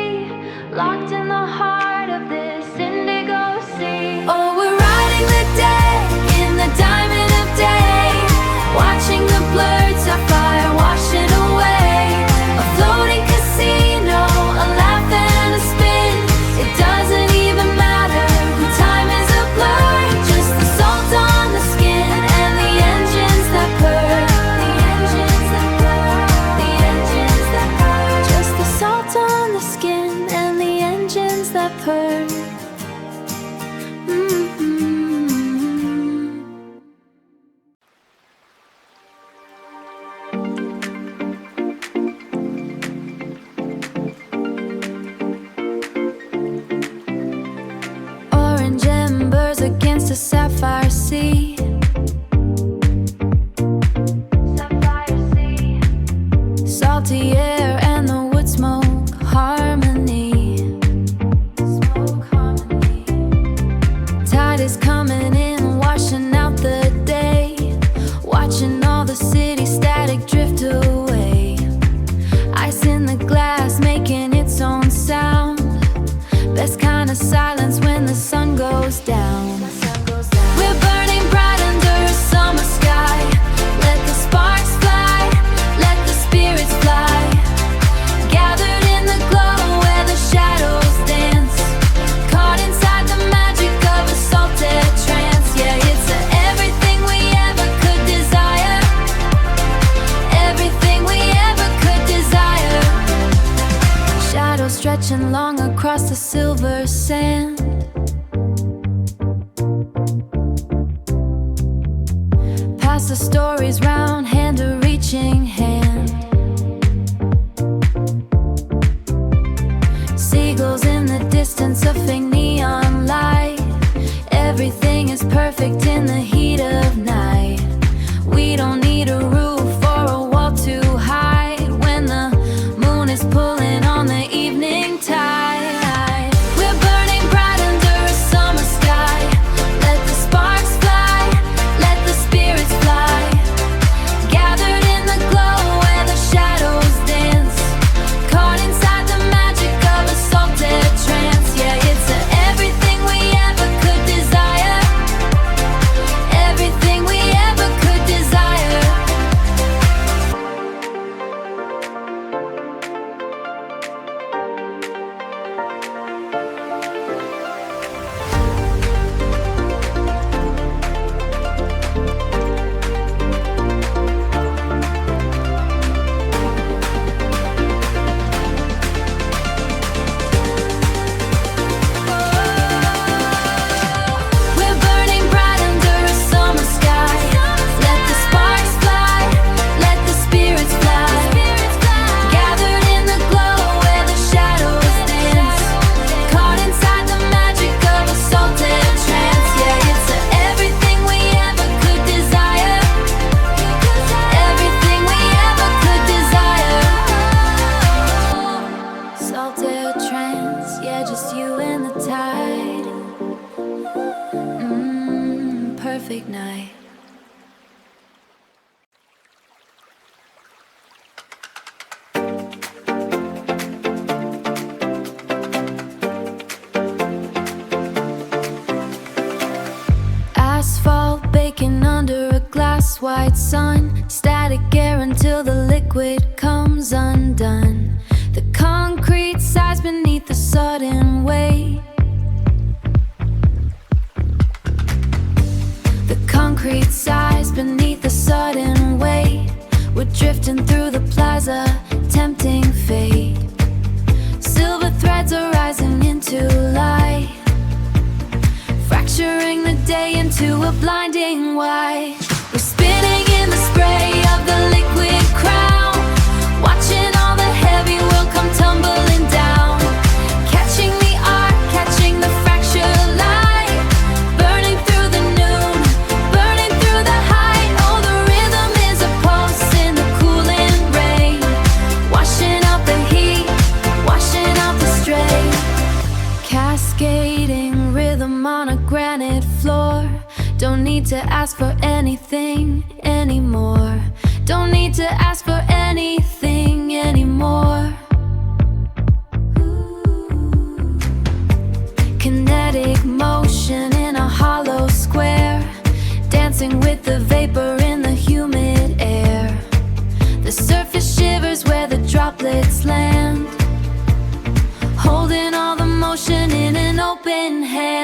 Locked in the heart of this indigo sea. Oh, we're riding the deck in the diamond of day, watching the blurred sapphire washing away. A floating casino, a laugh and a spin. It doesn't even matter who time is a blur. Just the salt on the skin and the engines that purr. The engines that purr. The engines that purr. Just the salt on the skin and the engines that purr. Orange embers against a sapphire sea. Sapphire sea. Salty air and the wood smoke harmony. Smoke harmony. Tide is coming in, washing out the day, watching all the city static drift away. Ice in the glass making its own sound. Best kind of silence when the sun goes down. We're burning bright under a summer sky. Let the sparks fly, let the spirits fly. Gathered in the glow where the shadows dance, caught inside the magic of a salted trance. Yeah, it's everything we ever could desire. Everything we ever could desire. Shadows stretching long across the silver sand. Pass the stories round, hand to reaching hand. Seagulls in the distance, a fake neon light. Everything is perfect in the heat of night. We don't need a roof or a wall to hide when the moon is pulling on the evening tide. We're burning bright under a summer sky. Let the sparks fly, let the spirits fly. Gathered in the glow where the ice white sun, static air until the liquid comes undone. The concrete sighs beneath the sudden weight. The concrete sighs beneath the sudden weight. We're drifting through the plaza, tempting fate. Silver threads are rising into light, fracturing the day into a blinding white. We're spinning in the spray of the liquid crown, watching all the heavy world come tumbling down. Catching the arc, catching the fracture light, burning through the noon, burning through the height. Oh, the rhythm is a pulse in the cooling rain, washing out the heat, washing out the strain. Cascading rhythm on a granite floor. Don't need to ask for anything anymore. Don't need to ask for anything anymore. Kinetic motion in a hollow square, dancing with the vapor in the humid air. The surface shivers where the droplets land, holding all the motion in an open hand.